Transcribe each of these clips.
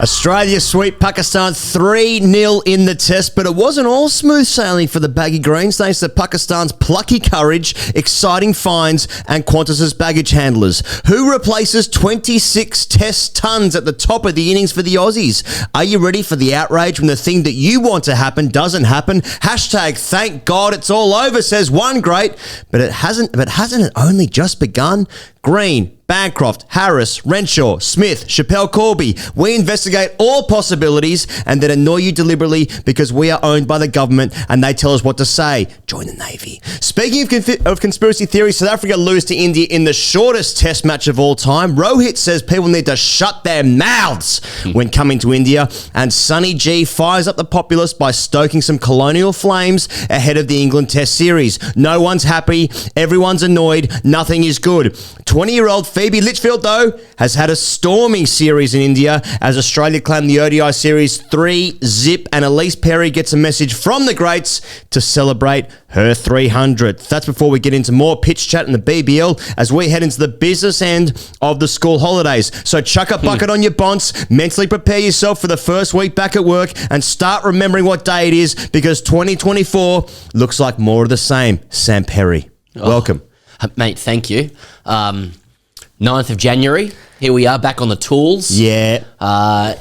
Australia sweep Pakistan 3-0 in the test, but it wasn't all smooth sailing for the baggy greens thanks to Pakistan's plucky courage, exciting finds and Qantas' baggage handlers. Who replaces 26 test tons at the top of the innings for the Aussies? Are you ready for the outrage when the thing that you want to happen doesn't happen? Hashtag thank God it's all over, says one great, but hasn't it only just begun? Green, Bancroft, Harris, Renshaw, Smith, Schappell Corby. We investigate all possibilities and then annoy you deliberately because we are owned by the government and they tell us what to say. Join the Navy. Speaking of conspiracy theories, South Africa lose to India in the shortest test match of all time. Rohit says people need to shut their mouths when coming to India. And Sonny G fires up the populace by stoking some colonial flames ahead of the England test series. No one's happy. Everyone's annoyed. Nothing is good. 20-year-old Phoebe Litchfield, though, has had a storming series in India as Australia claimed the ODI series 3-0, and Elise Perry gets a message from the greats to celebrate her 300th. That's before we get into more pitch chat in the BBL as we head into the business end of the school holidays. So chuck a bucket on your bonds, mentally prepare yourself for the first week back at work, and start remembering what day it is because 2024 looks like more of the same. Sam Perry, welcome. Mate, thank you. 9th of January, here we are back on the tools. Yeah.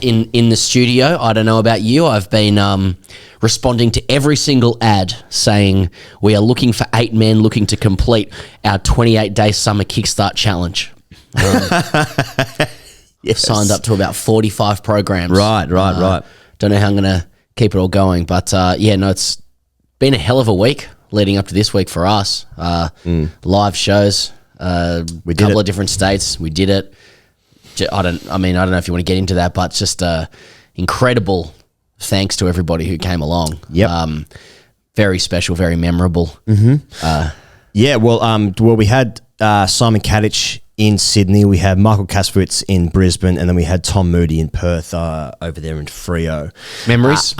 In the studio. I don't know about you. I've been responding to every single ad saying we are looking for 8 men looking to complete our 28-day summer kickstart challenge. Yes. Signed up to about 45 programs. Right. Don't know how I'm going to keep it all going. But it's been a hell of a week leading up to this week for us. Live shows, we did couple of different states. We did it. I don't know if you want to get into that, but just incredible thanks to everybody who came along. Yep. Very special, very memorable. Mm-hmm. We had Simon Kadich in Sydney, we had Michael Kasprowitz in Brisbane, and then we had Tom Moody in Perth over there in Freo. Memories?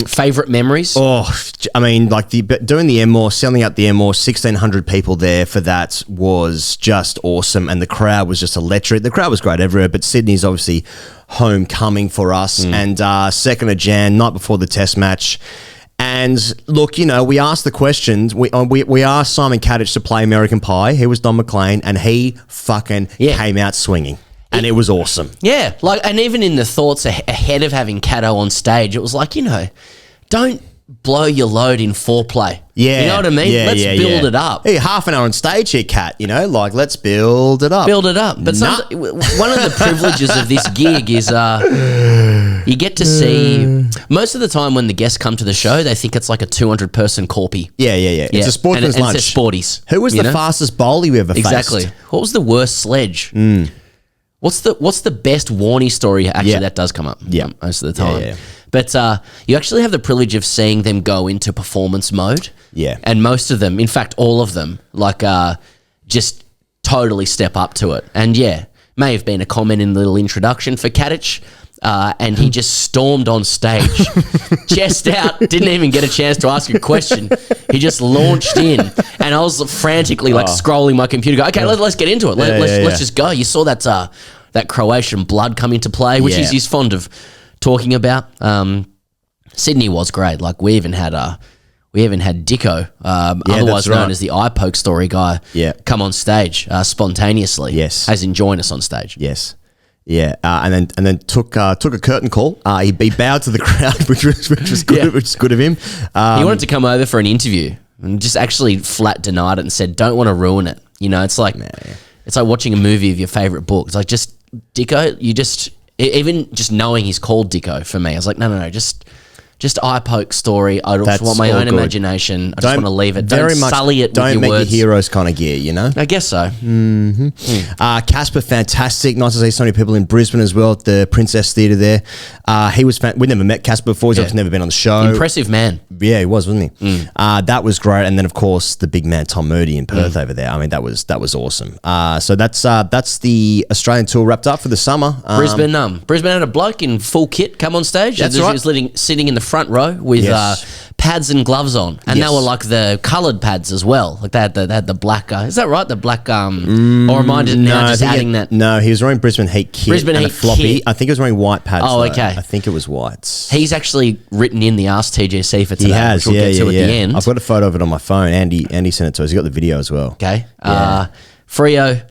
Favourite memories? Doing the Enmore, selling out the Enmore, 1,600 people there for that was just awesome, and the crowd was just electric. The crowd was great everywhere, but Sydney's obviously homecoming for us, and 2nd of Jan, night before the test match. And look, we asked the questions. We asked Simon Kadich to play American Pie. He was Don McLean, and he fucking came out swinging. And it was awesome. Yeah, and even in the thoughts ahead of having Kato on stage, it was like, don't blow your load in foreplay. Yeah. You know what I mean? Let's build it up. Hey, half an hour on stage here, Kat, let's build it up. Build it up. But one of the privileges of this gig is you get to see, most of the time when the guests come to the show, they think it's like a 200-person corpy. Yeah. It's a sportsman's lunch. It's a sporties. Who was the fastest bowler you ever faced? Exactly. What was the worst sledge? What's the best Warnie story? Actually, that does come up most of the time. Yeah. But you actually have the privilege of seeing them go into performance mode. Yeah. And most of them, in fact, all of them, just totally step up to it. And may have been a comment in the little introduction for Kadich. And he just stormed on stage, chest out, didn't even get a chance to ask a question. He just launched in, and I was frantically scrolling my computer. Go, okay, let's get into it. Let's just go. You saw that Croatian blood come into play, which he's fond of talking about. Sydney was great. We even had Dicko, otherwise known as the eye poke story guy, come on stage spontaneously. Yes, as in join us on stage. Yes. Yeah, and then took a curtain call. He bowed to the crowd, which was good. Which was good of him. He wanted to come over for an interview and just actually flat denied it and said, "Don't want to ruin it." It's like it's like watching a movie of your favorite book. It's like, just Dicko. Even just knowing he's called Dicko for me, I was like, no, just eye poke story. I just want my own imagination. I just want to leave it. Don't sully it with your words. Don't make your heroes kind of gear, I guess so. Casper, fantastic. Nice to see so many people in Brisbane as well at the Princess Theatre there. He was we never met Casper before. He's obviously never been on the show. Impressive man. Yeah, he was, wasn't he? That was great. And then, of course, the big man Tom Moody in Perth over there. I mean, that was awesome. So that's the Australian tour wrapped up for the summer. Brisbane had a bloke in full kit come on stage. That's right. He was sitting in the front row with Yes. pads and gloves on, and Yes. they were like the coloured pads as well. Like they had the black. Is that right? The black. Or am I just now just adding that? No, he was wearing Brisbane Heat kit. Brisbane and a Heat floppy. kit. I think he was wearing white pads. Oh, though. okay. I think it was whites. He's actually written in the AskTGC for today, He has, which we'll get to at the end. I've got a photo of it on my phone. Andy sent it to us. He got the video as well. Okay. Yeah. Freo.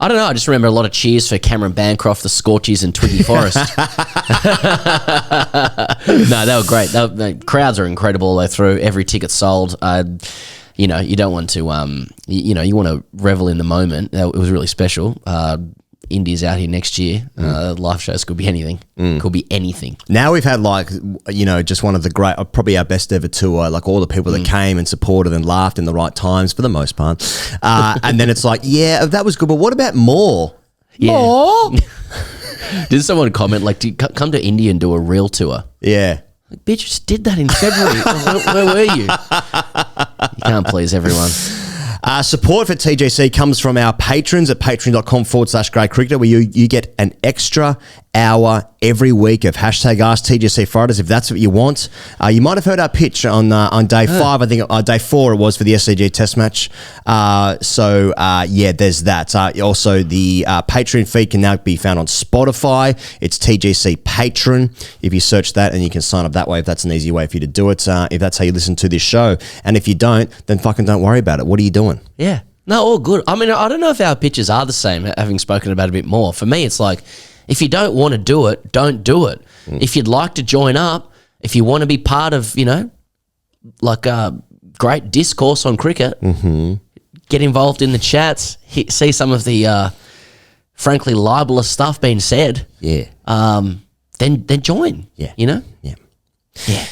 I don't know. I just remember a lot of cheers for Cameron Bancroft, the Scorchies, and Twiggy Forrest. No, they were great. The crowds are incredible all the way through. Every ticket sold. You know, you don't want to, you want to revel in the moment. It was really special. India's out here next year. Live shows could be anything. Could be anything. Now we've had just one of the great, probably our best ever tour. Like all the people that came and supported and laughed in the right times for the most part. And then it's like, yeah, that was good, but what about more? Yeah. More? Did someone comment like, come to India and do a real tour? Yeah. Like, bitch, you just did that in February. where were you? You can't please everyone. Support for TGC comes from our patrons at patreon.com/greatcricketer, where you get an extra hour every week of #AskTGC Fridays if that's what you want. You might have heard our pitch on day 5. I think day 4 it was for the SCG Test match. There's that. Also, the Patreon feed can now be found on Spotify. It's TGC Patron. If you search that, and you can sign up that way if that's an easy way for you to do it. If that's how you listen to this show, and if you don't, then fucking don't worry about it. What are you doing? Yeah. No, all good. I mean, I don't know if our pitches are the same, having spoken about it a bit more. For me, it's like, if you don't want to do it, don't do it. If you'd like to join up, if you want to be part of, like a great discourse on cricket, get involved in the chats, see some of the, frankly, libelous stuff being said. Yeah. Then join. Yeah. Yeah. Yeah.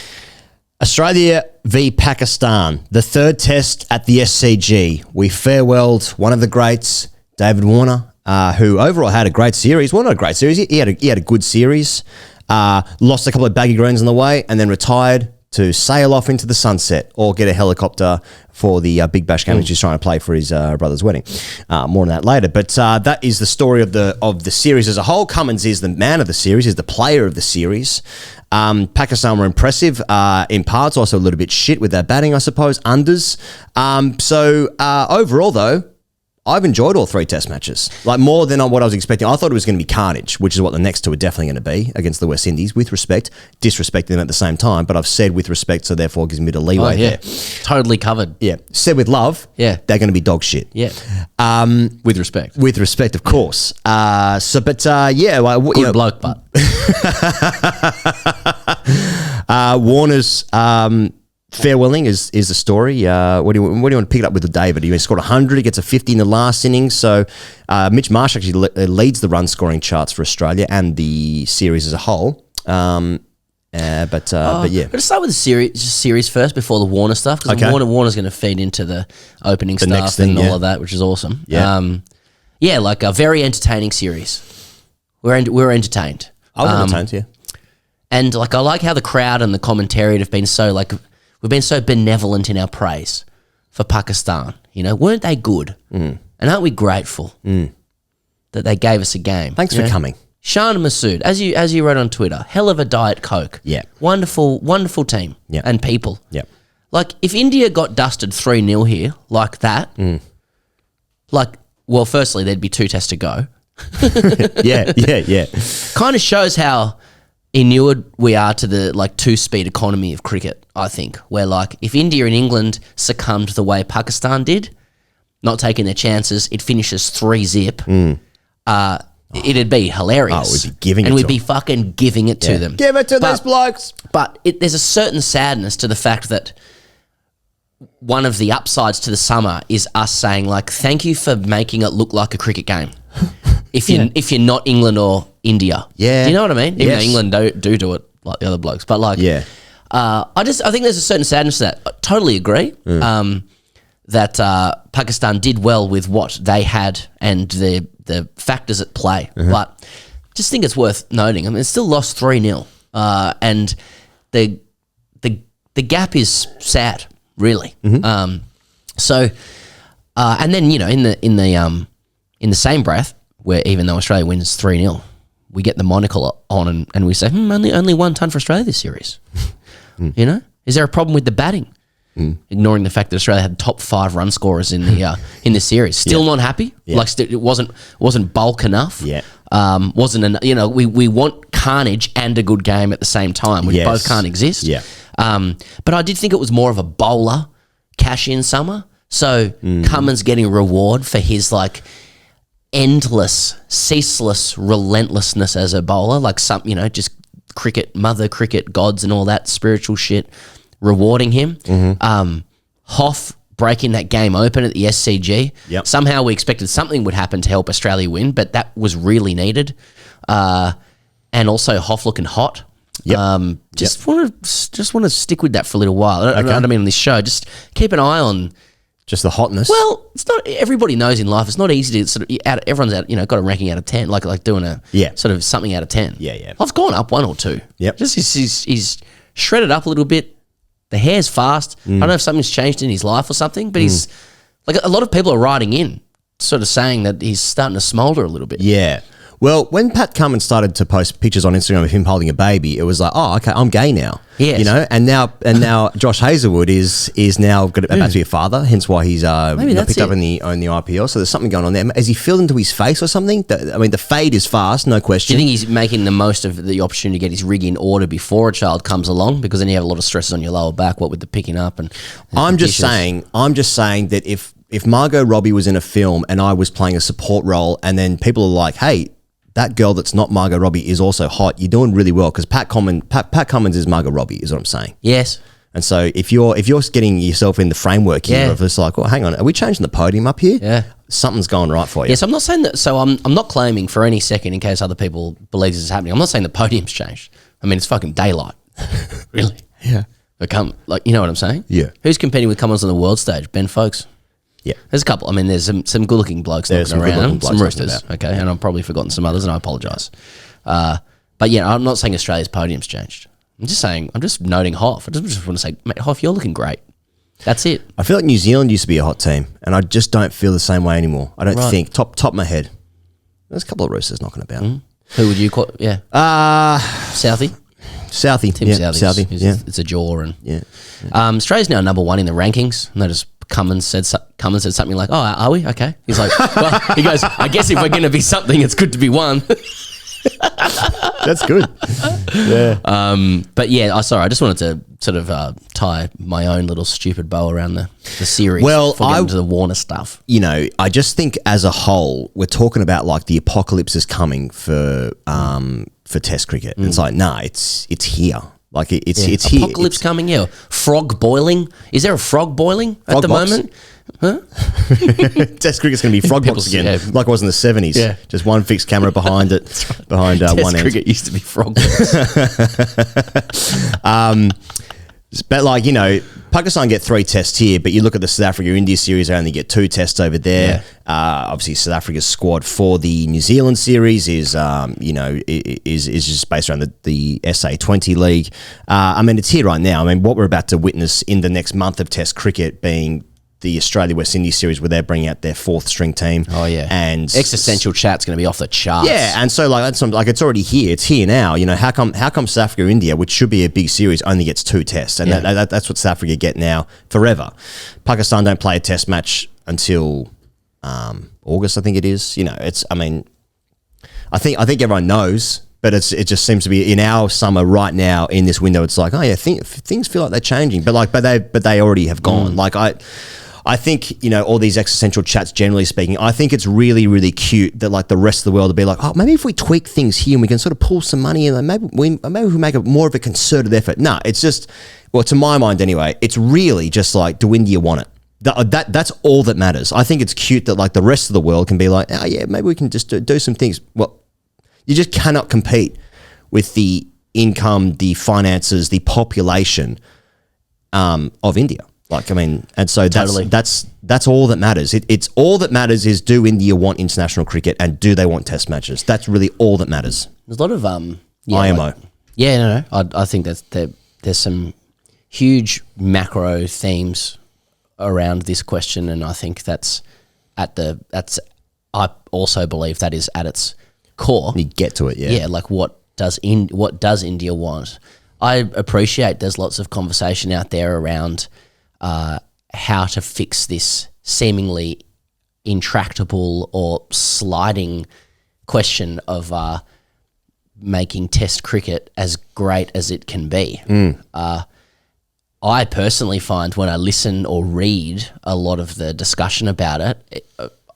Australia v Pakistan, the third test at the SCG. We farewelled one of the greats, David Warner, who overall had a great series. Well, not a great series. He had a good series. Lost a couple of baggy greens on the way, and then retired to sail off into the sunset or get a helicopter for the Big Bash game which he's trying to play for his brother's wedding. More on that later. But that is the story of the series as a whole. Cummins is the man of the series, is the player of the series. Pakistan were impressive in parts, also a little bit shit with their batting, I suppose, unders. Overall, though, I've enjoyed all 3 test matches, like more than what I was expecting. I thought it was going to be carnage, which is what the next 2 are definitely going to be against the West Indies, with respect, disrespecting them at the same time. But I've said with respect, so therefore it gives me a bit of leeway there. Totally covered. Yeah. Said with love, yeah, they're going to be dog shit. Yeah. With respect. With respect, of course. Good bloke, but. Warner's farewelling is the story. What do you want to pick it up with David? He scored 100. He gets a 50 in the last innings. So Mitch Marsh actually leads the run scoring charts for Australia and the series as a whole. But yeah. Let's start with the series first before the Warner stuff, because Warner's going to feed into the opening stuff next thing, and all of that, which is awesome. Yeah. Like a very entertaining series. We're entertained. I was entertained, yeah. And like, I like how the crowd and the commentariat have been so like, we've been so benevolent in our praise for Pakistan. Weren't they good? And aren't we grateful that they gave us a game? Thanks for coming. Shan Masood, as you wrote on Twitter, hell of a Diet Coke. Yeah. Wonderful, wonderful team. Yeah. And people. Yeah. Like, if India got dusted 3-0 here, like that, firstly, there'd be 2 tests to go. Yeah. Kind of shows how inured we are to the 2-speed economy of cricket, I think, where if India and England succumbed the way Pakistan did, not taking their chances, it finishes 3-zip, it'd be hilarious. We'd be giving it and to we'd be fucking giving it to them. Give it to those blokes. But there's a certain sadness to the fact that one of the upsides to the summer is us saying thank you for making it look like a cricket game. If you're not England or India, yeah, do you know what I mean? Even yes. though England do it like the other blokes, but I think there's a certain sadness to that. I totally agree that Pakistan did well with what they had and the factors at play, but just think it's worth noting. I mean, it's still lost 3-0, and the gap is sad, really. And then in the same breath, where even though Australia wins 3-0, we get the monocle on and we say, only 1 ton for Australia this series. You know, is there a problem with the batting? Ignoring the fact that Australia had top 5 run scorers in the series, still not happy. Like it wasn't bulk enough. We want carnage and a good game at the same time, which both can't exist. But I did think it was more of a bowler cash in summer. So Cummins getting reward for his like endless, ceaseless relentlessness as a bowler, like some, just mother cricket gods and all that spiritual shit rewarding him. Hoff breaking that game open at the SCG. Somehow we expected something would happen to help Australia win, but that was really needed. And also Hoff looking hot. Just want to stick with that for a little while. I don't mean on this show. Just keep an eye on just the hotness. Well, it's not. Everybody knows in life it's not easy to sort of everyone's out. Got a ranking out of 10, like doing a sort of something out of 10. I've gone up 1 or 2. Just he's shredded up a little bit. The hair's fast. I don't know if something's changed in his life or something, but he's like a lot of people are writing in, sort of saying that he's starting to smolder a little bit. Well, when Pat Cummins started to post pictures on Instagram of him holding a baby, it was like, oh, okay, I'm gay now. And now Josh Hazlewood is now about to be a father, hence why he's picked up in the IPL. So there's something going on there. Has he filled into his face or something? The fade is fast, no question. Do you think he's making the most of the opportunity to get his rig in order before a child comes along? Because then you have a lot of stresses on your lower back, what with the picking up and I'm just saying that if Margot Robbie was in a film and I was playing a support role, and then people are like, hey, that girl that's not Margot Robbie is also hot, you're doing really well, because Pat Cummins is Margot Robbie, is what I'm saying. Yes. And so if you're getting yourself in the framework here of this, like, well, hang on, are we changing the podium up here? Yeah. Something's going right for you. Yes, I'm not saying that. So I'm not claiming for any second, in case other people believe this is happening, I'm not saying the podium's changed. I mean, it's fucking daylight. Really. Yeah. You know what I'm saying? Yeah. Who's competing with Cummins on the world stage? Ben Folkes. Yeah. There's a couple. I mean, there's some good-looking blokes knocking around, some roosters, okay, and I've probably forgotten some others, and I apologise. But yeah, I'm not saying Australia's podium's changed. I'm just noting Hoff. I just want to say, mate, Hoff, you're looking great. That's it. I feel like New Zealand used to be a hot team, and I just don't feel the same way anymore. I don't think, top of my head. There's a couple of roosters knocking about. Who would you call? Yeah. Southie? Southie. Tim Southie. It's a jaw. And Australia's now number 1 in the rankings. Notice Cummins said something like, "Oh, are we? Okay." He's like, "Well," he goes, "I guess if we're going to be something, it's good to be one." That's good. Yeah. But yeah, I just wanted to sort of tie my own little stupid bow around the series. Well, before getting into the Warner stuff. I just think as a whole, we're talking about like the apocalypse is coming for Test cricket. And it's like, nah, it's here. Like it's here. Apocalypse coming, yeah. Frog boiling. Is there a frog boiling at the moment? Huh? Test cricket's going to be frog box again, like it was in the 70s. Yeah. Just one fixed camera behind it, behind Test one end. Test cricket used to be frog box. But Pakistan get 3 tests here, but you look at the South Africa-India series, they only get 2 tests over there. Obviously, South Africa's squad for the New Zealand series is just based around the SA20 league. It's here right now. What we're about to witness in the next month of Test cricket being the Australia-West Indies series, where they're bringing out their 4th string team. Oh yeah, and existential chat's going to be off the charts. Yeah, and so it's already here. It's here now. How come South Africa India, which should be a big series, only gets 2 tests, and that's what South Africa get now forever. Pakistan don't play a test match until August, I think it is. I think everyone knows. But it just seems to be in our summer right now in this window. It's like, oh yeah, things feel like they're changing, but they already have gone. I think, all these existential chats, generally speaking, I think it's really, really cute that like the rest of the world will be like, oh, maybe if we tweak things here and we can sort of pull some money and maybe we make more of a concerted effort. No, it's just, well, to my mind anyway, it's really just like, do India want it? That's all that matters. I think it's cute that like the rest of the world can be like, oh yeah, maybe we can just do some things. Well, you just cannot compete with the income, the finances, the population of India. And so that's all that matters. It's all that matters is, do India want international cricket and do they want test matches? That's really all that matters. There's a lot of IMO. I think there's some huge macro themes around this question, and I think I also believe that is at its core. You get to it, yeah. Yeah, like what does India want? I appreciate there's lots of conversation out there around how to fix this seemingly intractable or sliding question of making Test cricket as great as it can be. I personally find when I listen or read a lot of the discussion about it,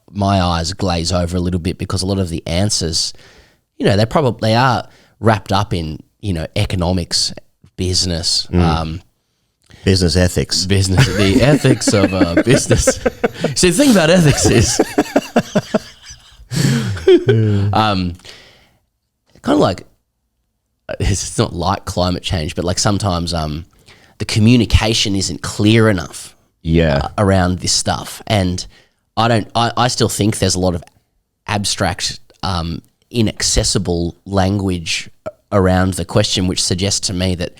my eyes glaze over a little bit because a lot of the answers, you know, they are wrapped up in, you know, economics, business, Business ethics. the ethics of business. See, the thing about ethics is kind of like, it's not like climate change, but like sometimes the communication isn't clear enough around this stuff. And I still think there's a lot of abstract, inaccessible language around the question, which suggests to me that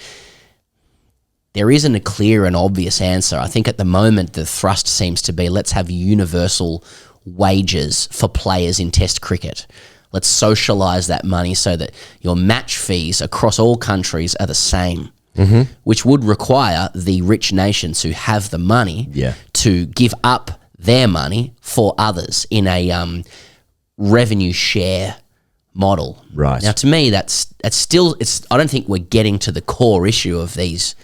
there isn't a clear and obvious answer. I think at the moment the thrust seems to be, let's have universal wages for players in Test cricket. Let's socialise that money so that your match fees across all countries are the same, which would require the rich nations who have the money to give up their money for others in a revenue share model. Right. Now, to me, that's still, I don't think we're getting to the core issue of these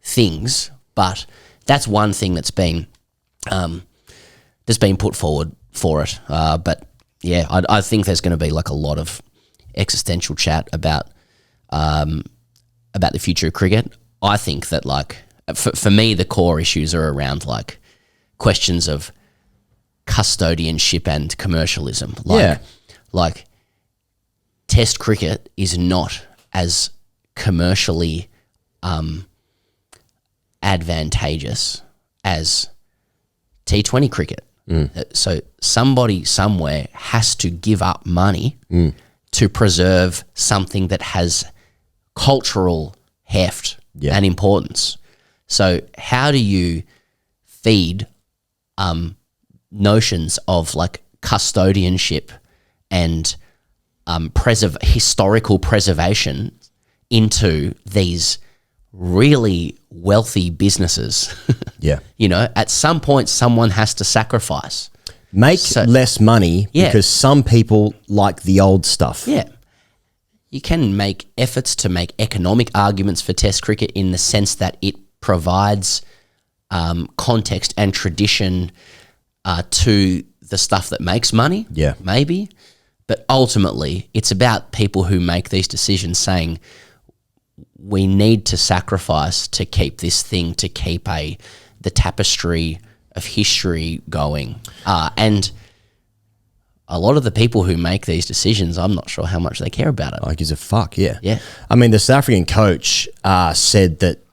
things, but that's one thing that's been put forward for it. But yeah, I think there's going to be like a lot of existential chat about the future of cricket. I think that like for me, the core issues are around like questions of custodianship and commercialism. Like Test cricket is not as commercially advantageous as T20 cricket. So somebody somewhere has to give up money to preserve something that has cultural heft and importance. So how do you feed notions of like custodianship and historical preservation into these really wealthy businesses? You know, at some point someone has to sacrifice. Make less money because some people like the old stuff. Yeah. You can make efforts to make economic arguments for Test cricket in the sense that it provides context and tradition to the stuff that makes money, maybe. But ultimately, it's about people who make these decisions saying, we need to sacrifice to keep this thing, to keep the tapestry of history going. And a lot of the people who make these decisions, I'm not sure how much they care about it. Like, gives a fuck, yeah. I mean, the South African coach said that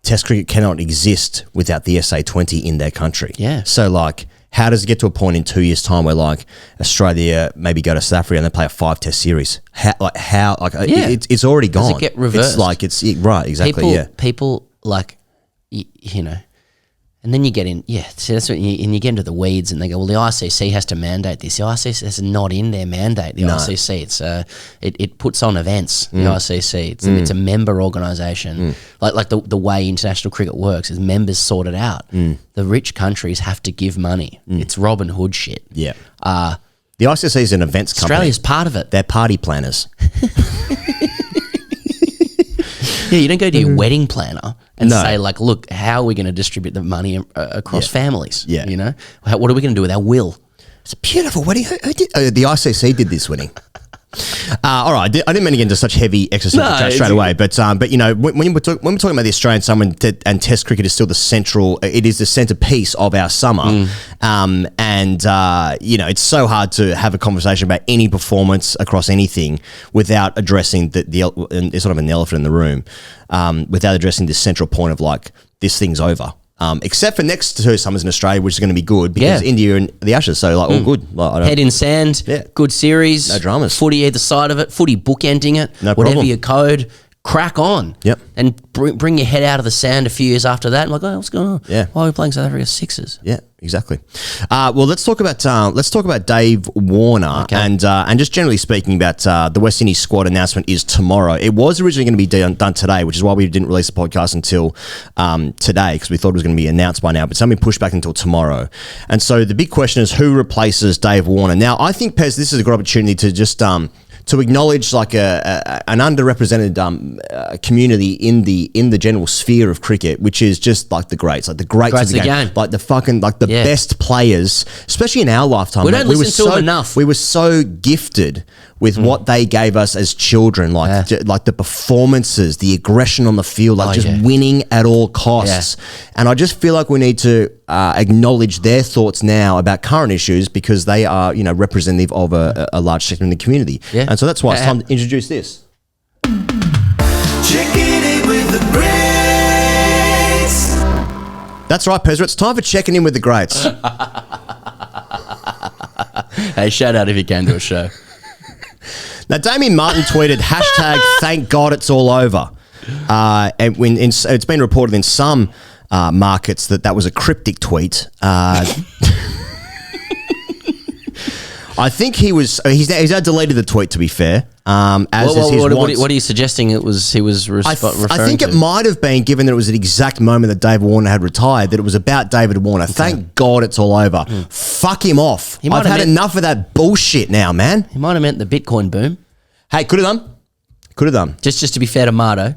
Test cricket cannot exist without the SA20 in their country. So, like, how does it get to a point in 2 years' time where, like, Australia maybe go to South Africa and they play a 5-test series? It's already gone. Does it get reversed? Right, exactly, People, like, you know, and then you get in, so that's what you get into the weeds and they go, well, the ICC has to mandate this. The ICC is not in their mandate, the ICC. It's it puts on events, the ICC. It's a member organisation. Like the way international cricket works is members sort it out. The rich countries have to give money. It's Robin Hood shit. The ICC is an events company. Australia's part of it. They're party planners. You don't go to your wedding planner and say, like, look, how are we going to distribute the money across families? You know? What are we going to do with our will? It's a beautiful wedding. Who did, the ICC did this wedding. All right, I didn't mean to get into such heavy existential chat straight away, but you know, when we're talking about the Australian summer and Test cricket is still the centerpiece of our summer, you know, it's so hard to have a conversation about any performance across anything without addressing there's sort of an elephant in the room, without addressing this central point of like, this thing's over. Except for next 2 summers in Australia, which is going to be good because India and the Ashes, so like all good. Like, head in sand, good series, no dramas, footy either side of it, footy bookending it, no whatever problem. your code, crack on. Yep. And bring your head out of the sand a few years after that. And like, oh, what's going on? Yeah. Why are we playing South Africa Sixers? Yeah, exactly. Well, let's talk about Dave Warner and just generally speaking about the West Indies squad announcement is tomorrow. It was originally going to be done today, which is why we didn't release the podcast until today because we thought it was going to be announced by now. But something pushed back until tomorrow. And so the big question is who replaces Dave Warner. Now, I think Pez, this is a good opportunity to just to acknowledge like an underrepresented community in the general sphere of cricket, which is just like the greats of the game, like the fucking best players, especially in our lifetime. We don't listen to them enough. We were so gifted with what they gave us as children, like the performances, the aggression on the field, winning at all costs. Yeah. And I just feel like we need to acknowledge their thoughts now about current issues because they are, representative of a large segment of the community. Yeah. And so that's why it's time to introduce this. Checking in with the greats. That's right, Pezra. It's time for checking in with the greats. Hey, shout out if you can do a show. Now, Damien Martin tweeted, #thank God it's all over. And it's been reported in some markets that was a cryptic tweet. I think he's now deleted the tweet, to be fair. What are you suggesting he was referring to? I think it might have been, given that it was an exact moment that David Warner had retired, that it was about David Warner. Okay. Thank God it's all over. Fuck him off. I've had enough of that bullshit now, man. He might have meant the Bitcoin boom. Hey, could have done. Just to be fair to Marto,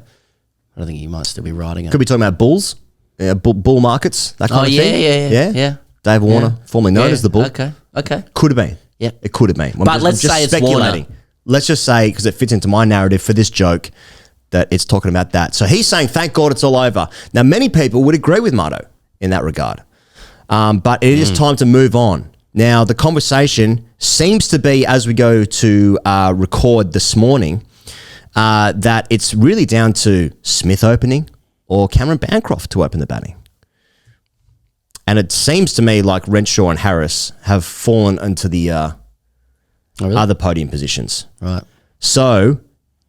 I think he might still be writing it. Could be talking about bulls, bull markets, that kind of thing. Yeah. David Warner, formerly known as the Bull. Okay. Could have been. Yeah. It could have been. But let's say it's speculating. Warner. Let's just say, because it fits into my narrative for this joke, that it's talking about that. So he's saying, thank God it's all over. Now, many people would agree with Marto in that regard. But it is time to move on. Now, the conversation seems to be, as we go to record this morning, that it's really down to Smith opening or Cameron Bancroft to open the batting. And it seems to me like Renshaw and Harris have fallen into the other podium positions. Right. So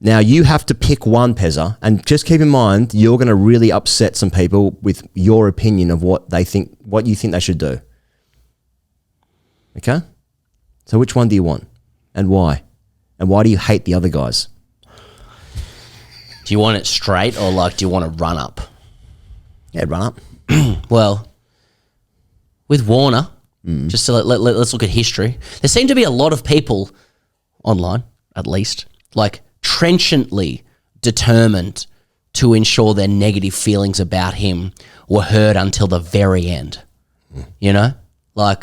now you have to pick one, Pezza, and just keep in mind you're going to really upset some people with your opinion of what you think they should do. Okay? So which one do you want and why? And why do you hate the other guys? Do you want it straight or do you want to run up? Yeah, run up. Well, with Warner, just to let's look at history. There seem to be a lot of people online, at least, trenchantly determined to ensure their negative feelings about him were heard until the very end. You know, I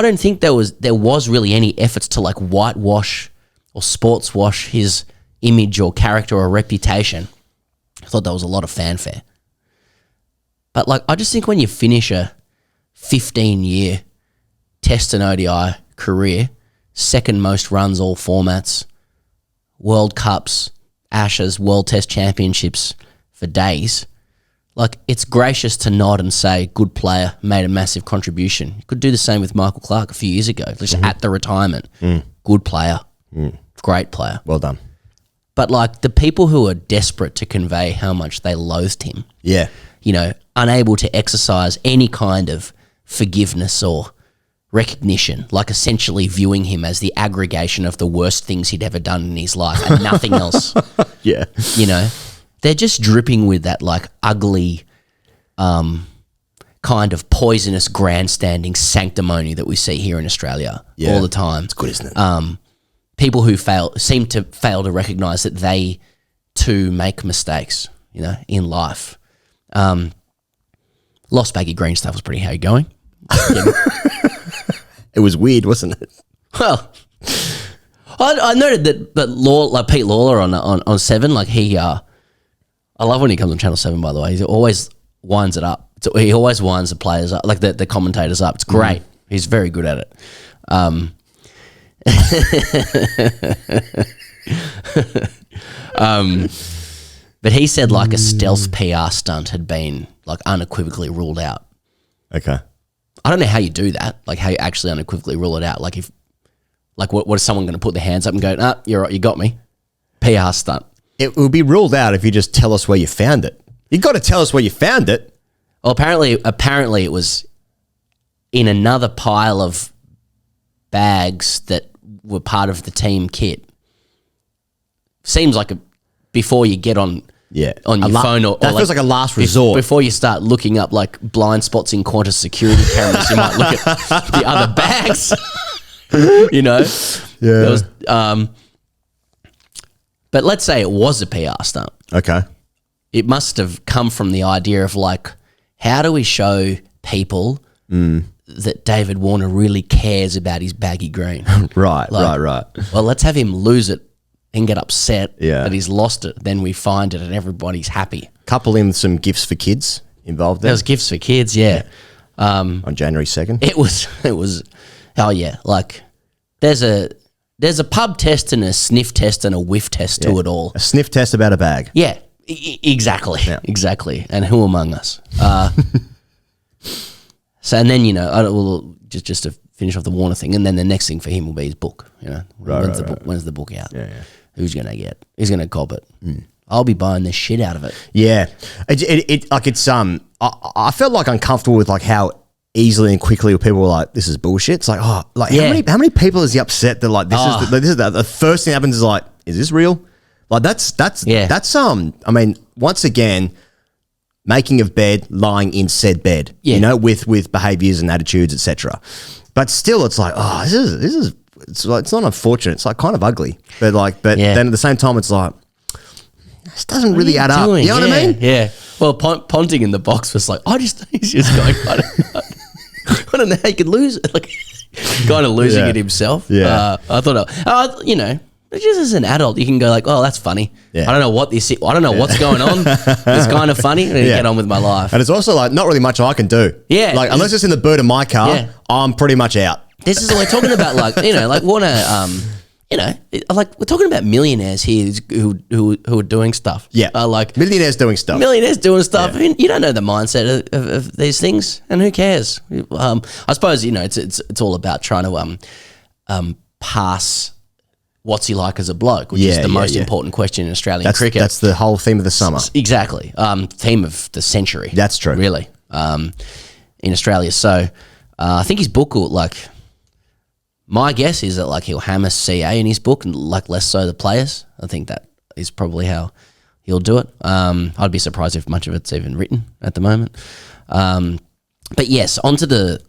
don't think there was really any efforts to whitewash or sports wash his image or character or reputation. I thought there was a lot of fanfare. But I just think when you finish a 15-year Test and ODI career, second most runs all formats, World Cups, Ashes, World Test Championships for days, it's gracious to nod and say, good player, made a massive contribution. You could do the same with Michael Clarke a few years ago, just at the retirement. Good player, great player. Well done. But the people who are desperate to convey how much they loathed him. Yeah. Unable to exercise any kind of forgiveness or recognition, essentially viewing him as the aggregation of the worst things he'd ever done in his life and nothing else. Yeah. They're just dripping with that ugly kind of poisonous grandstanding sanctimony that we see here in Australia all the time. It's good, isn't it? People who seem to fail to recognise that they too make mistakes, in life. Lost Baggy Green stuff was pretty how you going. It was weird, wasn't it? Well, I noted that Pete Lawler on 7, he I love when he comes on Channel 7, by the way. He always winds it up. He always winds the players up, the commentators up. It's great. He's very good at it. But he said a stealth PR stunt had been unequivocally ruled out. Okay. I don't know how you do that. How you actually unequivocally rule it out. What is someone going to put their hands up and go, you're right, you got me? PR stunt. It will be ruled out if you just tell us where you found it. You got to tell us where you found it. Well, apparently it was in another pile of bags that were part of the team kit. Seems like before you get on your phone or that feels like a last resort. Before you start looking up like blind spots in Qantas security cameras, you might look at the other bags. You know? Yeah. There was, but let's say it was a PR stunt. Okay. It must have come from the idea of like, how do we show people that David Warner really cares about his baggy green? Right. Well, let's have him lose it and get upset Yeah. that he's lost it. Then we find it and everybody's happy. Couple in some gifts for kids involved there. There was gifts for kids, yeah. On January 2nd. It was, oh yeah, like there's a pub test and a sniff test and a whiff test to it all. A sniff test about a bag. Yeah, exactly, exactly. And who among us? So, and then, you know, just to finish off the Warner thing, and then the next thing for him will be his book. You know, when's the book out? Yeah. Who's gonna get? Who's gonna cop it? I'll be buying the shit out of it. Yeah, it like it's I felt like uncomfortable with like how easily and quickly people were like, "This is bullshit." It's like, how many people is he upset that like this is the first thing that happens is like, is this real? Like that's I mean, once again, making of bed, lying in said bed, you know, with behaviors and attitudes, etc. But still, it's like, this is it's not unfortunate. It's like kind of ugly, but then at the same time, it's like, this doesn't really add up. You know what I mean? Yeah. Well, Ponting in the box was like, he's just going, I don't know how he could lose it. Like, kind of losing it himself. Yeah. I thought, you know, just as an adult, you can go like, oh, that's funny. Yeah. I don't know what's going on. It's kind of funny. And get on with my life. And it's also like not really much I can do. Yeah. Like unless it's in the boot of my car, I'm pretty much out. This is what we're talking about, like, you know, like Warner, you know, like we're talking about millionaires here who are doing stuff. Yeah, like millionaires doing stuff. Yeah. I mean, you don't know the mindset of these things, and who cares? I suppose, you know, it's all about trying to pass what's he like as a bloke, which is the most important question in Australian cricket. That's the whole theme of the summer. Exactly, theme of the century. That's true, really, in Australia. So I think his book will like. My guess is that like he'll hammer CA in his book and like less so the players. I think that is probably how he'll do it. I'd be surprised if much of it's even written at the moment. But yes, onto the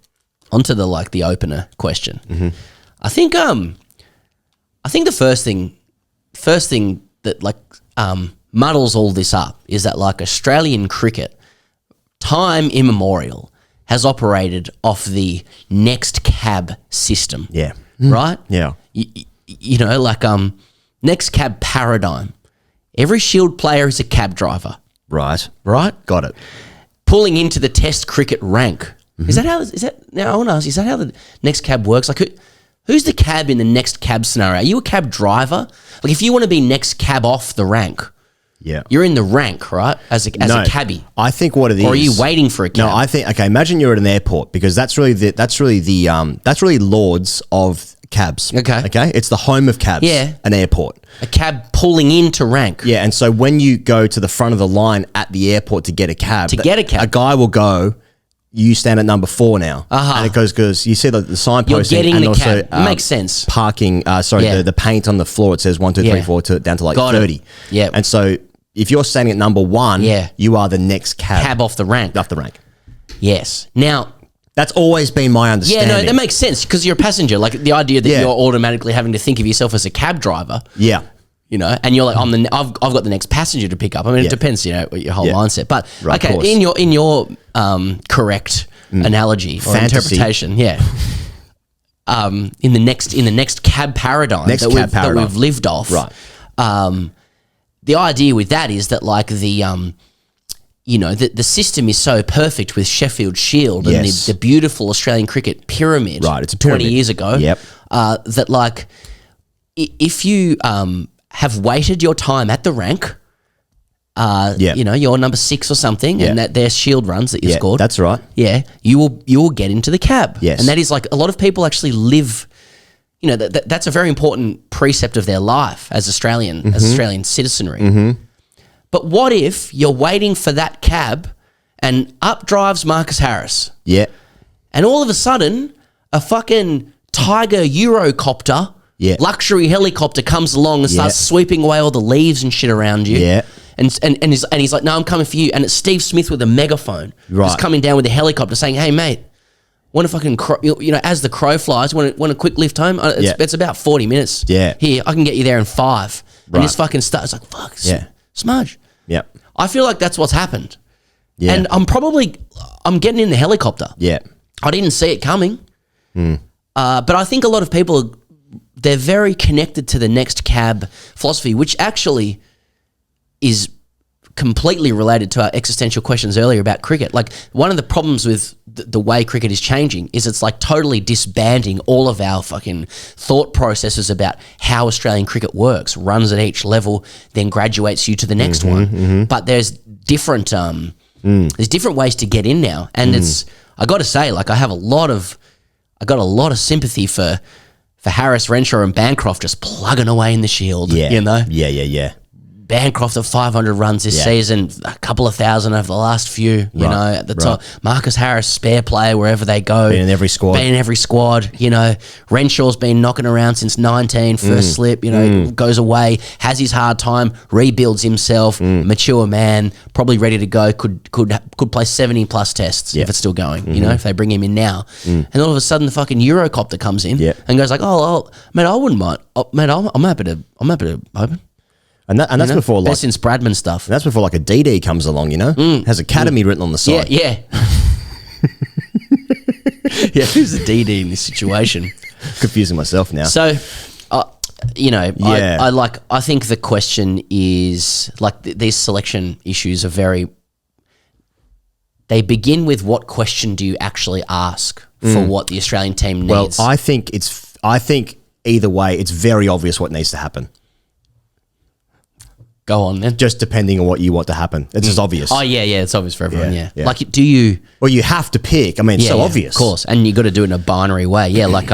like the opener question. Mm-hmm. I think the first thing that like muddles all this up is that like Australian cricket, time immemorial, has operated off the next cab system. Yeah. Right? Yeah. You know, like next cab paradigm. Every Shield player is a cab driver. Right. Got it. Pulling into the Test cricket rank. Mm-hmm. Now I want to ask, is that how the next cab works? Like who's the cab in the next cab scenario? Are you a cab driver? Like if you want to be next cab off the rank, yeah, you're in the rank, right? As a cabbie. I think what it is. Or are you waiting for a cab? No, I think imagine you're at an airport because that's really lords of cabs. Okay. It's the home of cabs. Yeah. An airport. A cab pulling into rank. Yeah, and so when you go to the front of the line at the airport to get a cab, a guy will go, you stand at number 4 now. And it goes because you see the signposting. You're getting and the also, cab. Makes sense. Parking, the paint on the floor, it says 1, 2, 3, 4 down to like 30. Yeah. And so if you're standing at number 1, you are the next cab. Cab off the rank. Off the rank. Yes. Now, that's always been my understanding. Yeah, no, that makes sense because you're a passenger. Like the idea that you're automatically having to think of yourself as a cab driver. Yeah. You know, and you're like, I've got the next passenger to pick up. I mean, it depends, you know, your whole mindset. But okay, in your correct analogy or interpretation, in the next cab paradigm that we've lived off, right? The idea with that is that like the the system is so perfect with Sheffield Shield and the beautiful Australian cricket pyramid, right? It's a pyramid 20 years ago. Yep. That like if you have waited your time at the rank, you know, you're number 6 or something, and that they're Shield runs that you scored. That's right. Yeah, you will get into the cab. Yes, and that is like a lot of people actually live. you know, that's a very important precept of their life as Australian citizenry. But what if you're waiting for that cab and up drives Marcus Harris? Yeah. And all of a sudden, a fucking Tiger Eurocopter, luxury helicopter comes along and starts sweeping away all the leaves and shit around you. Yeah. And he's like, no, I'm coming for you. And it's Steve Smith with a megaphone. Right. Just coming down with a helicopter saying, hey, mate, want to fucking, as the crow flies, want a quick lift home? It's about 40 minutes. Yeah. Here, I can get you there in 5. Right. And just fucking start. It's like, fuck, smudge. Yep. I feel like that's what's happened. Yeah. And I'm getting in the helicopter. Yeah. I didn't see it coming. But I think a lot of people, they're very connected to the next cab philosophy, which actually is completely related to our existential questions earlier about cricket. Like, one of the problems with the way cricket is changing is it's like totally disbanding all of our fucking thought processes about how Australian cricket works, runs at each level, then graduates you to the next one. But there's different ways to get in now. And it's, I got to say, like, I got a lot of sympathy for Harris, Renshaw and Bancroft just plugging away in the Shield, you know? Yeah. Bancroft of 500 runs this season, a couple of thousand over the last few, you know, at the top. Marcus Harris, spare player wherever they go. Been in every squad. You know. Renshaw's been knocking around since 19, first slip, you know, goes away, has his hard time, rebuilds himself, mature man, probably ready to go, could play 70 plus tests if it's still going, you know, if they bring him in now. And all of a sudden the fucking Eurocopter comes in and goes like, oh, mate, I wouldn't mind. Oh, mate, I'm happy to open. And that's before like best since Bradman stuff. That's before like a DD comes along, you know, has academy written on the side. Yeah. Who's the DD in this situation? Confusing myself now. So, you know, I think the question is like these selection issues are very. They begin with what question do you actually ask for what the Australian team needs? Well, I think either way, it's very obvious what needs to happen. Go on then. Just depending on what you want to happen. It's just obvious. Oh, yeah, it's obvious for everyone, yeah. Yeah. Like, do you... Well, you have to pick. I mean, it's so obvious. Of course, and you got to do it in a binary way. Yeah, like,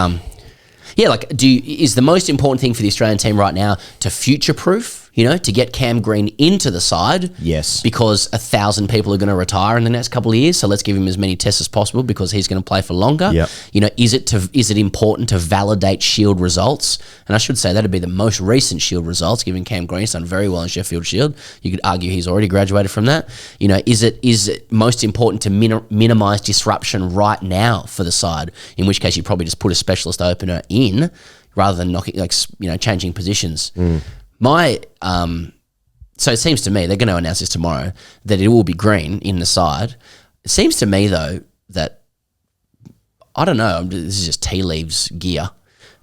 is the most important thing for the Australian team right now to future-proof, you know, to get Cam Green into the side? Yes. Because 1,000 people are going to retire in the next couple of years, so let's give him as many tests as possible because he's going to play for longer. Yep. You know, is it important to validate Shield results? And I should say that'd be the most recent Shield results, given Cam Green's done very well in Sheffield Shield. You could argue he's already graduated from that. You know, is it most important to minimise disruption right now for the side? In which case, you probably just put a specialist opener in rather than changing positions. So it seems to me, they're going to announce this tomorrow, that it will be Green in the side. It seems to me, though, that, I don't know, this is just tea leaves gear,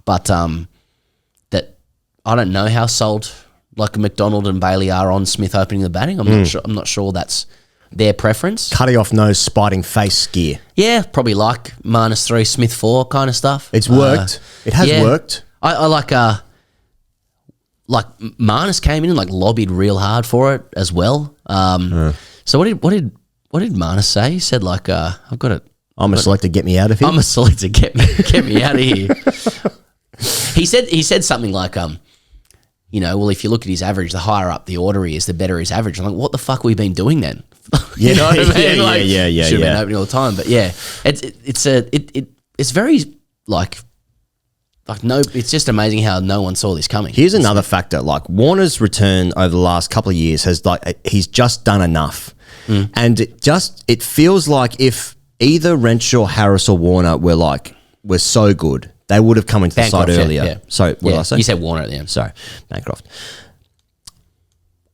but that I don't know how sold like McDonald and Bailey are on Smith opening the batting. I'm not sure that's their preference. Cutting off nose, spiting face gear. Yeah, probably like Marnus 3, Smith 4 kind of stuff. It's worked. It has worked. I like Marnus came in and like lobbied real hard for it as well. So what did Marnus say? He said like, I'm a selector, get me out of here. I'm a selector, get me out of here. He said something like, you know, well, if you look at his average, the higher up the order he is, the better his average. I'm like, what the fuck have we been doing then? You know what I mean? Yeah. Should have been opening all the time, but yeah, it's very like no, it's just amazing how no one saw this coming. Here's another factor. Like Warner's return over the last couple of years has he's just done enough. And it feels like if either Renshaw, Harris or Warner were so good, they would have come into the side earlier. Yeah. So what did I say? You said Warner at the end. Sorry, Bancroft.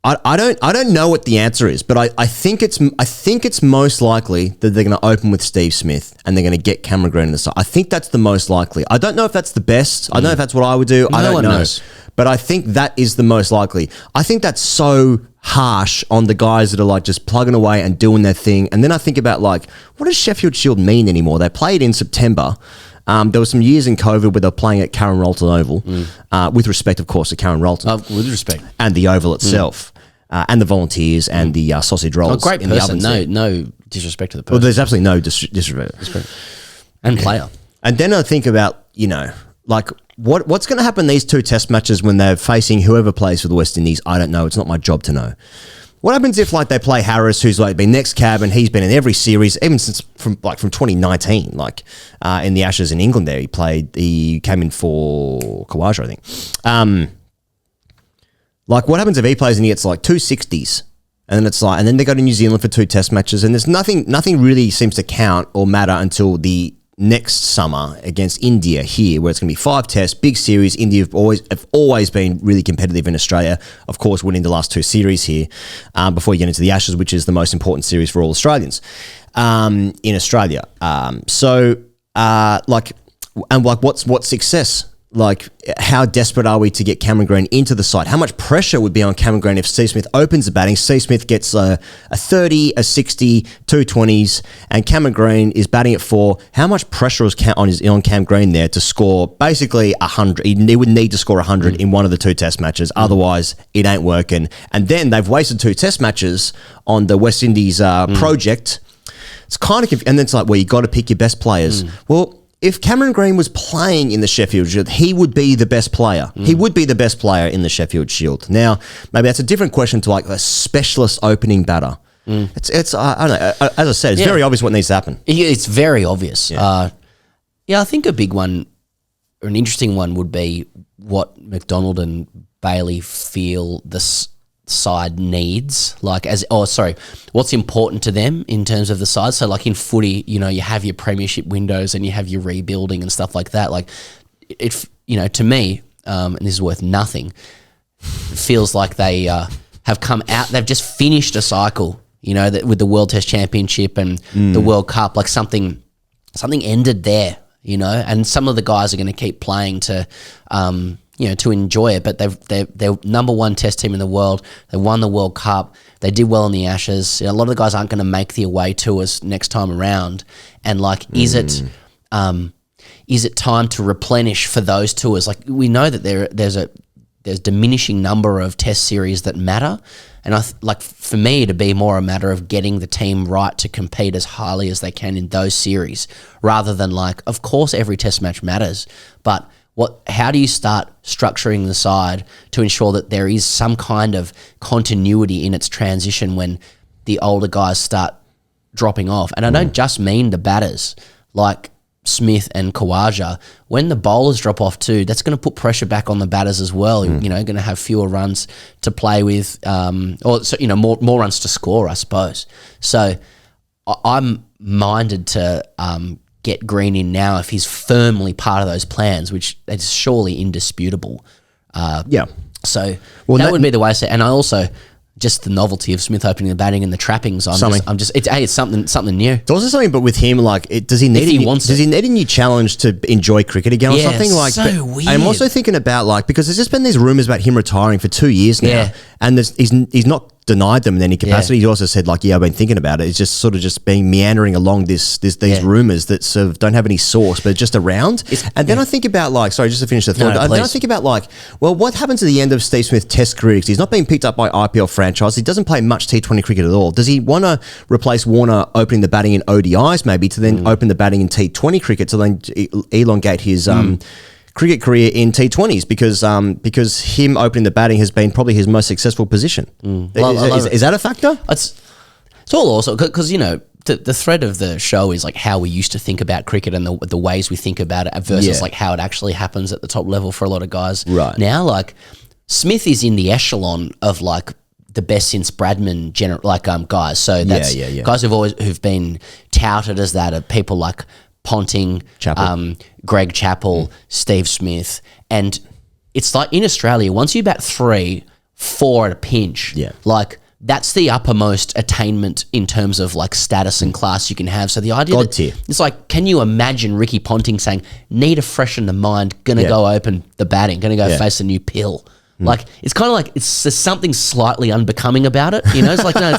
I don't know what the answer is, but I think it's most likely that they're going to open with Steve Smith and they're going to get Cameron Green on the side. I think that's the most likely. I don't know if that's the best. I don't know if that's what I would do. I don't know. Knows. But I think that is the most likely. I think that's so harsh on the guys that are like just plugging away and doing their thing. And then I think about like, what does Sheffield Shield mean anymore? They played in September. There were some years in COVID where they were playing at Karen Rolton Oval, with respect, of course, to Karen Rolton. With respect. And the Oval itself. And the volunteers and the sausage rolls. Great in person. The ovens no disrespect to the person. Well, there's absolutely no disrespect. And player. And then I think about, you know, like, what's going to happen in these 2 test matches when they're facing whoever plays for the West Indies? I don't know. It's not my job to know. What happens if like they play Harris, who's like been next cab and he's been in every series, even since from 2019, in the Ashes in England there. He came in for Khawaja, I think. Like what happens if he plays and he gets like 260s? And then and then they go to New Zealand for 2 test matches and there's nothing really seems to count or matter until the next summer against India here, where it's going to be 5 tests, big series. India have always been really competitive in Australia, of course, winning the last 2 series here before you get into the Ashes, which is the most important series for all Australians in Australia. What's success? Like, how desperate are we to get Cameron Green into the side? How much pressure would be on Cameron Green if Steve Smith opens the batting? Steve Smith gets a 30, a 60, 220s, and Cameron Green is batting at 4. How much pressure is on Cam Green there to score basically 100? He would need to score 100 in one of the 2 test matches. Otherwise, it ain't working. And then they've wasted 2 test matches on the West Indies project. It's kind of and then it's like, well, you got to pick your best players. Well, if Cameron Green was playing in the Sheffield Shield, he would be the best player. He would be the best player in the Sheffield Shield. Now, maybe that's a different question to like a specialist opening batter. It's I don't know. As I said, it's very obvious what needs to happen. It's very obvious. I think a big one or an interesting one would be what McDonald and Bailey feel this side needs, what's important to them in terms of the side. So like in footy, you have your premiership windows and you have your rebuilding and stuff like that. Like it to me, and this is worth nothing, it feels like they have come out, they've just finished a cycle, that with the World Test Championship and the World Cup, like something ended there, and some of the guys are going to keep playing to to enjoy it, but they're number 1 test team in the world. They won the World Cup. They did well in the Ashes. A lot of the guys aren't going to make the away tours next time around. And is it time to replenish for those tours? Like we know that there's diminishing number of test series that matter. And for me, it'd be more a matter of getting the team right to compete as highly as they can in those series, rather than of course every test match matters, but how do you start structuring the side to ensure that there is some kind of continuity in its transition when the older guys start dropping off? And I don't just mean the batters like Smith and Khawaja. When the bowlers drop off too, that's going to put pressure back on the batters as well. Going to have fewer runs to play with, more runs to score, I suppose. So I'm minded to get Green in now if he's firmly part of those plans, which is surely indisputable. So that would be the way I say it. And I also, just the novelty of Smith opening the batting and the trappings. It's something new. It's also something, but with him, does he need a new challenge to enjoy cricket again or something? Weird. I'm also thinking about because there's just been these rumours about him retiring for 2 years now, and he's not denied them in any capacity. He also said I've been thinking about it. It's just sort of just being meandering along these rumours that sort of don't have any source, but just around. And then I think about sorry, just to finish the thought. Then I think about what happens at the end of Steve Smith's Test career? Because he's not being picked up by IPL franchise. He doesn't play much T20 cricket at all. Does he want to replace Warner opening the batting in ODIs maybe to then open the batting in T20 cricket to then elongate his cricket career in T20s because him opening the batting has been probably his most successful position. Is that a factor? It's all also because the thread of the show is how we used to think about cricket and the ways we think about it versus how it actually happens at the top level for a lot of guys. Right now, Smith is in the echelon of the best since Bradman guys. So that's guys who've been touted as that are people like Ponting, Greg Chappell, Steve Smith. And it's in Australia, once you bat 3, 4 at a pinch, that's the uppermost attainment in terms of status and class you can have. So the idea it's can you imagine Ricky Ponting saying, need to freshen the mind, gonna go open the batting, gonna go face a new pill. It's kind of there's something slightly unbecoming about it, It's no,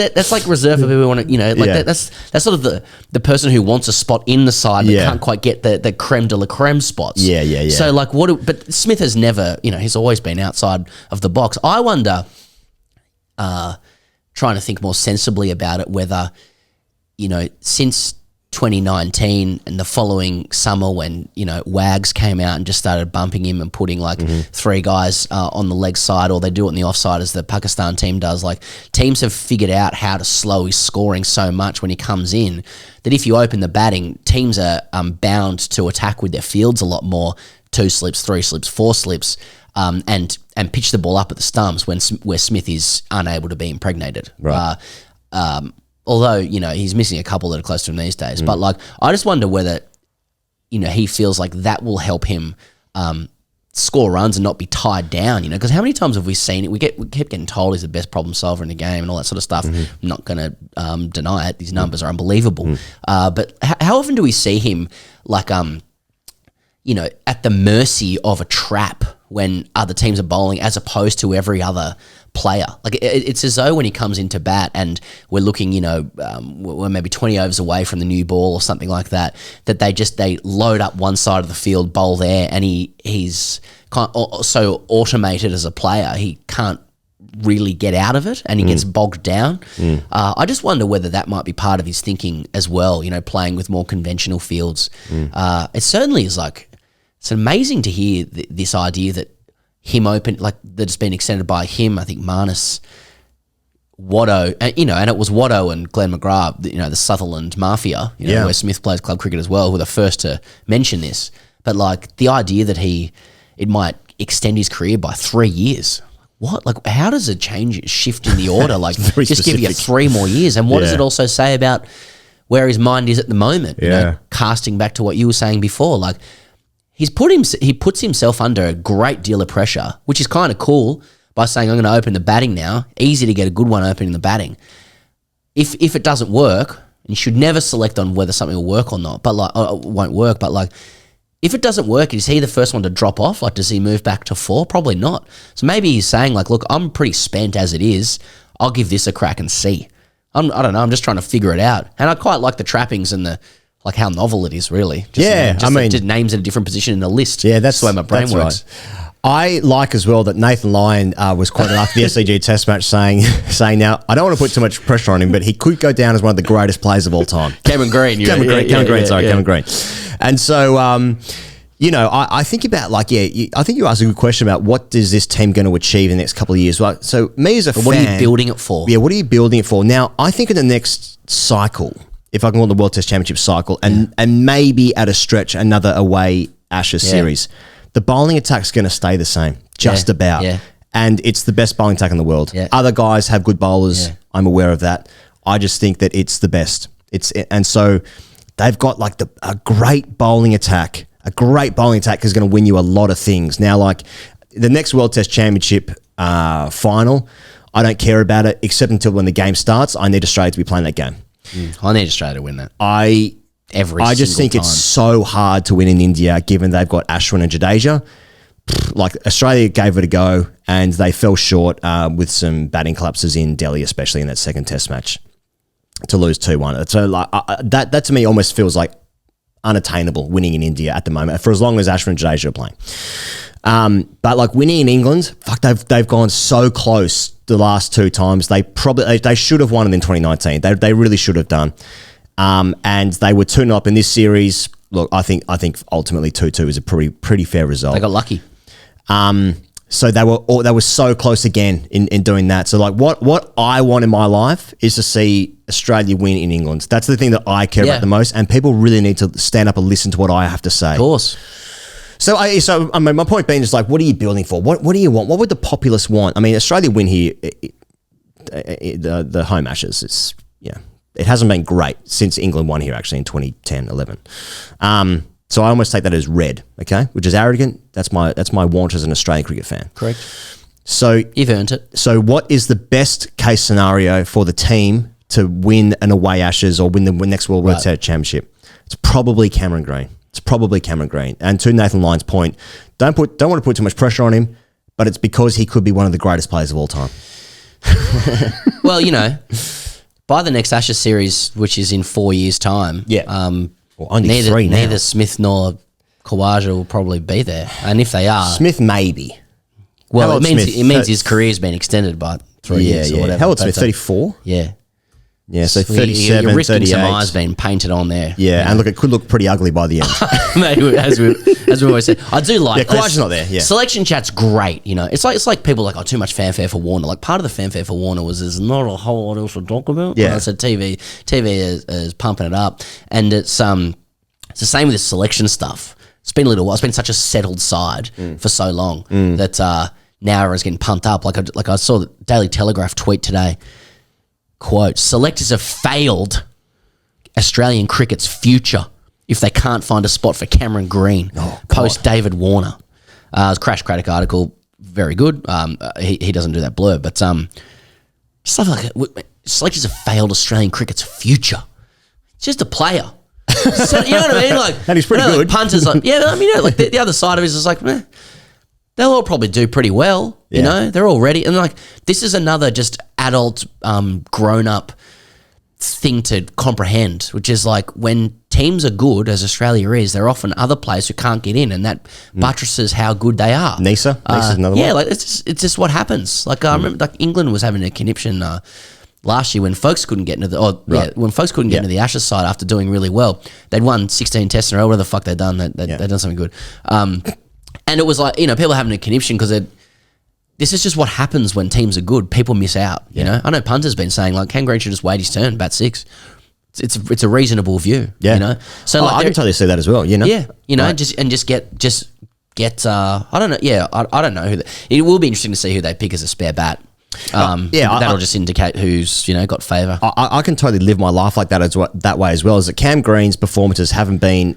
that's reserved for people who want to, that's sort of the person who wants a spot in the side but can't quite get the creme de la creme spots. So but Smith has never, he's always been outside of the box. I wonder, trying to think more sensibly about it, whether, since 2019 and the following summer when, Wags came out and just started bumping him and putting three guys on the leg side, or they do it on the offside as the Pakistan team does. Like, teams have figured out how to slow his scoring so much when he comes in that if you open the batting, teams are bound to attack with their fields a lot more, 2 slips, 3 slips, 4 slips, and pitch the ball up at the stumps where Smith is unable to be impregnated. Right. Although, he's missing a couple that are close to him these days. But, I just wonder whether, he feels like that will help him score runs and not be tied down, because how many times have we seen it? We kept getting told he's the best problem solver in the game and all that sort of stuff. I'm not going to deny it. These numbers are unbelievable. But how often do we see him, at the mercy of a trap when other teams are bowling as opposed to every other player? Like, it's as though when he comes into bat and we're looking, we're maybe 20 overs away from the new ball or something like that, that they load up one side of the field, bowl there, and he's so automated as a player, he can't really get out of it and he gets bogged down. I just wonder whether that might be part of his thinking as well, playing with more conventional fields. It certainly is it's amazing to hear this idea that him open, that's been extended by him, I think Marnus, Watto, and it was Watto and Glenn McGrath, the Sutherland Mafia, where Smith plays club cricket as well, who were the first to mention this. But the idea that it might extend his career by 3 years. What? How does it shift in the order? Just give you 3 more years. And what does it also say about where his mind is at the moment? Casting back to what you were saying before, he puts himself under a great deal of pressure, which is kind of cool, by saying, I'm going to open the batting now. Easy to get a good one opening the batting. If it doesn't work, and you should never select on whether something will work or not, but won't work, but if it doesn't work, is he the first one to drop off? Does he move back to 4? Probably not. So maybe he's saying, look, I'm pretty spent as it is. I'll give this a crack and see. I don't know. I'm just trying to figure it out. And I quite like the trappings and how novel it is, really. Just names in a different position in the list. Yeah, that's the way my brain works. Right. I like as well that Nathan Lyon was quoted after the SCG Test match saying, now, I don't want to put too much pressure on him, but he could go down as one of the greatest players of all time. Cameron Green. Cameron Green. And so, I think about I think you asked a good question about what is this team going to achieve in the next couple of years. Right? So me as a fan. What are you building it for? Yeah, what are you building it for? Now, I think in the next cycle, if I can call it the World Test Championship cycle, and maybe at a stretch another away Ashes series, the bowling attack's going to stay the same, just about. Yeah. And it's the best bowling attack in the world. Yeah. Other guys have good bowlers. Yeah. I'm aware of that. I just think that it's the best. And so they've got a great bowling attack. A great bowling attack is going to win you a lot of things. Now, the next World Test Championship final, I don't care about it except until when the game starts. I need Australia to be playing that game. I need Australia to win that. I just think it's so hard to win in India, given they've got Ashwin and Jadeja. Australia gave it a go, and they fell short with some batting collapses in Delhi, especially in that second Test match, to lose 2-1. So that to me almost feels like unattainable, winning in India at the moment, for as long as Ashwin and Jadeja are playing. But winning in England, they've gone so close the last 2 times. They should have won it in 2019. They really should have done. And they were 2-0 up in this series. Look, I think ultimately 2-2 is a pretty fair result. They got lucky. So they were so close again in doing that. So what I want in my life is to see Australia win in England. That's the thing that I care about the most, and people really need to stand up and listen to what I have to say. Of course. So my point being is what are you building for? What do you want? What would the populace want? I mean, Australia win here, the home Ashes. It hasn't been great since England won here actually in 2010-11. So I almost take that as red, okay, which is arrogant. That's my want as an Australian cricket fan. Correct. So you've earned it. So what is the best case scenario for the team to win an away Ashes or win the next World Test Championship? It's probably Cameron Green. And to Nathan Lyon's point, don't want to put too much pressure on him, but it's because he could be one of the greatest players of all time. Well, by the next Ashes series, which is in 4 years' time, neither Smith nor Khawaja will probably be there. And if they are... Smith maybe. Well, it means his career's been extended by 3 years or whatever. How old Smith, 34? Yeah. Yeah, so You're 37, risking 38. some eyes being painted on there. Yeah, and look, it could look pretty ugly by the end. Mate, as we always say, I do like. Yeah, Khawaja's not there. Yeah, selection chat's great. You know, it's like people are like, oh, too much fanfare for Warner. Like part of the fanfare for Warner was there's not a whole lot else to talk about. Yeah, so TV is pumping it up, and it's the same with the selection stuff. It's been a little while. It's been such a settled side for so long that now everyone's getting pumped up. Like I saw the Daily Telegraph tweet today. Quote, selectors have failed Australian cricket's future if they can't find a spot for Cameron Green, post David Warner. It's a Crash Craddock article, very good. He doesn't do that blur, but stuff like that. Selectors have failed Australian cricket's future. It's just a player. So, you know what I mean? Like, and he's pretty good. Like punters, like, yeah, I mean, like the other side of it is just like, they'll all probably do pretty well. You know, they're all ready. And like, this is another just adult, grown up thing to comprehend, which is like when teams are good, as Australia is, there are often other players who can't get in, and that buttresses how good they are. Nisa's another one. Yeah, like it's just what happens. Like I remember, like England was having a conniption last year when folks couldn't get into when folks couldn't get into the Ashes side after doing really well. They'd won 16 tests in a row. Whatever the fuck they'd done, they'd done something good. And it was like, you know, people having a conniption because this is just what happens when teams are good. People miss out, you know. I know Punter's been saying, like, Cam Green should just wait his turn, bat six. It's a reasonable view, you know. So like I can totally see that as well, you know. Yeah, you know, just get I don't know. Yeah, I don't know it will be interesting to see who they pick as a spare bat. That'll just indicate who's, you know, got favour. I can totally live my life like that way as well. Is that Cam Green's performances haven't been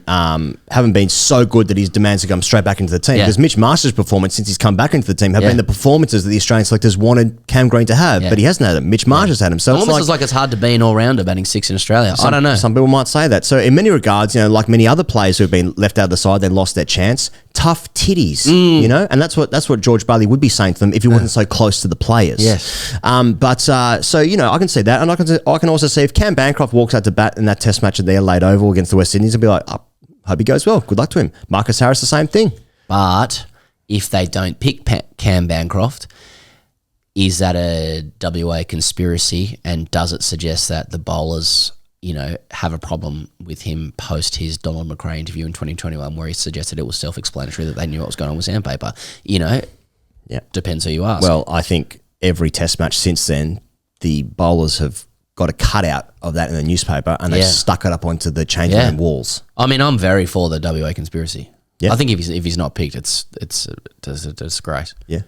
so good that he's demands to come straight back into the team. Because Mitch Marsh's performance since he's come back into the team have been the performances that the Australian selectors wanted Cam Green to have, but he hasn't had them. Mitch Marsh has had them. So it's almost like it's hard to be an all rounder batting six in Australia. I don't know. Some people might say that. So in many regards, you know, like many other players who have been left out of the side, they lost their chance. Tough titties, you know, and that's what George Bailey would be saying to them if he wasn't so close to the players. Yes. So you know, I can see that, and I can also see if Cam Bancroft walks out to bat in that Test match at the Adelaide Oval against the West Indies, and be like, oh, hope he goes well. Good luck to him. Marcus Harris, the same thing. But if they don't pick Cam Bancroft, is that a WA conspiracy, and does it suggest that the bowlers, you know, have a problem with him post his Donald McRae interview in 2021 where he suggested it was self-explanatory that they knew what was going on with sandpaper? You know, depends who you ask. Well, I think every Test match since then, the bowlers have got a cutout of that in the newspaper and they've stuck it up onto the changing room walls. I mean, I'm very for the WA conspiracy. Yeah. I think if he's not picked, it's a disgrace. Yeah.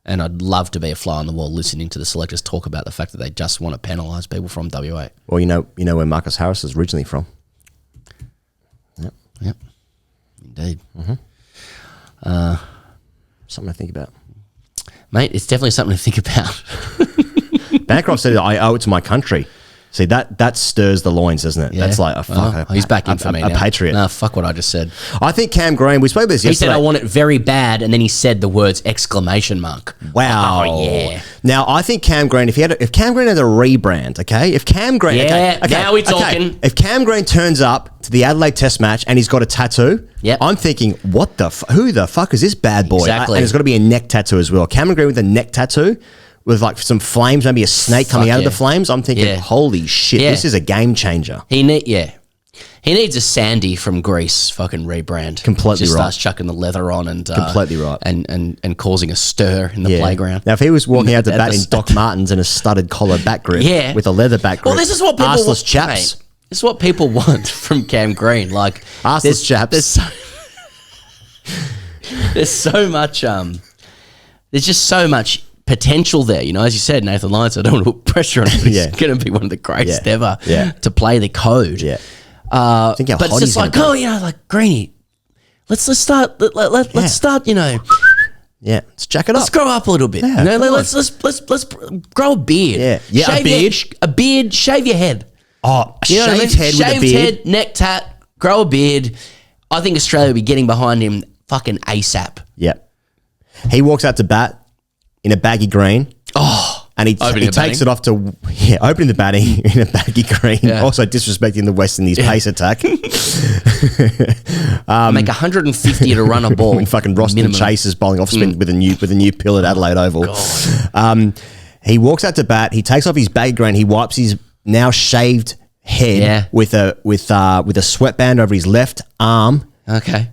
And I'd love to be a fly on the wall listening to the selectors talk about the fact that they just want to penalise people from WA. Well, you know where Marcus Harris is originally from. Yep. Indeed. Mm-hmm. Something to think about. Mate, it's definitely something to think about. Bancroft said, I owe it to my country. See, that stirs the loins, doesn't it? Yeah. That's like, he's back in for me now. A patriot. No, fuck what I just said. I think Cam Green, we spoke about this yesterday. He said, I want it very bad, and then he said the words exclamation mark. Wow. Oh, yeah. Now, I think Cam Green, if Cam Green had a rebrand, okay? If Cam Green... Yeah, now we're talking. Okay. If Cam Green turns up to the Adelaide Test match and he's got a tattoo, I'm thinking, who the fuck is this bad boy? Exactly. And it's got to be a neck tattoo as well. Cameron Green with a neck tattoo with like some flames, maybe a snake coming out of the flames. I'm thinking, holy shit, this is a game changer. He needs a Sandy from Greece fucking rebrand. Completely Just right. Starts chucking the leather on and completely right. and causing a stir in the playground. Now, if he was walking out to bat in Doc Martens and a studded collar back grip with a leather back grip, well, this is what people arseless chaps. Mate, this is what people want from Cam Green. Like arseless chaps. There's so much. There's just so much potential there, you know. As you said, Nathan Lyons, I don't want to put pressure on him. He's going to be one of the greatest ever to play the code. Yeah. But it's just like, you know, like Greenie, let's start. Let's start. You know, let's jack it up. Let's grow up a little bit. Yeah, you know, let's grow a beard. Yeah, a beard. Shave your head. Oh, a you know shaved head with a beard. Shaved head, neck tat, grow a beard. I think Australia will be getting behind him fucking ASAP. Yeah. He walks out to bat in a baggy green. Oh, and he takes it off to opening the batting in a baggy green. Also disrespecting the West Indies pace attack. Make 150 to run a ball. Fucking Roston Chase is bowling off spin with a new pill at Adelaide Oval. He walks out to bat. He takes off his baggy green. He wipes his now shaved head with a sweatband over his left arm. Okay.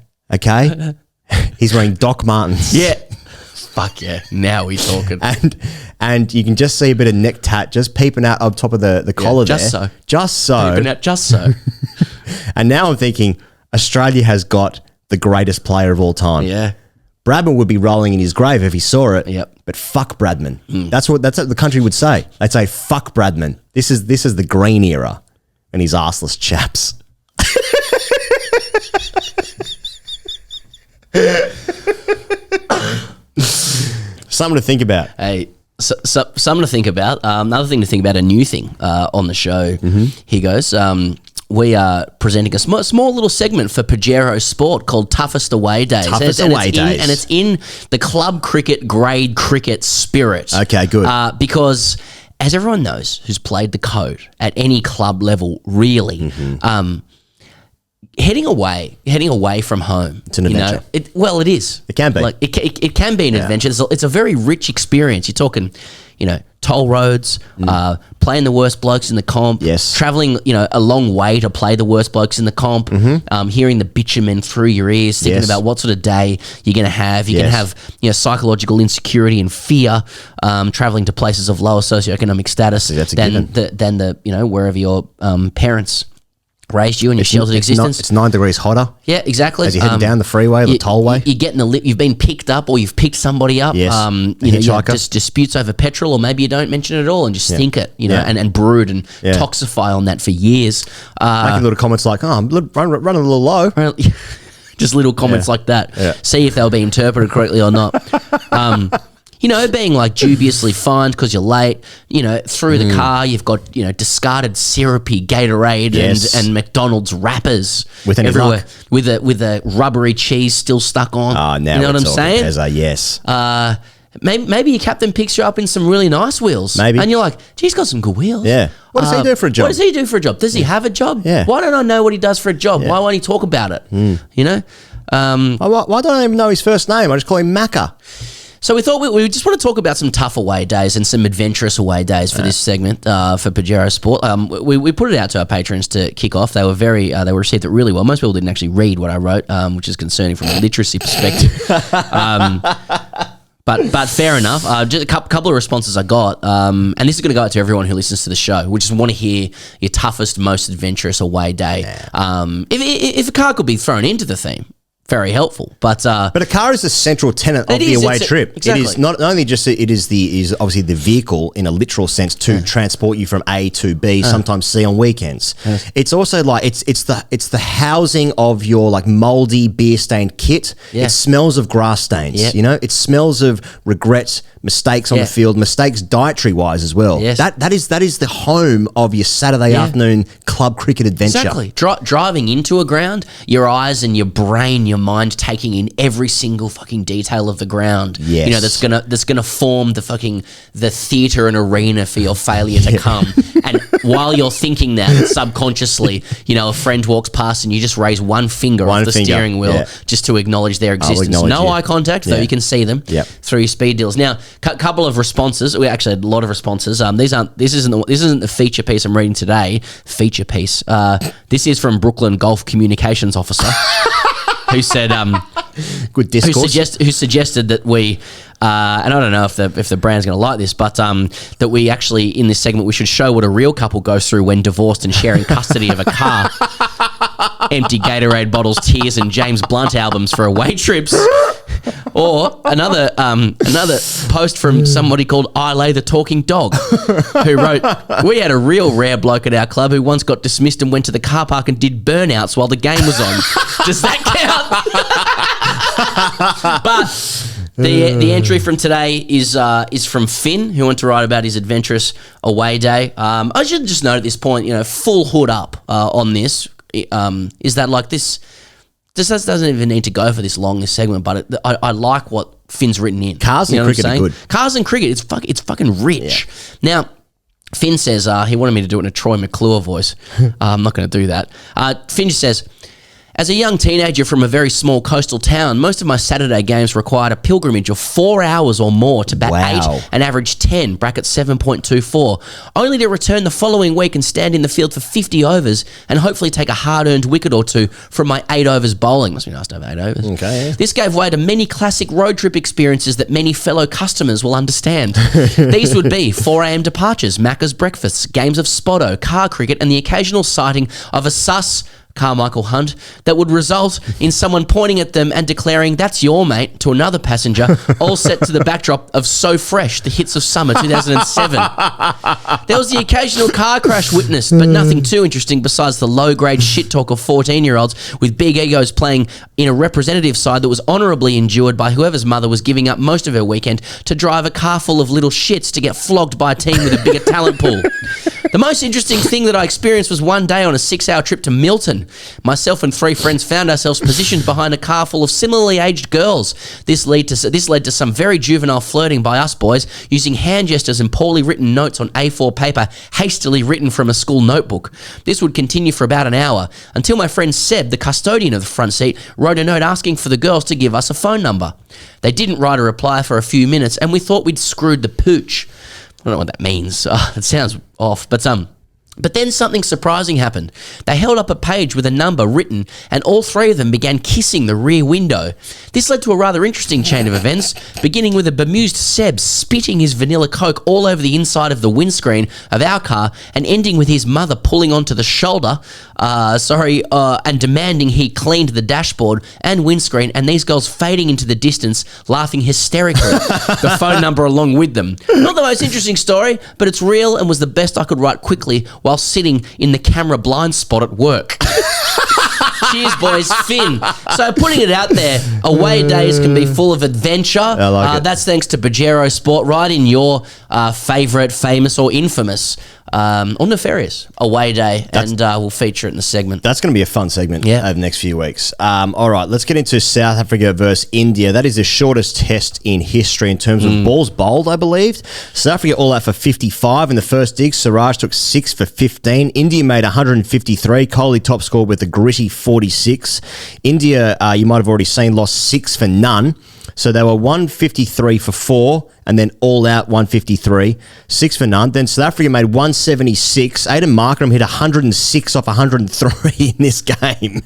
He's wearing Doc Martens. Yeah. Fuck yeah. Now we're talking. And you can just see a bit of neck tat just peeping out on top of the collar there. Just so. Peeping out just so. And now I'm thinking, Australia has got the greatest player of all time. Yeah. Bradman would be rolling in his grave if he saw it. Yep. But fuck Bradman. That's what the country would say. They'd say, fuck Bradman. This is the green era and his arseless chaps. Something to think about. Hey, something to think about. Another thing to think about, a new thing on the show. Here goes. We are presenting a small little segment for Pajero Sport called Toughest Away Days. And it's in the club cricket, grade cricket spirit. Okay, good. Because as everyone knows who's played the code at any club level, really, heading away from home. It's an adventure. It is. It can be. Like it can be an adventure. It's a very rich experience. You're talking, toll roads, playing the worst blokes in the comp. Yes. Traveling, a long way to play the worst blokes in the comp. Hearing the bitumen through your ears, thinking about what sort of day you're going to have. You're going to have, psychological insecurity and fear. Traveling to places of lower socioeconomic status than the wherever your parents raised you in your sheltered existence. It's 9 degrees hotter. Yeah, exactly. As you're heading down the freeway or the tollway. You're getting you've been picked up or you've picked somebody up. Yes. Just disputes over petrol, or maybe you don't mention it at all and just think it, and brood and toxify on that for years. Making little comments like, I'm running a little low. Just little comments like that. Yeah. See if they'll be interpreted correctly or not. Being like dubiously fined because you're late, through the car, you've got, discarded syrupy Gatorade and McDonald's wrappers with everywhere with a rubbery cheese still stuck on. Now you know what I'm saying? As a yes. Maybe your captain picks you up in some really nice wheels. Maybe. And you're like, geez, he's got some good wheels. Yeah. What does he do for a job? Does he have a job? Yeah. Why don't I know what he does for a job? Yeah. Why won't he talk about it? Why don't I even know his first name? I just call him Macca. So we thought we just want to talk about some tough away days and some adventurous away days for this segment for Pajero Sport. We put it out to our patrons to kick off. They were they received it really well. Most people didn't actually read what I wrote, which is concerning from a literacy perspective. But fair enough. Just a couple of responses I got, and this is going to go out to everyone who listens to the show. We just want to hear your toughest, most adventurous away day. Yeah. If a car could be thrown into the theme, very helpful, but a car is the central tenet of the away trip. Exactly. It is not only just is obviously the vehicle in a literal sense to transport you from A to B, sometimes C on weekends. It's also like it's the housing of your like moldy beer stained kit. Yeah. It smells of grass stains. Yeah. It smells of regrets, mistakes on the field, mistakes dietary wise as well. Yes. That is the home of your Saturday afternoon club cricket adventure. Exactly. Driving into a ground, your eyes and your brain, your mind taking in every single fucking detail of the ground. Yes. That's gonna form the theatre and arena for your failure to come. And while you're thinking that subconsciously, a friend walks past and you just raise one finger off the steering wheel just to acknowledge their existence. No eye contact, though you can see them through your speed deals. Now, couple of responses. We actually had a lot of responses. This isn't the feature piece I'm reading today. Feature piece. This is from Brooklyn Golf Communications Officer. Who said, good discourse. Who suggested that we, and I don't know if the brand's going to like this, but that we actually in this segment we should show what a real couple goes through when divorced and sharing custody of a car. Empty Gatorade bottles, tears, and James Blunt albums for away trips. Or another post from somebody called Ile the Talking Dog, who wrote, "We had a real rare bloke at our club who once got dismissed and went to the car park and did burnouts while the game was on. Does that count?" But the entry from today is from Finn, who went to write about his adventurous away day. I should just note at this point, full hood up on this. Is that like this? This doesn't even need to go for this long, this segment, but I like what Finn's written in. Cars and cricket are good. Cars and cricket, it's fucking rich. Yeah. Now, Finn says, he wanted me to do it in a Troy McClure voice. I'm not going to do that. Finch says, As a young teenager from a very small coastal town, most of my Saturday games required a pilgrimage of 4 hours or more to bat 8 and average 10, bracket 7.24, only to return the following week and stand in the field for 50 overs and hopefully take a hard-earned wicket or two from my 8 overs bowling. Must be nice to have 8 overs. Okay. This gave way to many classic road trip experiences that many fellow customers will understand. These would be 4 a.m. departures, Macca's breakfasts, games of Spotto, car cricket, and the occasional sighting of a sus Carmichael Hunt that would result in someone pointing at them and declaring, "That's your mate," to another passenger, all set to the backdrop of So Fresh, the hits of summer 2007. There was the occasional car crash witnessed, but nothing too interesting besides the low-grade shit talk of 14-year-olds with big egos playing in a representative side that was honourably endured by whoever's mother was giving up most of her weekend to drive a car full of little shits to get flogged by a team with a bigger talent pool. The most interesting thing that I experienced was one day on a 6-hour trip to Milton. Myself and 3 friends found ourselves positioned behind a car full of similarly aged girls. This led to some very juvenile flirting by us boys, using hand gestures and poorly written notes on A4 paper, hastily written from a school notebook. This would continue for about an hour, until my friend Seb, the custodian of the front seat, wrote a note asking for the girls to give us a phone number. They didn't write a reply for a few minutes, and we thought we'd screwed the pooch. I don't know what that means. It sounds off, but then something surprising happened. They held up a page with a number written, and all 3 of them began kissing the rear window. This led to a rather interesting chain of events, beginning with a bemused Seb spitting his vanilla Coke all over the inside of the windscreen of our car, and ending with his mother pulling onto the shoulder, and demanding he cleaned the dashboard and windscreen, and these girls fading into the distance, laughing hysterically, the phone number along with them. Not the most interesting story, but it's real and was the best I could write quickly while sitting in the camera blind spot at work. Cheers, boys. Finn. So putting it out there, away days can be full of adventure. I like it. That's thanks to Pajero Sport, right in your favourite, famous or infamous or nefarious away day, and we'll feature it in the segment. That's going to be a fun segment over the next few weeks. All right, let's get into South Africa versus India. That is the shortest test in history in terms of balls bowled, I believe. South Africa all out for 55 in the first dig. Siraj took 6 for 15. India made 153. Kohli top scored with a gritty 46. India, you might have already seen, lost 6 for none. So they were 153 for 4, and then all out 153, 6 for none. Then South Africa made 176. Aiden Markram hit 106 off 103 in this game.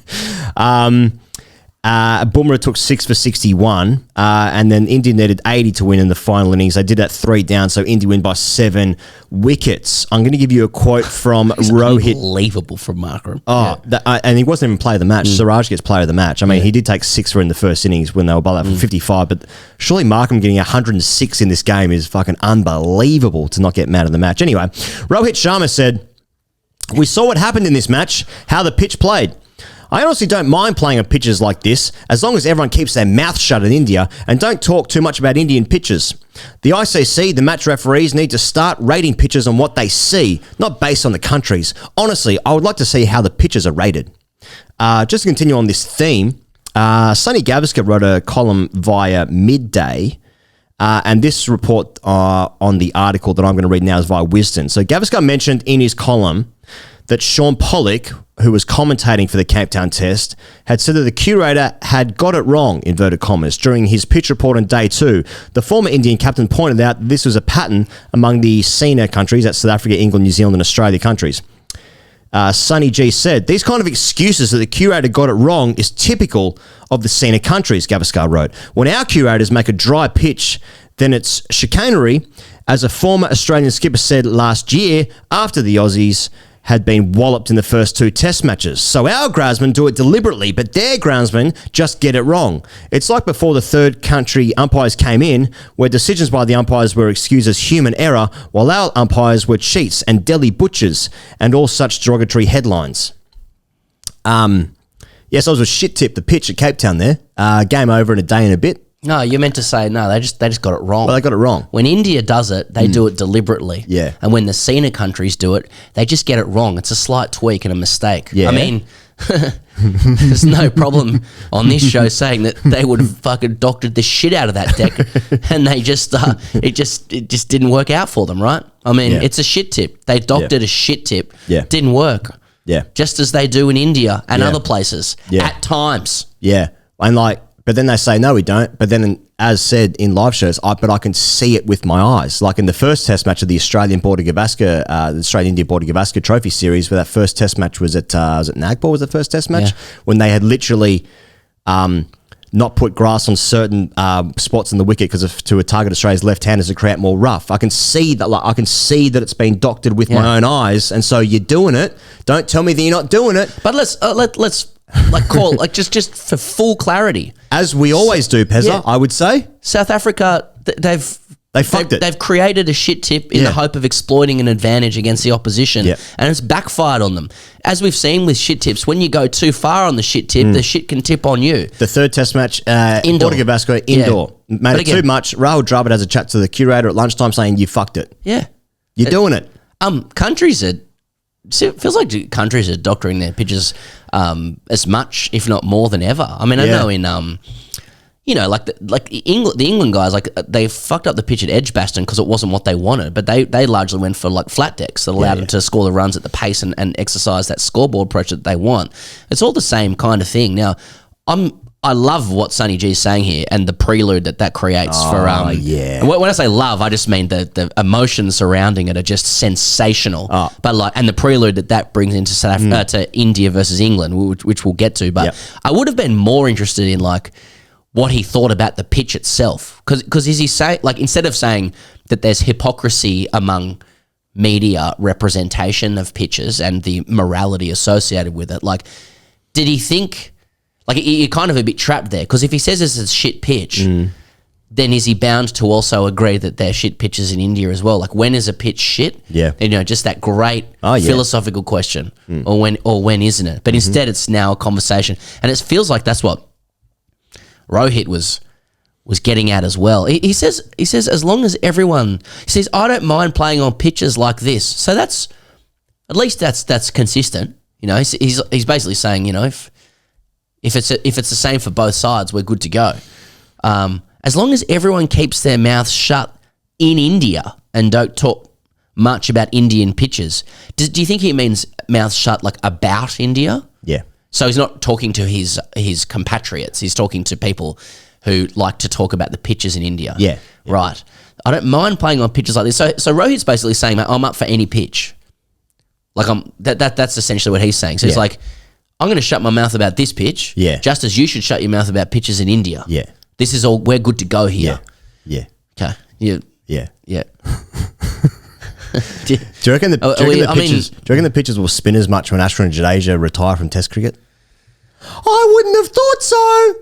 Bumrah took 6 for 61, and then India needed 80 to win in the final innings. They did that 3 down, so India win by 7 wickets. I'm going to give you a quote from Rohit. Unbelievable from Markram. And he wasn't even player of the match. Siraj gets player of the match. I mean, he did take 6 for in the first innings when they were bowled out for 55, but surely Markram getting 106 in this game is fucking unbelievable to not get man of the match. Anyway, Rohit Sharma said, "We saw what happened in this match, how the pitch played. I honestly don't mind playing on pitches like this, as long as everyone keeps their mouth shut in India and don't talk too much about Indian pitches. The ICC, the match referees, need to start rating pitches on what they see, not based on the countries. Honestly, I would like to see how the pitches are rated." Just to continue on this theme, Sonny Gavaskar wrote a column via Midday, and this report on the article that I'm going to read now is via Wisden. So Gavaskar mentioned in his column that Sean Pollock, who was commentating for the Cape Town Test, had said that the curator had got it wrong, inverted commas, during his pitch report on day 2. The former Indian captain pointed out that this was a pattern among the senior countries, that's South Africa, England, New Zealand and Australia countries. Sonny G said, "These kind of excuses that the curator got it wrong is typical of the senior countries," Gavaskar wrote. "When our curators make a dry pitch, then it's chicanery, as a former Australian skipper said last year after the Aussies had been walloped in the first 2 test matches. So our groundsmen do it deliberately, but their groundsmen just get it wrong. It's like before the third country umpires came in, where decisions by the umpires were excused as human error, while our umpires were cheats and deli butchers and all such derogatory headlines." Yes, I was a shit tip the pitch at Cape Town there. Game over in a day and a bit. No, you're meant to say, no, they just got it wrong. Well, they got it wrong. When India does it, they do it deliberately. Yeah. And when the senior countries do it, they just get it wrong. It's a slight tweak and a mistake. Yeah. I mean, there's no problem on this show saying that they would have fucking doctored the shit out of that deck, and they just it didn't work out for them, right? I mean, it's a shit tip. They doctored a shit tip. Yeah. Didn't work. Yeah. Just as they do in India and Yeah. other places at times. Yeah. And but then they say, no, we don't. But then, as said in live shows, but I can see it with my eyes. Like in the first test match of the Australia-India Border Gavaskar Trophy Series, where that first test match was at Nagpur, was the first test match? Yeah. When they had literally not put grass on certain spots in the wicket to target Australia's left-handers to create more rough. I can see that. I can see that it's been doctored with my own eyes. And so you're doing it. Don't tell me that you're not doing it. But let's call just for full clarity, as we always do, Pezza. I would say South Africa, they fucked it. They've created a shit tip in the hope of exploiting an advantage against the opposition, and it's backfired on them. As we've seen with shit tips, when you go too far on the shit tip, the shit can tip on you. The third test match, Border Gavaskar, indoor. Made it too much. Rahul Dravid has a chat to the curator at lunchtime saying, you fucked it. Yeah. You're doing it. It feels like countries are doctoring their pitches as much, if not more than ever. I mean, I know in the England guys, like they fucked up the pitch at Edgbaston because it wasn't what they wanted, but they largely went for like flat decks that allowed them to score the runs at the pace and exercise that scoreboard approach that they want. It's all the same kind of thing. Now, I love what Sonny G is saying here and the prelude that creates for when I say love, I just mean the emotions surrounding it are just sensational. But and the prelude that brings into to India versus England, which we'll get to. But I would have been more interested in what he thought about the pitch itself, because is he say instead of saying that there's hypocrisy among media representation of pitches and the morality associated with it, did he think? You're kind of a bit trapped there, because if he says this is a shit pitch, then is he bound to also agree that they're shit pitches in India as well? When is a pitch shit? Yeah. Just that great philosophical question, or when isn't it? But instead it's now a conversation, and it feels like that's what Rohit was getting at as well. He says as long as everyone, he says, I don't mind playing on pitches like this. So that's, at least that's consistent. He's basically saying, if it's the same for both sides, we're good to go. As long as everyone keeps their mouths shut in India and don't talk much about Indian pitches. Do you think he means mouths shut about India? Yeah. So he's not talking to his compatriots. He's talking to people who like to talk about the pitches in India. Yeah. Right. I don't mind playing on pitches like this. So Rohit's basically saying, mate, I'm up for any pitch. That's essentially what he's saying. So he's like, I'm going to shut my mouth about this pitch, just as you should shut your mouth about pitches in India. Yeah. This is all, we're good to go here. Yeah. Okay. Yeah. Yeah. Do you reckon the pitches will spin as much when Ashwin and Jadeja retire from Test cricket? I wouldn't have thought so.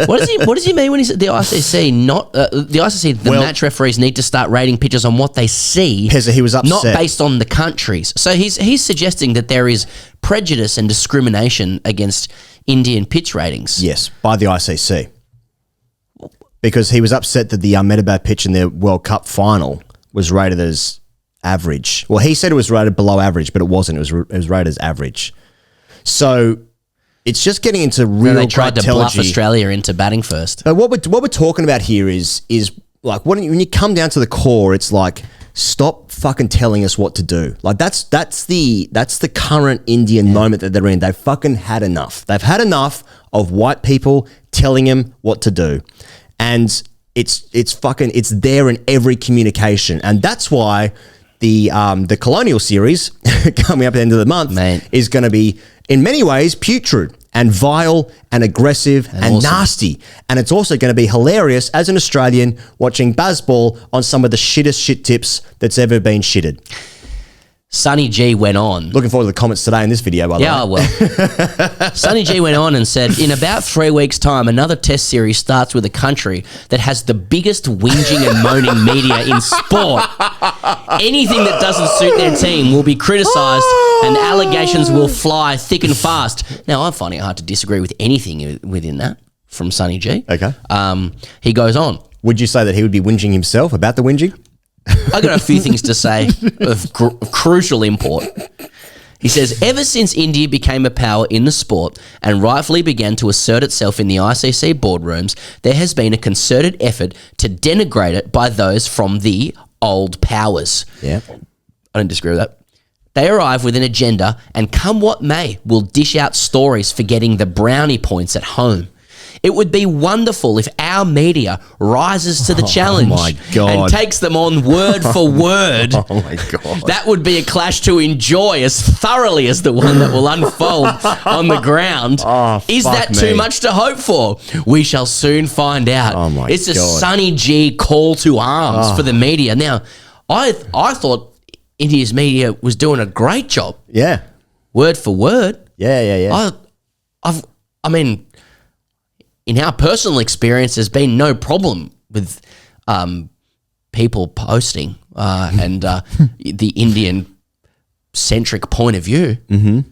What does he mean when he said the ICC the match referees need to start rating pitches on what they see? He was upset, not based on the countries. So he's suggesting that there is prejudice and discrimination against Indian pitch ratings. Yes, by the ICC, because he was upset that the Ahmedabad pitch in the World Cup final was rated as average. Well, he said it was rated below average, but it wasn't. It was rated as average. So it's just getting into real. They tried to bluff Australia into batting first. But what we're talking about here is when you come down to the core, it's stop fucking telling us what to do. That's the current Indian moment that they're in. They've fucking had enough. They've had enough of white people telling them what to do, and it's there in every communication, and that's why the Colonial series coming up at the end of the month is going to be in many ways putrid and vile and aggressive and awesome. Nasty. And it's also going to be hilarious as an Australian watching baseball on some of the shittest shit tips that's ever been shitted. Sonny G went on. Looking forward to the comments today in this video, by the way. Yeah, well. Sonny G went on and said, in about 3 weeks' time, another test series starts with a country that has the biggest whinging and moaning media in sport. Anything that doesn't suit their team will be criticised and allegations will fly thick and fast. Now, I'm finding it hard to disagree with anything within that from Sonny G. Okay. He goes on. Would you say that he would be whinging himself about the whinging? I got a few things to say of crucial import. He says, ever since India became a power in the sport and rightfully began to assert itself in the ICC boardrooms, there has been a concerted effort to denigrate it by those from the old powers. Yeah. I don't disagree with that. They arrive with an agenda, and come what may, will dish out stories for getting the brownie points at home. It would be wonderful if our media rises to the challenge my God. and takes them on word for word. Oh my God. That would be a clash to enjoy as thoroughly as the one that will unfold on the ground. Is fuck that too me. much to hope for? We shall soon find out. Oh my It's a God. Sonny G call to arms for the media. Now, I thought India's media was doing a great job, Yeah. word for word. Yeah. I mean, in our personal experience, there's been no problem with people posting and the Indian-centric point of view.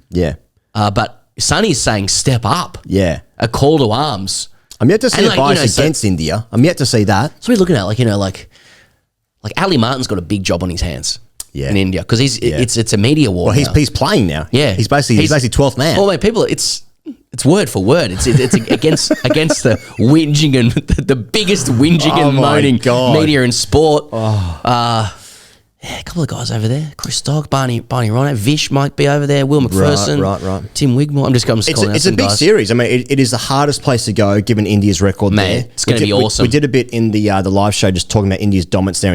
Yeah. But Sonny's saying step up, Yeah. a call to arms. I'm yet to see And a like, bias you know, so- against India. I'm yet to see that. So we're looking at like Ali Martin's got a big job on his hands in India because it's a media war. Well, now. he's playing now. Yeah. He's basically 12th man. Well, mate, people, it's word for word. It's against the whinging and the biggest whinging Oh and my moaning God. media in sport. Yeah, a couple of guys over there. Chris Dogg, Barney Rhino, Vish might be over there. Will McPherson, right. Tim Wigmore. I'm just calling out It's some a big guys. series. I mean, it is the hardest place to go given India's record Mate, there. it's gonna We be did- awesome. We did a bit in the live show just talking about India's dominance there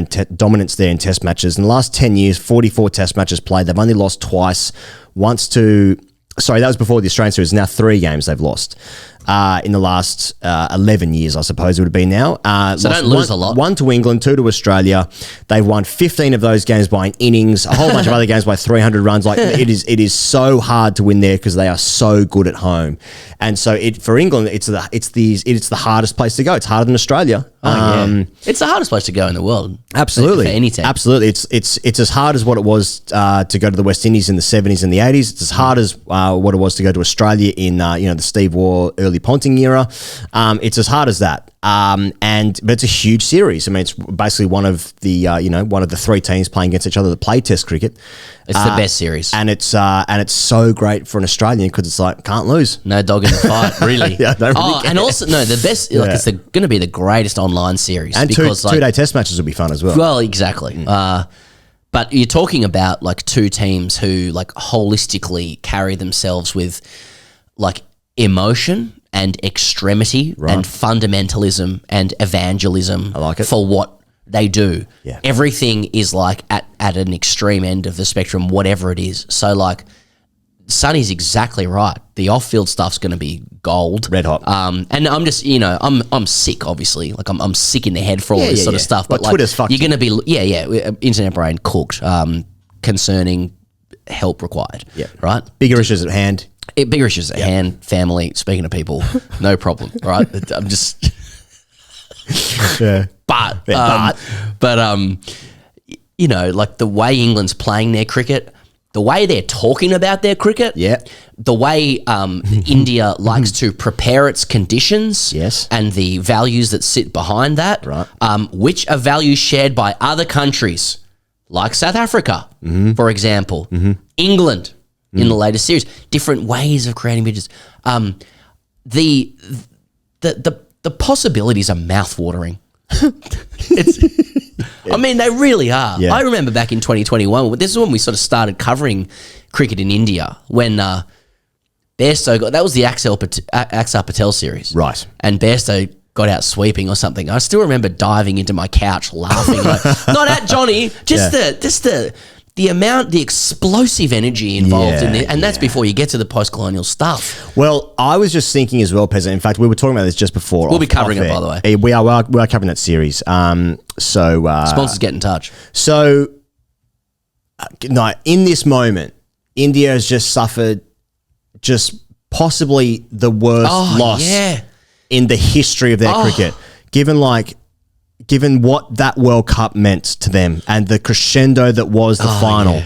in test matches. In the last 10 years, 44 test matches played. They've only lost twice. Once to... Sorry, that was before the Australian series. Now 3 games they've lost. In the last 11 years, I suppose it would have been now. So Lost don't lose a lot. 1 to England, 2 to Australia. They've won 15 of those games by an innings, a whole bunch of other games by 300 runs. Like it is so hard to win there because they are so good at home. And so for England, it's the hardest place to go. It's harder than Australia. It's the hardest place to go in the world. Absolutely. For any team. Absolutely. It's as hard as what it was to go to the West Indies in the 70s and the 80s. It's as hard as what it was to go to Australia in the Steve Waugh, early Ponting era. It's as hard as that. But it's a huge series. I mean, it's basically one of the 3 teams playing against each other that play Test cricket. It's the best series. And it's so great for an Australian because it's like can't lose. No dog in the fight, really. Yeah, I don't really and care. also the best. Like it's going to be the greatest online series And because two-day Test matches will be fun as well. Well, exactly. But you're talking about like 2 teams who like holistically carry themselves with like emotion and extremity and fundamentalism and evangelism I like it. for what they do. Yeah. Everything is like at an extreme end of the spectrum, whatever it is. So like Sonny's exactly right. The off-field stuff's going to be gold. Red hot. And I'm just, I'm sick, obviously. Like I'm sick in the head for all this sort of stuff. But But like, Twitter's fucked you're going to be, internet brain cooked, concerning help required. Yeah. Right? Bigger issues at hand. Bigger issues at hand, family, speaking to people, no problem, right? I'm just... Yeah. But like the way England's playing their cricket, the way they're talking about their cricket, Yeah. the way India likes to prepare its conditions, Yes. and the values that sit behind that, Right. which are values shared by other countries, like South Africa, for example, England in the latest series, different ways of creating images. The possibilities are mouth-watering. I mean, they really are. Yeah. I remember back in 2021, this is when we sort of started covering cricket in India, when Bairstow that was the Axar Patel series. Right. And Bairstow got out sweeping or something. I still remember diving into my couch laughing, like, not at Johnny, just the amount, the explosive energy involved in it. And that's before you get to the post-colonial stuff. Well, I was just thinking as well, Pezza. In fact, we were talking about this just before. We'll be covering it, by the way. We are covering that series. Sponsors get in touch. So, no, in this moment, India has just suffered just possibly the worst loss in the history of their cricket. Given what that World Cup meant to them and the crescendo that was the final,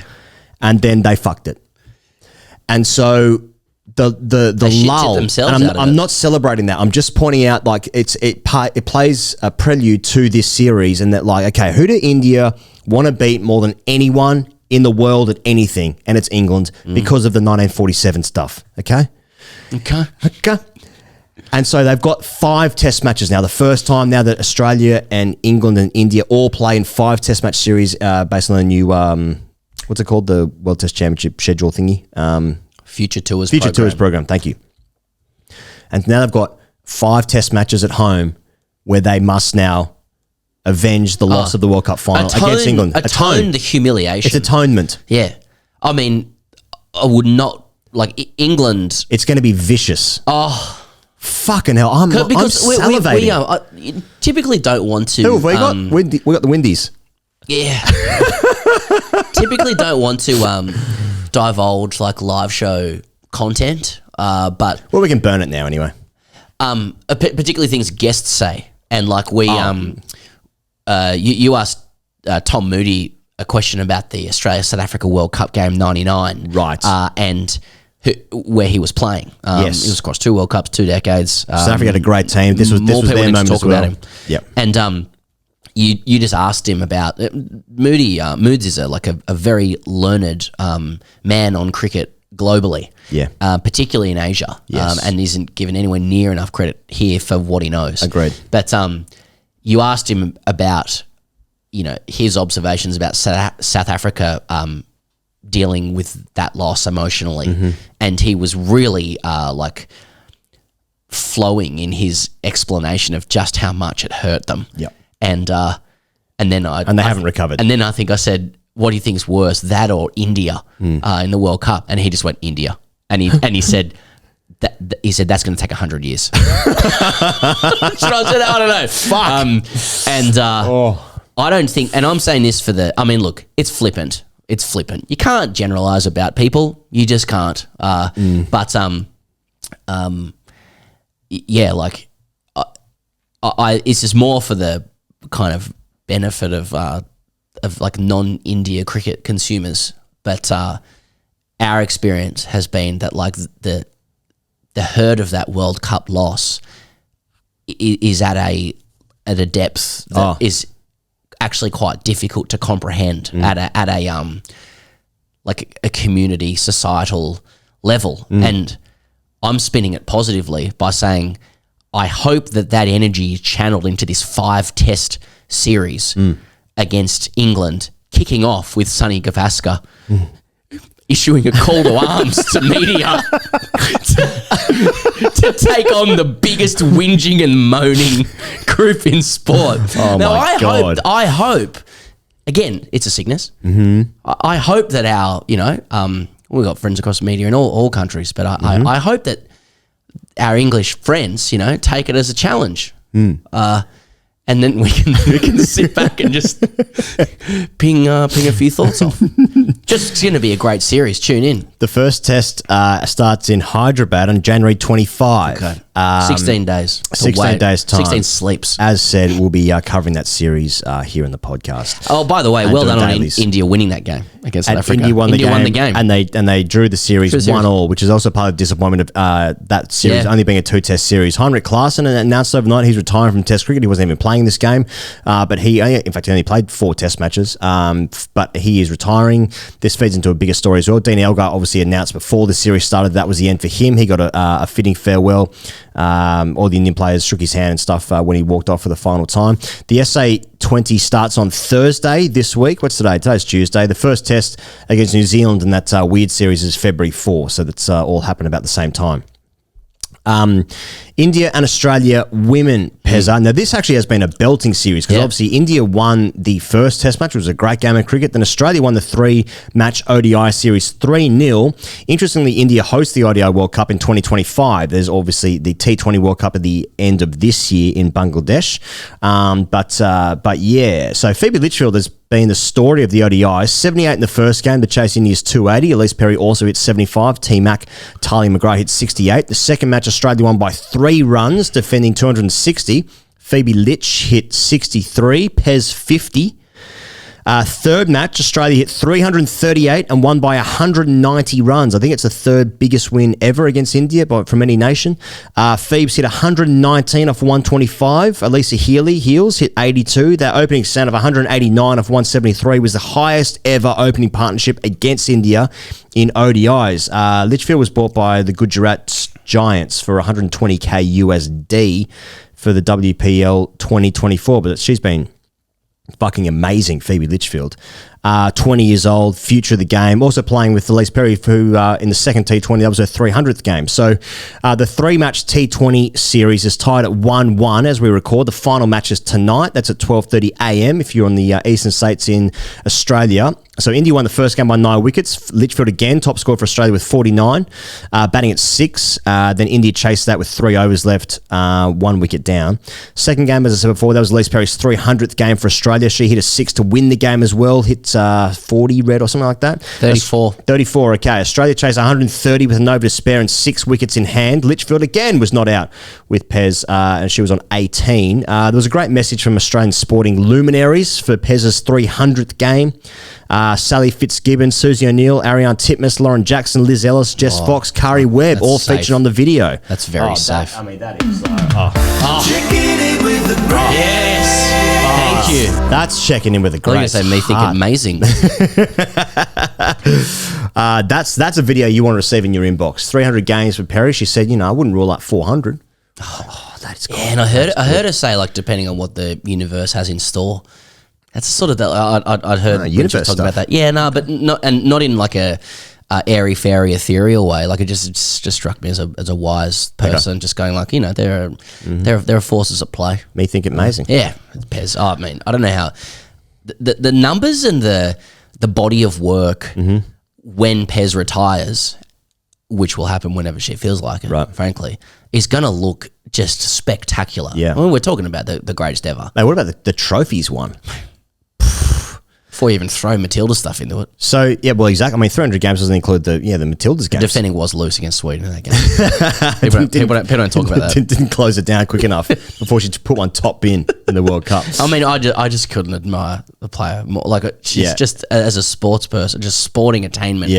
and then they fucked it. And so the shit lull, themselves and out of I'm it. not celebrating that. I'm just pointing out like it plays a prelude to this series, and that like, okay, who do India want to beat more than anyone in the world at anything? And it's England because of the 1947 stuff. Okay. And so they've got 5 test matches now. The first time now that Australia and England and India all play in 5 test match series based on the new what's it called? The World Test Championship schedule thingy. Future Tours program. Thank you. And now they've got 5 test matches at home where they must now avenge the loss of the World Cup final against England. Atone the humiliation. It's atonement. Yeah. I mean, I would not, England. It's going to be vicious. Oh. Fucking hell. I'm salivating. We typically don't want to. Who have we got? We got the Windies. Yeah. Typically don't want to divulge live show content, but well, we can burn it now anyway. Particularly things guests say, and you asked Tom Moody a question about the Australia South Africa World Cup game '99, right? And where he was playing. Yes, he was across 2 World Cups, 2 decades. South Africa had a great team. This was their moment as well. About him. Yep. And you just asked him about Moods is a very learned man on cricket globally. Yeah. Particularly in Asia. Yes. And isn't given anywhere near enough credit here for what he knows. Agreed. But you asked him about his observations about South Africa dealing with that loss emotionally, and he was really flowing in his explanation of just how much it hurt them. Yep. And then they haven't recovered. And then I think I said, "What do you think's worse, that or India in the World Cup?" And he just went India, and he said. He said that's going to take 100 years. So I said, I don't know. Fuck. I don't think, and I'm saying this look, it's flippant. It's flippant. You can't generalize about people. You just can't. But it's just more for the kind of benefit of non-India cricket consumers. But our experience has been that the hurt of that World Cup loss is at a depth that is actually quite difficult to comprehend at a community societal level. And I'm spinning it positively by saying I hope that energy is channeled into this 5-test series against England, kicking off with Sonny Gavaskar issuing a call to arms to media to take on the biggest whinging and moaning group in sport. I hope, again, it's a sickness. I hope that we've got friends across the media in all countries, but I hope that our English friends, take it as a challenge. And then we can sit back and just ping a few thoughts off. Just it's going to be a great series. Tune in. The first test starts in Hyderabad on January 25. Okay. 16 days. 16 days time. 16 sleeps. As said, we'll be covering that series here in the podcast. Oh, by the way, well done on India winning that game against South Africa. India won the game. And they drew the series 1-1, which is also part of the disappointment of that series only being a 2-test series. Heinrich Klaassen announced overnight he's retiring from Test cricket. He wasn't even playing this game, but he only played 4 Test matches. But he is retiring. This feeds into a bigger story as well. Dean Elgar obviously announced before the series started that was the end for him. He got a fitting farewell. All the Indian players shook his hand and stuff when he walked off for the final time. The SA20 starts on Thursday this week. What's today? Today's Tuesday. The first test against New Zealand in that weird series is February 4, so that's all happened about the same time. India and Australia women, Pezza. Now, this actually has been a belting series because obviously India won the first test match, which was a great game of cricket. Then Australia won the 3-match ODI series 3-0. Interestingly, India hosts the ODI World Cup in 2025. There's obviously the T20 World Cup at the end of this year in Bangladesh. But yeah, so Phoebe Litchfield has been the story of the ODIs. 78 in the first game to chase India's 280. Elise Perry also hit 75. T-Mac, Talia McGrath hit 68. The second match, Australia won by 3 runs, defending 260. Phoebe Litch hit 63. Pez 50. Third match, Australia hit 338 and won by 190 runs. I think it's the third biggest win ever against India from any nation. Phoebes hit 119 off 125. Elisa Heels hit 82. Their opening stand of 189 off 173 was the highest ever opening partnership against India in ODIs. Litchfield was bought by the Gujarat Giants for 120k USD for the WPL 2024, but she's been fucking amazing, Phoebe Litchfield. 20 years old, future of the game. Also playing with Elise Perry, who in the second T20, that was her 300th game. So the 3-match T20 series is tied at 1-1 as we record. The final match is tonight. That's at 12:30 a.m. if you're on the eastern states in Australia. So India won the first game by 9 wickets. Litchfield again, top scorer for Australia with 49, batting at 6. Then India chased that with 3 overs left, 1 wicket down. Second game, as I said before, that was Elise Perry's 300th game for Australia. She hit a 6 to win the game as well. Hit 40 red or something like that. 34. 34, okay. Australia chased 130 with an over to spare and 6 wickets in hand. Litchfield again was not out with Pez, and she was on 18. There was a great message from Australian sporting luminaries for Pez's 300th game. Sally Fitzgibbon, Susie O'Neill, Ariane Titmus, Lauren Jackson, Liz Ellis, Jess Fox, Carey Webb, all safe. featured on the video. That's very safe. That is Checking in with the great. Yes. Thank you. that's checking in with a I great was going to say me thinking amazing. That's a video you want to receive in your inbox. 300 games for Perry. She said, I wouldn't rule out 400. Oh, that's cool. Yeah, and I heard her say, like, depending on what the universe has in store. That's sort of the I'd heard universe talking about stuff. that. Yeah, no, but not in like a airy fairy ethereal way. Like it just struck me as a wise person, just going like, there are forces at play. Me think it amazing. Yeah, it's Pez. Oh, I mean, I don't know how the numbers and the body of work when Pez retires, which will happen whenever she feels like it, Right. frankly, is going to look just spectacular. Yeah. I mean, we're talking about the greatest ever. Hey, what about the trophies one? Before you even throw Matilda stuff into it. So, yeah, well, exactly. I mean, 300 games doesn't include the Matildas games. Defending was loose against Sweden in that game. people don't talk about that. Didn't close it down quick enough before she put one top bin in the World Cup. I mean, I just couldn't admire the player more. Like, she's just, as a sports person, just sporting attainment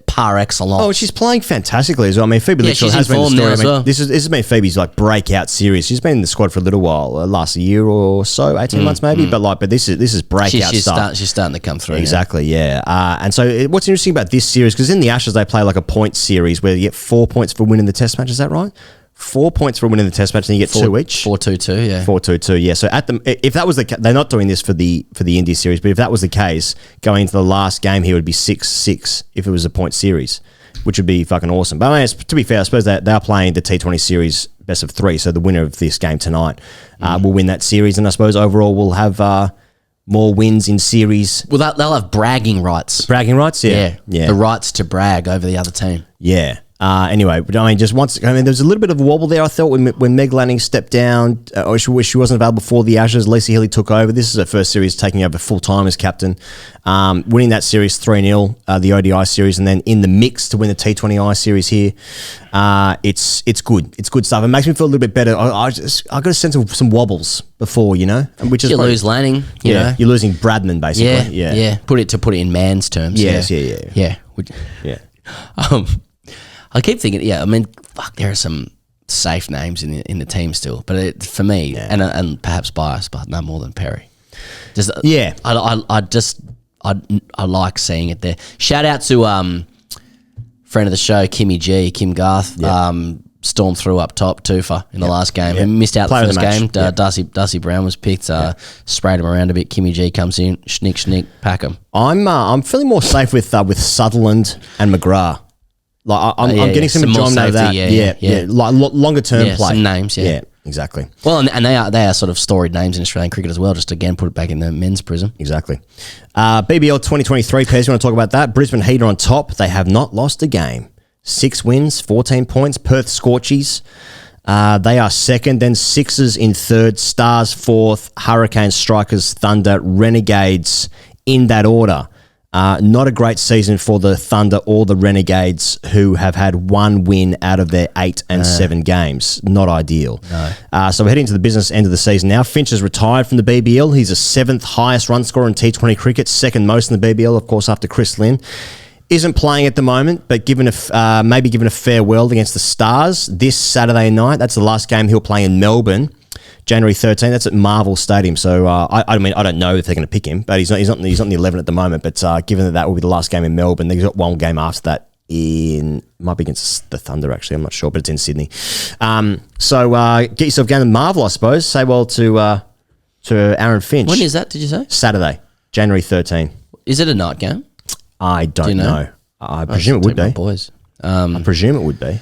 par excellence. Oh, she's playing fantastically as well. I mean, Phoebe Litchfield she's has been the in form story. now as well. This has been Phoebe's like breakout series. She's been in the squad for a little while, last year or so, 18 months maybe. But this is breakout stuff. She's starting to come through. Exactly, yeah. And so what's interesting about this series, because in the Ashes they play like a point series where you get 4 points for winning the Test match. Is that right? 4 points for winning the Test match, and you get 2 each. 4-2-2, yeah. 4-2-2, yeah. So if that was they're not doing this for the India series, but if that was the case, going into the last game here would be 6-6 if it was a point series, which would be fucking awesome. But I mean, to be fair, I suppose they are playing the T20 series best of 3, so the winner of this game tonight will win that series, and I suppose overall we'll have more wins in series. Well, they'll have bragging rights. Bragging rights, yeah. The rights to brag over the other team. Yeah. Anyway, but I mean, there was a little bit of a wobble there, I thought, when Meg Lanning stepped down, or she wasn't available for the Ashes. Lisa Healy took over. This is her first series taking over full-time as captain, winning that series 3-0, the ODI series, and then in the mix to win the T20I series here. It's good. It's good stuff. It makes me feel a little bit better. I got a sense of some wobbles before, which is you lose Lanning, you know. You're losing Bradman, basically. Yeah. Put it in man's terms. Yes, yeah. I keep thinking, I mean, fuck, there are some safe names in the team still, but for me, and perhaps biased, but no more than Perry. I like seeing it there. Shout out to friend of the show, Kim Garth. Stormed through up top, Tufa in the last game. He missed out the first game. Darcy Brown was picked, sprayed him around a bit. Kimmy G comes in, schnick, pack him. I'm feeling more safe with Sutherland and McGrath. Like I'm getting some enjoyment out of that. Yeah. Like longer term play. Some names. Yeah, exactly. Well, and they are sort of storied names in Australian cricket as well. Just again, put it back in the men's prism. Exactly. BBL 2023 pairs. You want to talk about that? Brisbane Heat are on top. They have not lost a game. 6 wins, 14 points. Perth Scorchies. They are second. Then Sixers in third. Stars fourth. Hurricanes, Strikers, Thunder, Renegades in that order. Not a great season for the Thunder or the Renegades, who have had 1 win out of their 8 and 7 games. Not ideal. No. So we're heading to the business end of the season now. Finch has retired from the BBL. He's the 7th highest run scorer in T20 cricket, second most in the BBL, of course, after Chris Lynn. Isn't playing at the moment, but maybe given a farewell against the Stars this Saturday night. That's the last game he'll play in Melbourne. January 13th, that's at Marvel Stadium. So I mean, I don't know if they're going to pick him, but he's not in the 11 at the moment. But given that will be the last game in Melbourne, they've got 1 game after that might be against the Thunder. Actually, I'm not sure, but it's in Sydney. So get yourself going to Marvel, I suppose. Say well to to Aaron Finch. When is that, did you say? Saturday, January 13. Is it a night game? I don't you know? I presume it would My be. boys. I presume it would be.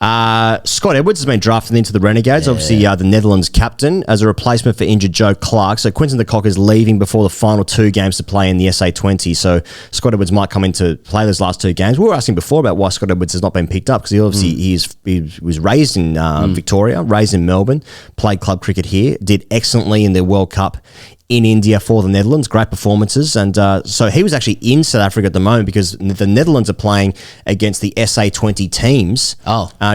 Scott Edwards has been drafted into the Renegades, obviously the Netherlands captain, as a replacement for injured Joe Clark. So Quinton de Kock is leaving before the final 2 games to play in the SA20. So Scott Edwards might come in to play those last 2 games. We were asking before about why Scott Edwards has not been picked up, because he obviously he was raised in Victoria, raised in Melbourne, played club cricket here, did excellently in the World Cup in India for the Netherlands, great performances. And so he was actually in South Africa at the moment because the Netherlands are playing against the SA20 teams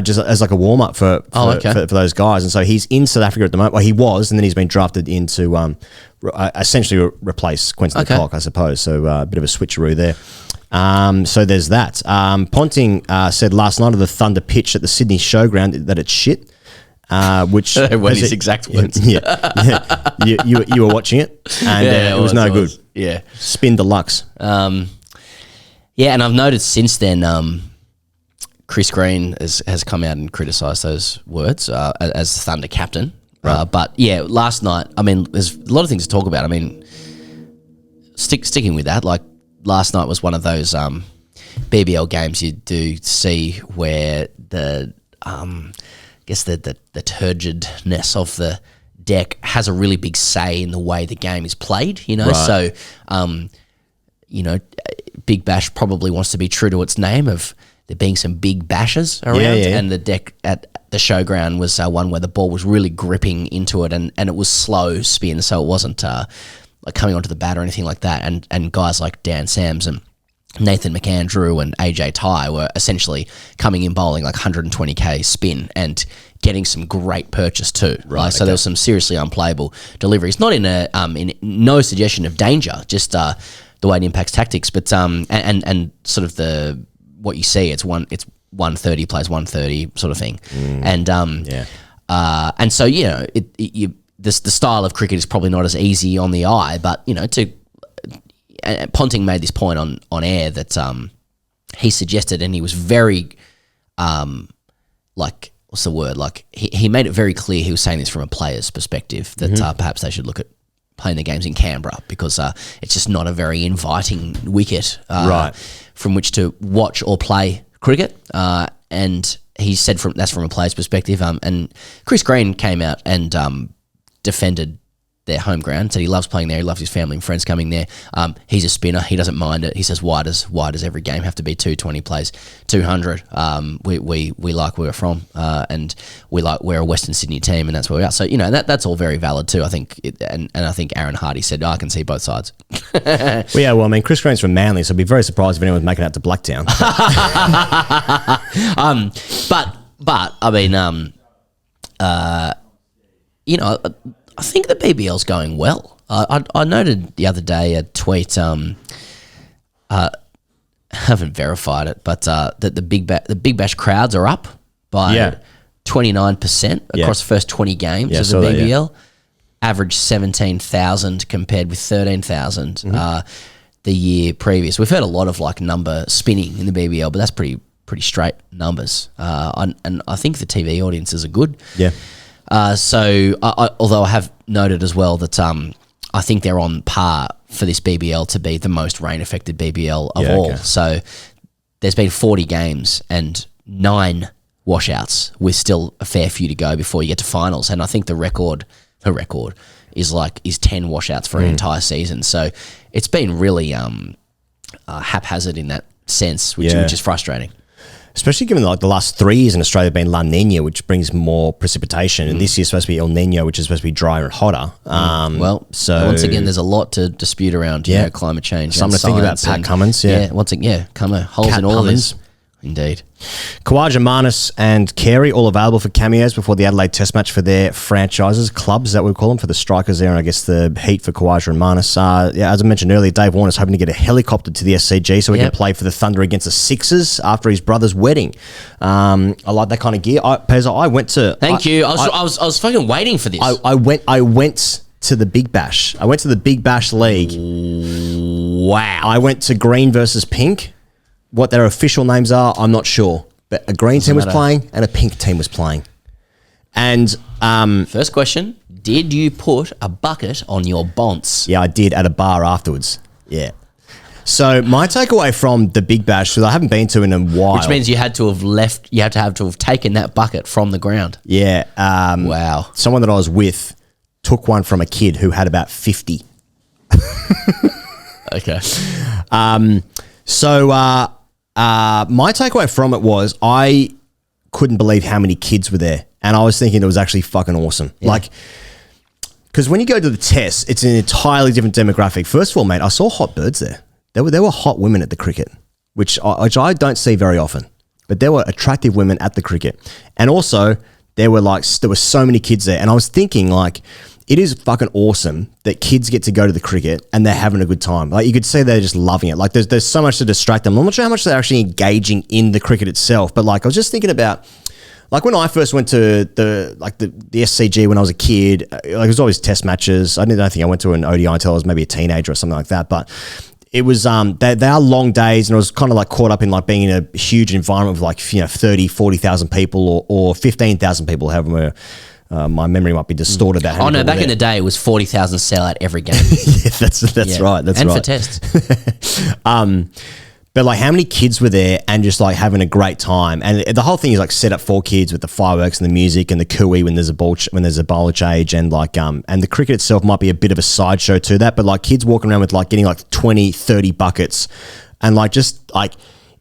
just as like a warm-up for those guys. And so he's in South Africa at the moment. Well, he was, and then he's been drafted into essentially replace Quinton de Kock, I suppose. So a bit of a switcheroo there. So there's that. Ponting said last night of the Thunder pitch at the Sydney Showground that it's shit. Which when his exact words. You were watching it, and it was no good. Yeah, spin deluxe. And I've noticed since then, Chris Green has come out and criticised those words as the Thunder captain. Right. But yeah, last night, I mean, there's a lot of things to talk about. I mean, sticking with that, like last night was one of those BBL games you do see where the I guess the turgidness of the deck has a really big say in the way the game is played, you know. Right. So, Big Bash probably wants to be true to its name of there being some big bashes around, and the deck at the Showground was one where the ball was really gripping into it, and it was slow spin, so it wasn't like coming onto the bat or anything like that. And guys like Dan Sams and Nathan McAndrew and AJ Ty were essentially coming in bowling like 120k spin and getting some great purchase too. Right. So there was some seriously unplayable deliveries. Not in in no suggestion of danger, just the way it impacts tactics. But and sort of what you see, it's 130 plays 130 sort of thing. And so the style of cricket is probably not as easy on the eye, but Ponting made this point on air that he suggested, and he was very, what's the word? Like he made it very clear. He was saying this from a player's perspective that perhaps they should look at playing the games in Canberra because it's just not a very inviting wicket from which to watch or play cricket. And he said that's from a player's perspective. And Chris Green came out and defended their home ground, said he loves playing there, he loves his family and friends coming there. He's a spinner, he doesn't mind it. He says, why does every game have to be 220 plays 200? We like where we're from, and we're a Western Sydney team, and that's where we are. So that's all very valid too. I think, and I think Aaron Hardy said, I can see both sides. Well, I mean, Chris Green's from Manly, so I'd be very surprised if anyone's making it out to Blacktown. But I mean, I think the BBL's going well. I noted the other day a tweet. I haven't verified it, but that the Big Bash crowds are up by 29% across the first 20 games of the BBL. Average 17,000 compared with 13,000 the year previous. We've heard a lot of number spinning in the BBL, but that's pretty straight numbers. And I think the TV audiences are good. Yeah. So although I have noted as well that I think they're on par for this BBL to be the most rain-affected BBL of all. Okay. So there's been 40 games and 9 washouts with still a fair few to go before you get to finals. And I think the record is 10 washouts for an entire season. So it's been really haphazard in that sense, which is frustrating. Especially given the last 3 years in Australia have been La Nina, which brings more precipitation, and this year's supposed to be El Nino, which is supposed to be drier and hotter. So once again, there's a lot to dispute around climate change. Something to think about, Pat Cummins. Holes in all this. Indeed. Khawaja, Marnus and Carey all available for cameos before the Adelaide Test match for their franchises, clubs that we call them, for the strikers there, and I guess the Heat for Khawaja and Marnus. As I mentioned earlier, Dave Warner's hoping to get a helicopter to the SCG so he can play for the Thunder against the Sixers after his brother's wedding. I like that kind of gear. Pezza, I went to... Thank you. I was fucking waiting for this. I went to the Big Bash. I went to the Big Bash League. Wow. I went to green versus pink. What their official names are, I'm not sure. But a green team was playing and a pink team was playing. And First question, did you put a bucket on your bonce? yeah, I did at a bar afterwards. Yeah. So my takeaway from the Big Bash, because I haven't been to in a while. Which means you had to have taken that bucket from the ground. Yeah. Wow. Someone that I was with took one from a kid who had about 50. Okay. So my takeaway from it was I couldn't believe how many kids were there. And I was thinking it was actually fucking awesome. Yeah. Like, because when you go to the test, it's an entirely different demographic. First of all, mate, I saw hot birds there. There were hot women at the cricket, which I don't see very often. But there were attractive women at the cricket. And also, there were so many kids there. And I was thinking, like, it is fucking awesome that kids get to go to the cricket and they're having a good time. Like, you could say they're just loving it. Like, there's so much to distract them. I'm not sure how much they're actually engaging in the cricket itself. But, like, I was just thinking about, like, when I first went to the SCG when I was a kid, like, it was always test matches. I don't think I went to an ODI until I was maybe a teenager or something like that. But it was, they are long days, and I was kind of like caught up in like being in a huge environment with like, 30, 40,000 people or 15,000 people, however my memory might be distorted about how many people Back were in the day, it was 40,000 sell out every game. yeah, that's right. That's and right. for tests. But like, how many kids were there and just like having a great time? And the whole thing is like set up for kids with the fireworks and the music and the cooey when there's a bowl change, and like and the cricket itself might be a bit of a sideshow to that. But like, kids walking around with like getting like 20, 30 buckets, and like, just like,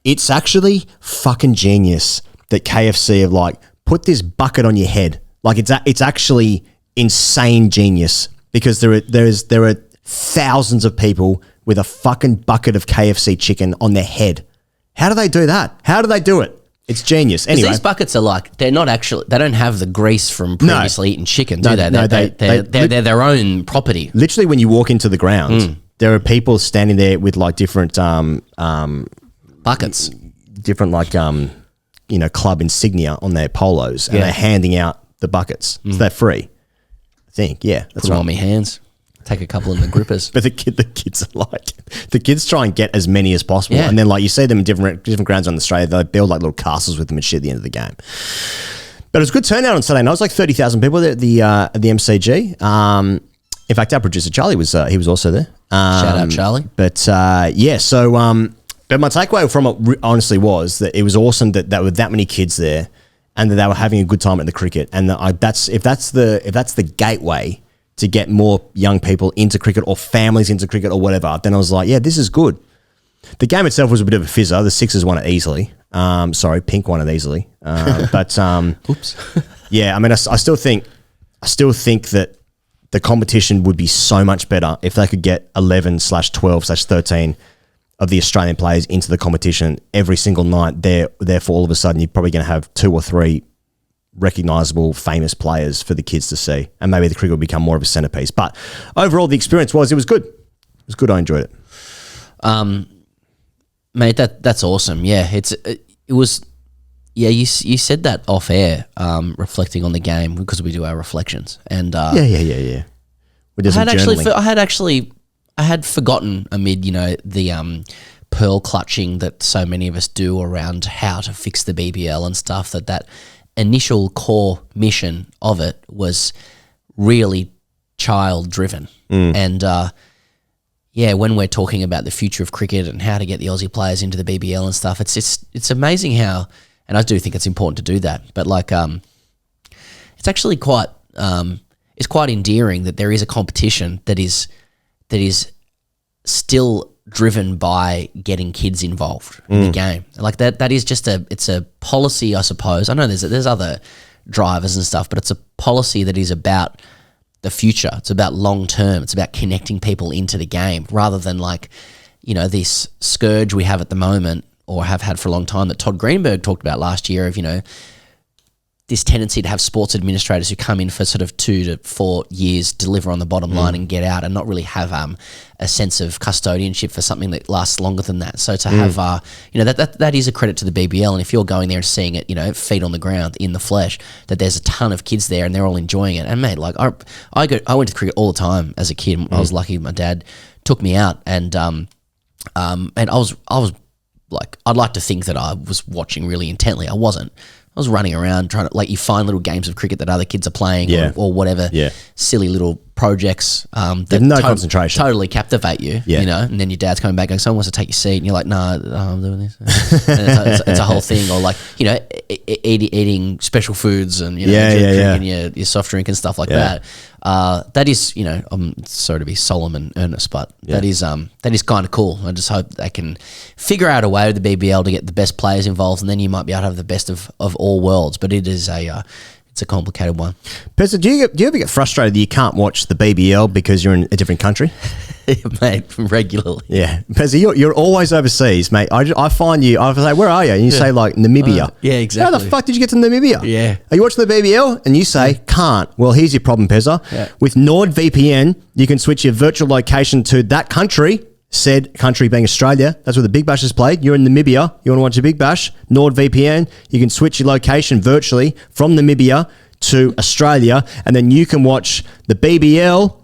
it's actually fucking genius that KFC have like put this bucket on your head. Like, it's actually insane genius, because there are thousands of people with a fucking bucket of KFC chicken on their head. How do they do that? How do they do it? It's genius. Anyway, these buckets are like, they don't have the grease from previously eating chicken, do they? They're their own property. Literally, when you walk into the ground, there are people standing there with like different Buckets. different like club insignia on their polos, and they're handing out the buckets. So they're free. I think, yeah, that's Put them right. on my hands. Take a couple in the grippers. But the kids are like, the kids try and get as many as possible, Yeah. and then like you see them in different grounds on Australia. They build like little castles with them and shit at the end of the game. But it was a good turnout on Saturday night. It was like 30,000 people there at the MCG. In fact, our producer Charlie was also there. Shout out, Charlie. But yeah, so but my takeaway from it honestly was that it was awesome that there were that many kids there, and that they were having a good time at the cricket. And if that's the gateway to get more young people into cricket or families into cricket or whatever, then I was like, yeah, this is good. The game itself was a bit of a fizzer. The Sixers won it easily. Pink won it easily. But Oops. yeah, I mean, I still think that the competition would be so much better if they could get 11/12/13 of the Australian players into the competition every single night. Therefore, all of a sudden, you're probably going to have 2 or 3 recognisable, famous players for the kids to see, and maybe the cricket will become more of a centerpiece. But overall, the experience was good. It was good. I enjoyed it. Mate, that's awesome. Yeah, it was. Yeah, you said that off air, reflecting on the game, because we do our reflections, and Yeah. We did some journaling. I had forgotten amid the pearl clutching that so many of us do around how to fix the BBL and stuff, that initial core mission of it was really child driven. And when we're talking about the future of cricket and how to get the Aussie players into the BBL and stuff, it's amazing how, and I do think it's important to do that, but like it's actually quite it's quite endearing that there is a competition that is still driven by getting kids involved in the game. Like that is just it's a policy, I suppose. I know there's other drivers and stuff, but it's a policy that is about the future. It's about long term. It's about connecting people into the game, rather than like, this scourge we have at the moment, or have had for a long time, that Todd Greenberg talked about last year, of this tendency to have sports administrators who come in for sort of 2 to 4 years, deliver on the bottom line and get out, and not really have a sense of custodianship for something that lasts longer than that. So to have, that is a credit to the BBL. And if you're going there and seeing it, feet on the ground in the flesh, that there's a ton of kids there and they're all enjoying it. And mate, like I went to cricket all the time as a kid. I was lucky my dad took me out, and I was like, I'd like to think that I was watching really intently. I wasn't. was running around trying to, like, you find little games of cricket that other kids are playing or whatever silly little projects that no concentration. Totally captivate you, you know, and then your dad's coming back going, someone wants to take your seat, and you're like, nah, I'm doing this. And it's a whole thing. Or like, you know, eating special foods and, you know, drinking your soft drink and stuff like that. That is, you know, I'm sorry to be solemn and earnest, but that is kind of cool. I just hope they can figure out a way with the BBL to get the best players involved, and then you might be able to have the best of all worlds. But it is it's a complicated one. Pezza, do you ever get frustrated that you can't watch the BBL because you're in a different country? Mate, regularly. Yeah. Pezza, you're always overseas, mate. I find you, I say, where are you? And you say, like, Namibia. Yeah, exactly. How the fuck did you get to Namibia? Yeah. Are you watching the BBL? And you say, can't. Well, here's your problem, Pezza. Yeah. With NordVPN, you can switch your virtual location to that country, said country being Australia. That's where the Big Bash is played. You're in Namibia. You want to watch a Big Bash? NordVPN. You can switch your location virtually from Namibia to Australia, and then you can watch the BBL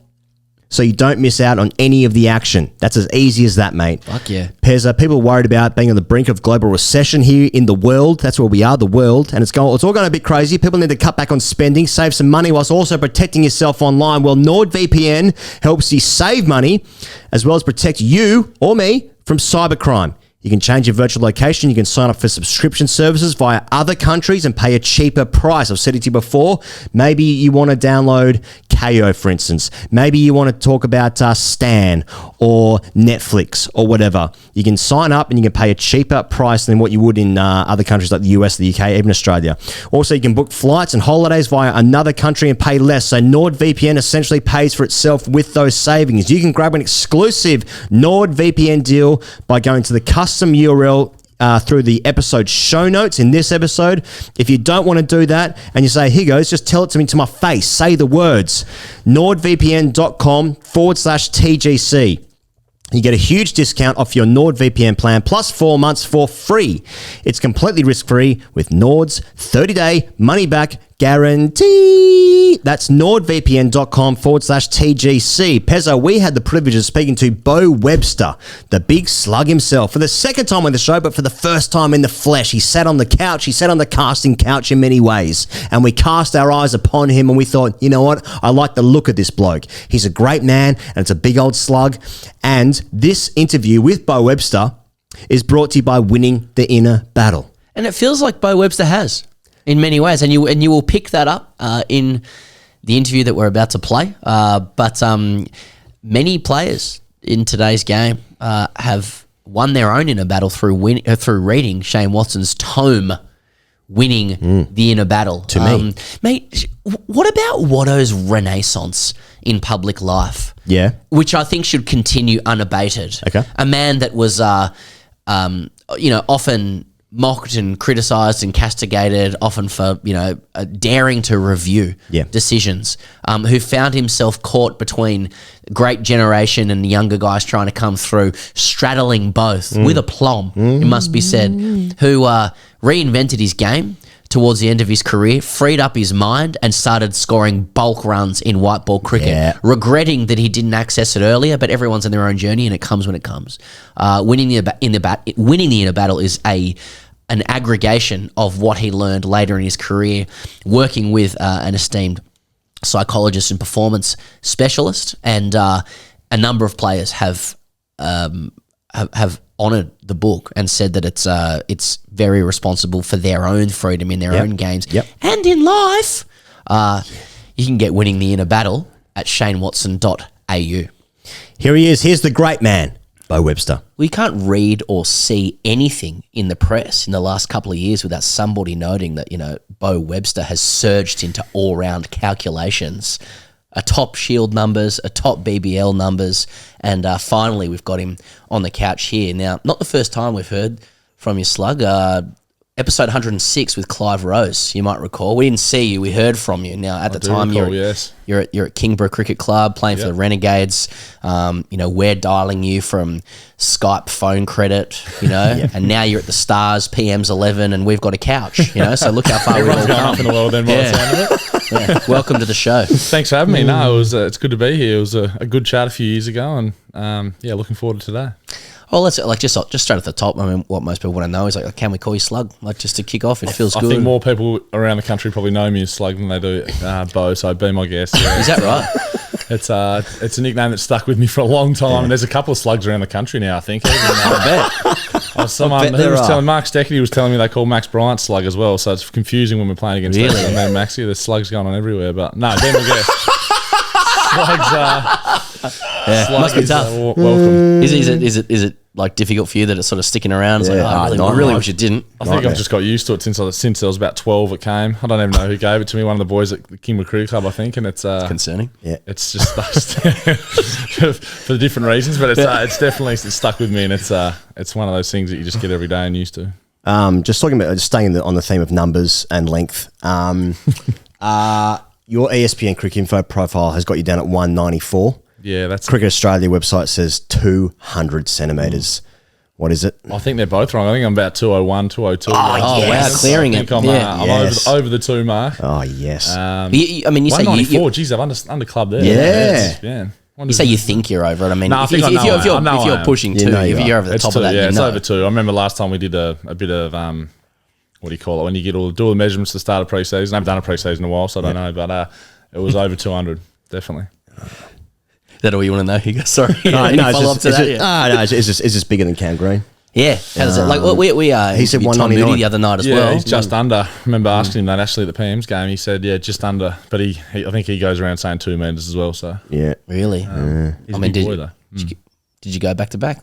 so you don't miss out on any of the action. That's as easy as that, mate. Fuck yeah. Pezza, people are worried about being on the brink of global recession here in the world. That's where we are, the world. And it's all going a bit crazy. People need to cut back on spending, save some money whilst also protecting yourself online. Well, NordVPN helps you save money as well as protect you or me from cybercrime. You can change your virtual location. You can sign up for subscription services via other countries and pay a cheaper price. I've said it to you before. Maybe you want to download KO, for instance. Maybe you want to talk about Stan or Netflix or whatever. You can sign up and you can pay a cheaper price than what you would in other countries like the US, the UK, even Australia. Also, you can book flights and holidays via another country and pay less. So NordVPN essentially pays for itself with those savings. You can grab an exclusive NordVPN deal by going to the custom URL through the episode show notes in this episode. If you don't want to do that and you say, Higgos, just tell it to me to my face. Say the words. NordVPN.com/TGC. You get a huge discount off your NordVPN plan plus 4 months for free. It's completely risk-free with Nord's 30-day money-back guarantee. That's NordVPN.com/TGC. Pezzo, we had the privilege of speaking to Beau Webster, the big slug himself, for the second time on the show, but for the first time in the flesh. He sat on the couch. He sat on the casting couch in many ways. And we cast our eyes upon him and we thought, you know what? I like the look of this bloke. He's a great man and it's a big old slug. And this interview with Beau Webster is brought to you by winning the inner battle. And it feels like Beau Webster has in many ways. And you will pick that up in the interview that we're about to play. But many players in today's game have won their own inner battle through reading Shane Watson's tome, Winning the Inner Battle. To me. Mate, what about Watto's renaissance in public life? Yeah. Which I think should continue unabated. Okay. A man that was, often mocked and criticised and castigated, often for, daring to review decisions, who found himself caught between great generation and younger guys trying to come through, straddling both with aplomb, it must be said, who reinvented his game towards the end of his career, freed up his mind and started scoring bulk runs in white ball cricket, regretting that he didn't access it earlier, but everyone's in their own journey and it comes when it comes. Winning the inner battle is an aggregation of what he learned later in his career, working with an esteemed psychologist and performance specialist, and a number of players have honoured the book and said that it's very responsible for their own freedom in their own games and in life. You can get Winning the Inner Battle at shanewatson.au. Here he is. Here's the great man, Beau Webster. We can't read or see anything in the press in the last couple of years without somebody noting that, Beau Webster has surged into all-round calculations, atop Shield numbers, atop BBL numbers, and finally we've got him on the couch here. Now, not the first time we've heard from your slug. Episode 106 with Clive Rose, you might recall. We didn't see you, we heard from you. Now, at the time, you're at Kingborough Cricket Club playing for the Renegades. We're dialing you from Skype phone credit, and now you're at the Stars, PM's 11, and we've got a couch, so look how far we've all going come. up in the world then by the sound of it. Welcome to the show. Thanks for having me. No, it's good to be here. It was a good chat a few years ago, and looking forward to today. Oh, let's like just straight at the top. I mean, what most people want to know is like, can we call you Slug? Like just to kick off, it feels I good. think more people around the country probably know me as Slug than they do Beau, so be my guest. Yeah. Is that right? It's a nickname that's stuck with me for a long time, and there's a couple of Slugs around the country now, I think. Mark Steckety was telling me they call Max Bryant Slug as well, so it's confusing when we're playing against Really? and then Maxie. There's slugs going on everywhere, but no, be my guest. Slugs, must be tough. welcome. Is it like difficult for you that it's sort of sticking around? It's like, I really wish it didn't. I think I've just got used to it since I was about 12. It came. I don't even know who gave it to me. One of the boys at the Kingwood Cricket Club, I think, and it's Concerning. Yeah. It's just for different reasons, but it's definitely stuck with me, and it's one of those things that you just get every day and used to. Just talking about staying on the theme of numbers and length. Your ESPN Cricket Info profile has got you down at 194. Yeah, that's Cricket Australia website says 200 centimetres. What is it? I think they're both wrong. I think I'm about 201, 202. Oh, yes. wow, clearing it. I'm Yes. over the 2 mark. Oh, yes. I mean, you say 194. Geez, I've underclubbed there. Yeah. you say you think you're over it. I mean, No, I if think I know you're I if you're am. pushing You two, know you if are. you're over the It's top two, of that, yeah, you it's know. over 2. I remember last time we did a bit of what do you call it when you do all the measurements at the start of pre-season. I haven't done a pre-season in a while, so I don't know, but it was over 200, definitely. Is that all you want to know, Higgos? Sorry. No, Any it's follow up just, to it's that? just, Yeah. no, it's just bigger than Cam Green. Yeah. How does it? Like we he said interviewed Tom 199. Moody the other night as Yeah, well. he's just under. I remember asking him that actually at the PM's game. He said, yeah, just under. But I think he goes around saying 2 metres as well. So Yeah. Really? he's I a mean, big boy though. did you go back to back?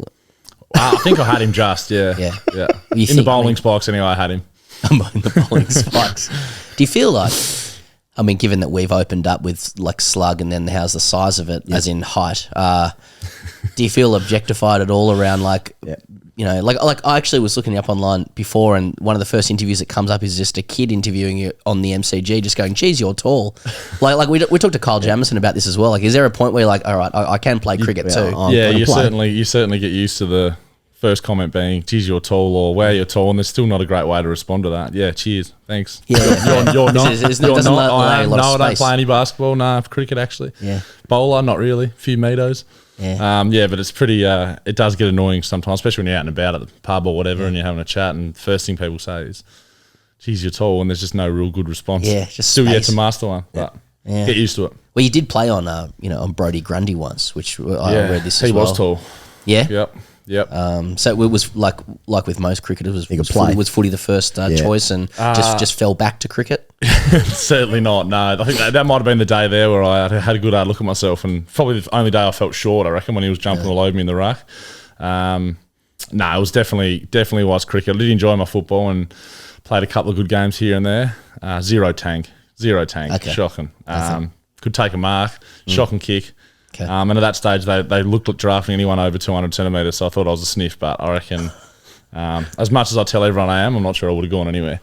I think I had him just, yeah. Yeah. Yeah. You In think, the bowling spikes anyway, I had him. in the bowling spikes. Do you feel like, I mean, given that we've opened up with like slug and then how's the size of it, as in height, do you feel objectified at all around like, you know, like I actually was looking up online before, and one of the first interviews that comes up is just a kid interviewing you on the MCG, just going, "Geez, you're tall." like we talked to Kyle Jamieson about this as well. Like, is there a point where you're like, all right, I can play cricket too? Yeah, you certainly get used to the first comment being, "Geez, you're tall," or "Where you're tall," and there's still not a great way to respond to that. Yeah, cheers, thanks. Yeah. You're not. It You're doesn't not. allow you a lot of I don't space. play any basketball. No, cricket actually. Yeah. Bowler, not really. A few metos. Yeah. But it's pretty. It does get annoying sometimes, especially when you're out and about at the pub or whatever, and you're having a chat, and the first thing people say is, "Geez, you're tall," and there's just no real good response. Yeah, just still yet space. to master one, but get used to it. Well, you did play on, on Brody Grundy once, which I read this as he well. was tall. Yeah. Yep. So it was like with most cricketers, could play. was footy the first choice, and just fell back to cricket. Certainly not. No, I think that might have been the day there where I had a good hard look at myself, and probably the only day I felt short. I reckon when he was jumping all over me in the ruck. It was definitely was cricket. I did enjoy my football and played a couple of good games here and there. Zero tank, Okay. shocking. Could take a mark, shocking kick. Okay. And at that stage, they looked at drafting anyone over 200 centimetres, so I thought I was a sniff. But I reckon, as much as I tell everyone I am, I'm not sure I would have gone anywhere.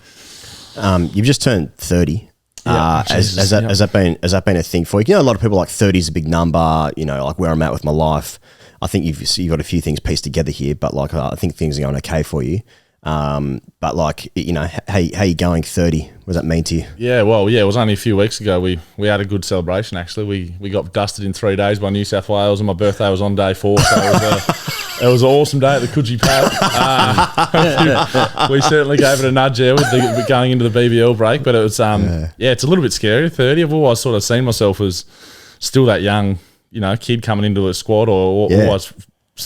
You've just turned 30. Has that been a thing for you? You know, a lot of people like 30 is a big number. You know, like where I'm at with my life. I think you've got a few things pieced together here, but like I think things are going okay for you. But like, you know, how you going 30? What does that mean to you? Yeah, well, it was only a few weeks ago. We had a good celebration, actually. We got dusted in 3 days by New South Wales, and my birthday was on day 4, so it was an awesome day at the Coogee Pad. We certainly gave it a nudge there with going into the BBL break, but it was, it's a little bit scary, 30. I've always sort of seen myself as still that young, kid coming into a squad, or always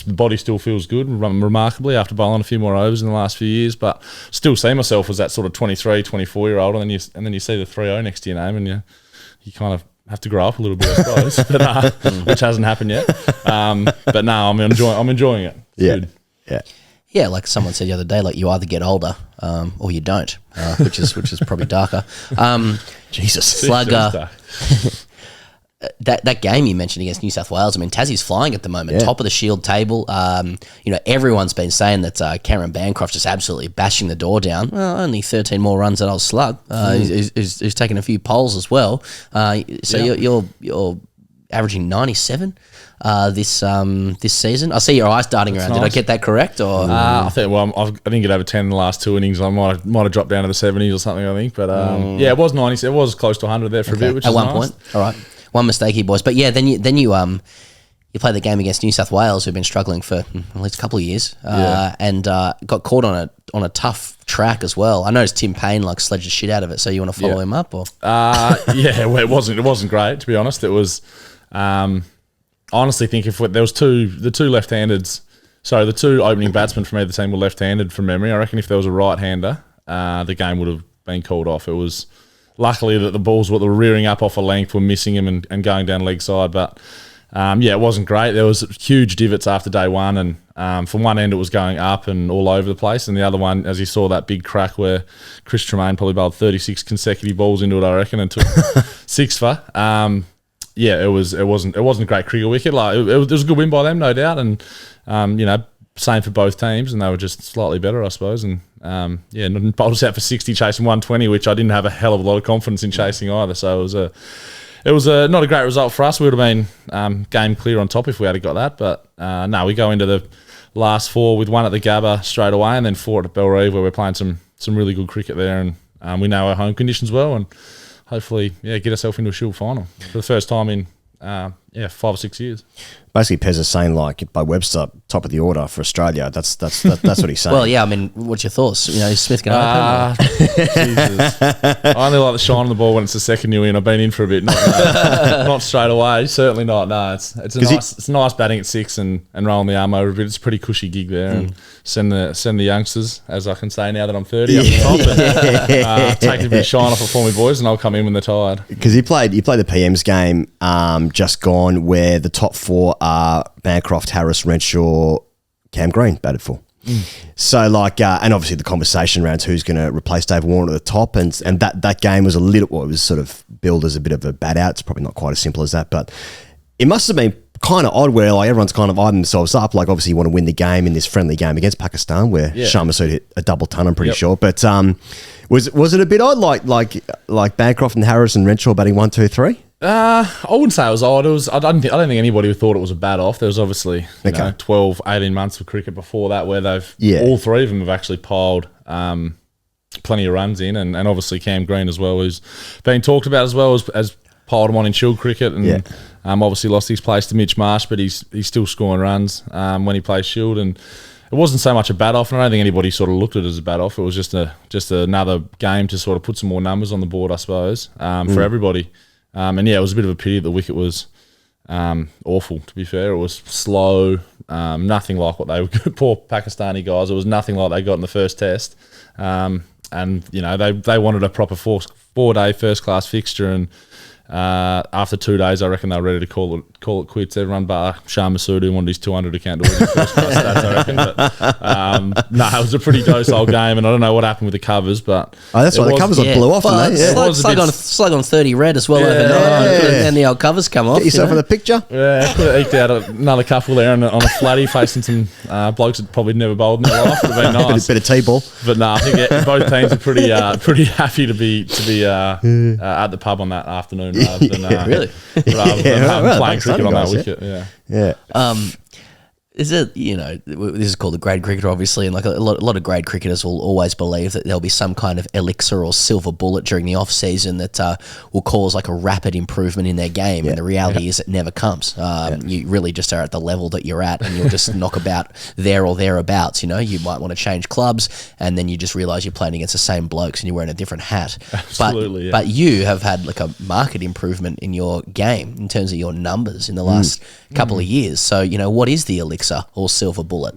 the body still feels good remarkably after bowling a few more overs in the last few years, but still see myself as that sort of 23, 24-year-old, and then you see the 30 next to your name, and you kind of have to grow up a little bit, I suppose, but, which hasn't happened yet. But no, I'm enjoying it. It's good. Yeah, like someone said the other day, like you either get older or you don't, which is probably darker. Jesus. Slugger. That game you mentioned against New South Wales, I mean, Tassie's flying at the moment, top of the Shield table. Everyone's been saying that Cameron Bancroft just absolutely bashing the door down. Well, only 13 more runs than old Slug. He's taken a few poles as well. You're averaging 97 this season. I see your eyes darting around. nice. Did I get that correct? Or I think I didn't get over 10 in the last 2 innings. I might have dropped down to the 70s or something, I think. But it was 90. It was close to 100 there for a bit, which at is one nice. point. All right, one mistake here, boys. But yeah, then you you play the game against New South Wales, who've been struggling for at least a couple of years, and got caught on a tough track as well. I noticed Tim Payne sledged the shit out of it. So you want to follow him up, or? Well, it wasn't great, to be honest. It was. I honestly think if there was the two opening batsmen from either team were left-handed from memory. I reckon if there was a right-hander, the game would have been called off. It was luckily that the balls that were rearing up off a length were missing him and going down leg side, but. It wasn't great. There was huge divots after day one, and from one end it was going up and all over the place, and the other one, as you saw, that big crack where Chris Tremaine probably bowled 36 consecutive balls into it, I reckon, and took 6 for. It wasn't a great cricket wicket. It was a good win by them, no doubt, and same for both teams, and they were just slightly better, I suppose. And bowled us out for 60, chasing 120, which I didn't have a hell of a lot of confidence in chasing either. So it was not a great result for us. We would have been game clear on top if we had got that. But no, we go into the last 4 with 1 at the Gabba straight away, and then 4 at Belrive, where we're playing some really good cricket there, and we know our home conditions well, and hopefully get ourselves into a Shield final for the first time in 5 or 6 years. Basically, Pez is saying Beau Webster top of the order for Australia. That's what he's saying. Well, yeah, I mean, what's your thoughts? Is Smith going to open? Jesus. I only like the shine on the ball when it's the second new in. I've been in for a bit, not straight away. Certainly not. No, it's nice batting at 6 and rolling the arm over a bit. It's a pretty cushy gig there, and send the youngsters, as I can say now that I'm 30, up the top, and take a bit of shine off it for me, boys, and I'll come in when they're tired. Because you played the PM's game just gone, where the top 4 are Bancroft, Harris, Renshaw, Cam Green batted for. So and obviously the conversation around who's going to replace Dave Warner at the top, and that game was it was sort of billed as a bit of a bat out. It's probably not quite as simple as that, but it must have been kind of odd where everyone's kind of eyeing themselves up. Obviously you want to win the game in this friendly game against Pakistan, where Shah Massoud hit a double ton, I'm pretty sure. But was it a bit odd, like Bancroft and Harris and Renshaw batting 1, 2, 3? I wouldn't say it was odd. I don't think anybody thought it was a bad off. There was obviously 12, 18 months of cricket before that where they've all 3 of them have actually piled plenty of runs in, and obviously Cam Green as well, who's been talked about as well as piled them on in Shield cricket, and obviously lost his place to Mitch Marsh, but he's still scoring runs when he plays Shield, and it wasn't so much a bat off, and I don't think anybody sort of looked at it as a bat off. It was just another game to sort of put some more numbers on the board, I suppose, for everybody. It was a bit of a pity that the wicket was awful, to be fair. It was slow, nothing like what they were, poor Pakistani guys, it was nothing like they got in the first test. They wanted a proper 4-day first-class fixture, and after 2 days, I reckon they were ready to call it quits. Everyone but Shah Massoud, who wanted his 200 account to win the first class stats, I reckon. But it was a pretty docile game, and I don't know what happened with the covers, but that's why the covers blew off. Slug on 30 red as well overnight, and the old covers come off. Get yourself in the picture. Yeah, could have eked out another couple there on a flatty facing some blokes that probably never bowled in their life. Would have been nice. Bit of T-ball. But no, I think both teams are pretty happy to be at the pub on that afternoon. Rather than playing cricket on that wicket. Yeah. Is it, this is called the grade cricketer, obviously, and a lot of grade cricketers will always believe that there'll be some kind of elixir or silver bullet during the off season that will cause a rapid improvement in their game, and the reality is it never comes. You really just are at the level that you're at, and you'll just knock about there or thereabouts. You might want to change clubs, and then you just realise you're playing against the same blokes and you're wearing a different hat. Absolutely, but you have had a market improvement in your game in terms of your numbers in the last couple of years. So what is the elixir or silver bullet?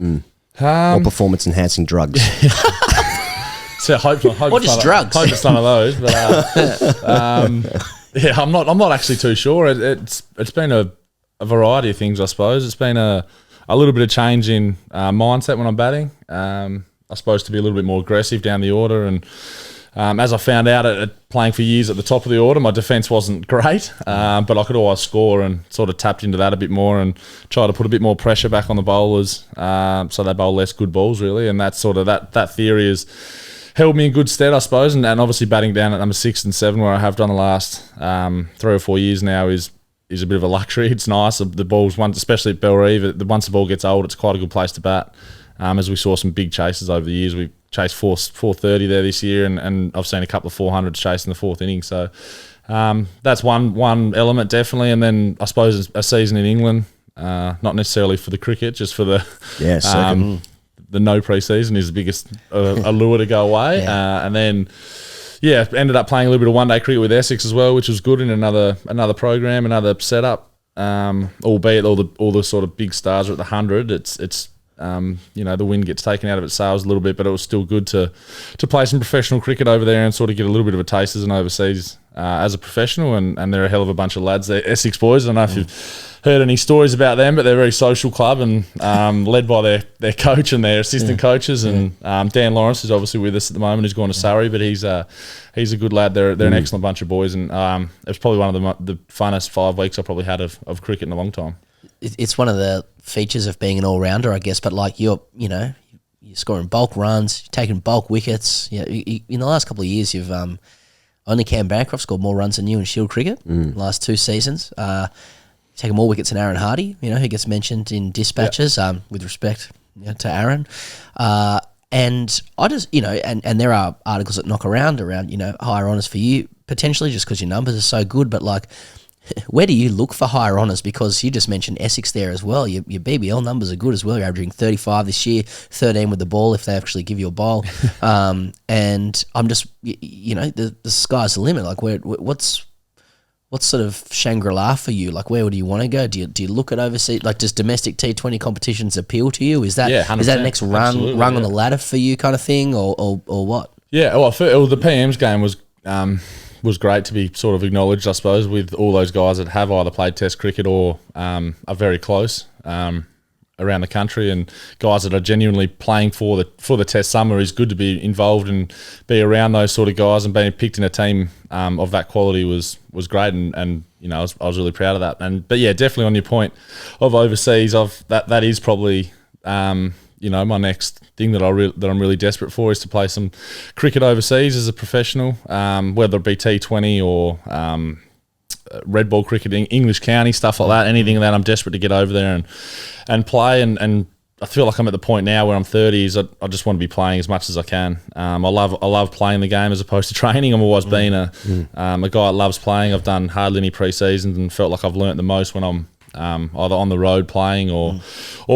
Or performance enhancing drugs? So hope or just drugs. Hope it's none of those. But I'm not actually too sure. It's been a variety of things, I suppose. It's been a little bit of change in mindset when I'm batting. I suppose to be a little bit more aggressive down the order, and as I found out at playing for years at the top of the order, my defence wasn't great, but I could always score, and sort of tapped into that a bit more and tried to put a bit more pressure back on the bowlers, so they bowl less good balls, really. And that sort of that theory has held me in good stead, I suppose. And obviously batting down at number 6 and 7, where I have done the last 3 or 4 years now, is a bit of a luxury. It's nice. The balls, especially at Belrive, once the ball gets old, it's quite a good place to bat. As we saw some big chases over the years, we chased 430 there this year, and I've seen a couple of 400s chased in the 4th inning. So that's one element, definitely. And then I suppose a season in England, not necessarily for the cricket, just for the the no pre-season is the biggest allure to go away. And then, ended up playing a little bit of one-day cricket with Essex as well, which was good in another program, another setup. Albeit all the sort of big stars are at the 100. It's the wind gets taken out of its sails a little bit, but it was still good to play some professional cricket over there and sort of get a little bit of a taste as an overseas as a professional. And they're a hell of a bunch of lads. They're Essex boys. I don't know if you've heard any stories about them, but they're a very social club and led by their coach and their assistant coaches. And Dan Lawrence is obviously with us at the moment. He's gone to Surrey, but he's a good lad. They're an excellent bunch of boys, and it was probably one of the funnest 5 weeks I probably had of cricket in a long time. It's one of the features of being an all-rounder, I guess, but like you're scoring bulk runs, you're taking bulk wickets. In the last couple of years, you've only Cam Bancroft scored more runs than you in Shield cricket in the last 2 seasons. Taking more wickets than Aaron Hardy, who gets mentioned in dispatches, with respect to Aaron. And I just, and there are articles that knock around, higher honours for you, potentially just because your numbers are so good, but like, where do you look for higher honours? Because you just mentioned Essex there as well. Your BBL numbers are good as well. You're averaging 35 this year, 13 with the ball if they actually give you a bowl. And I'm just, the sky's the limit. Like, what's sort of Shangri-La for you? Like, where do you want to go? Do you look at overseas? Like, does domestic T20 competitions appeal to you? Is that the next rung on the ladder for you, kind of thing, or what? Yeah, well, the PM's game was great to be sort of acknowledged, I suppose, with all those guys that have either played Test cricket or are very close around the country, and guys that are genuinely playing for the Test summer. Is good to be involved and be around those sort of guys, and being picked in a team of that quality was great, and I was really proud of that. But definitely on your point of overseas, that is probably my next thing that I'm really desperate for is to play some cricket overseas as a professional, whether it be T20 or red ball cricket, English county, stuff like that. Anything that I'm desperate to get over there and play. And I feel like I'm at the point now where I'm 30 is I just want to be playing as much as I can. I love playing the game as opposed to training. I've always been a guy that loves playing. I've done hardly any pre-seasons and felt like I've learnt the most when I'm either on the road playing or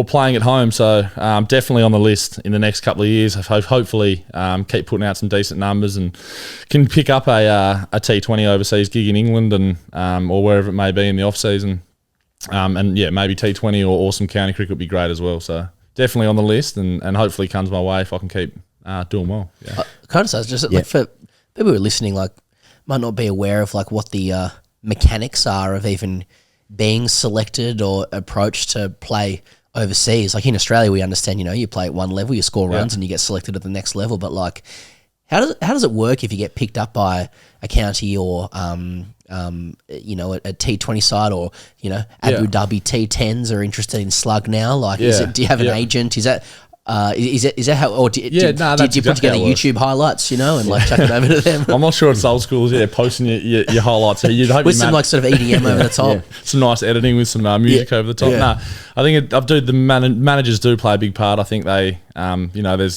playing at home. So definitely on the list in the next couple of years. Hopefully keep putting out some decent numbers and can pick up a T20 overseas gig in England and or wherever it may be in the off season. Maybe T20 or some county cricket would be great as well. So definitely on the list, and hopefully comes my way if I can keep doing well. Yeah. Qantas, just like for people who are listening, like might not be aware of like what the mechanics are of even being selected or approached to play overseas. Like in Australia, we understand, you play at one level, you score runs, and you get selected at the next level. But like, how does it work if you get picked up by a county or a T20 side, or Abu Dhabi T10s are interested in slug now? Like, do you have an agent? Is that how? Or did you put together YouTube highlights, and like chuck it over to them? I'm not sure it's old school, posting your highlights. You'd hope with some like sort of EDM over the top, some nice editing with some music over the top. I think the managers do play a big part. I think they,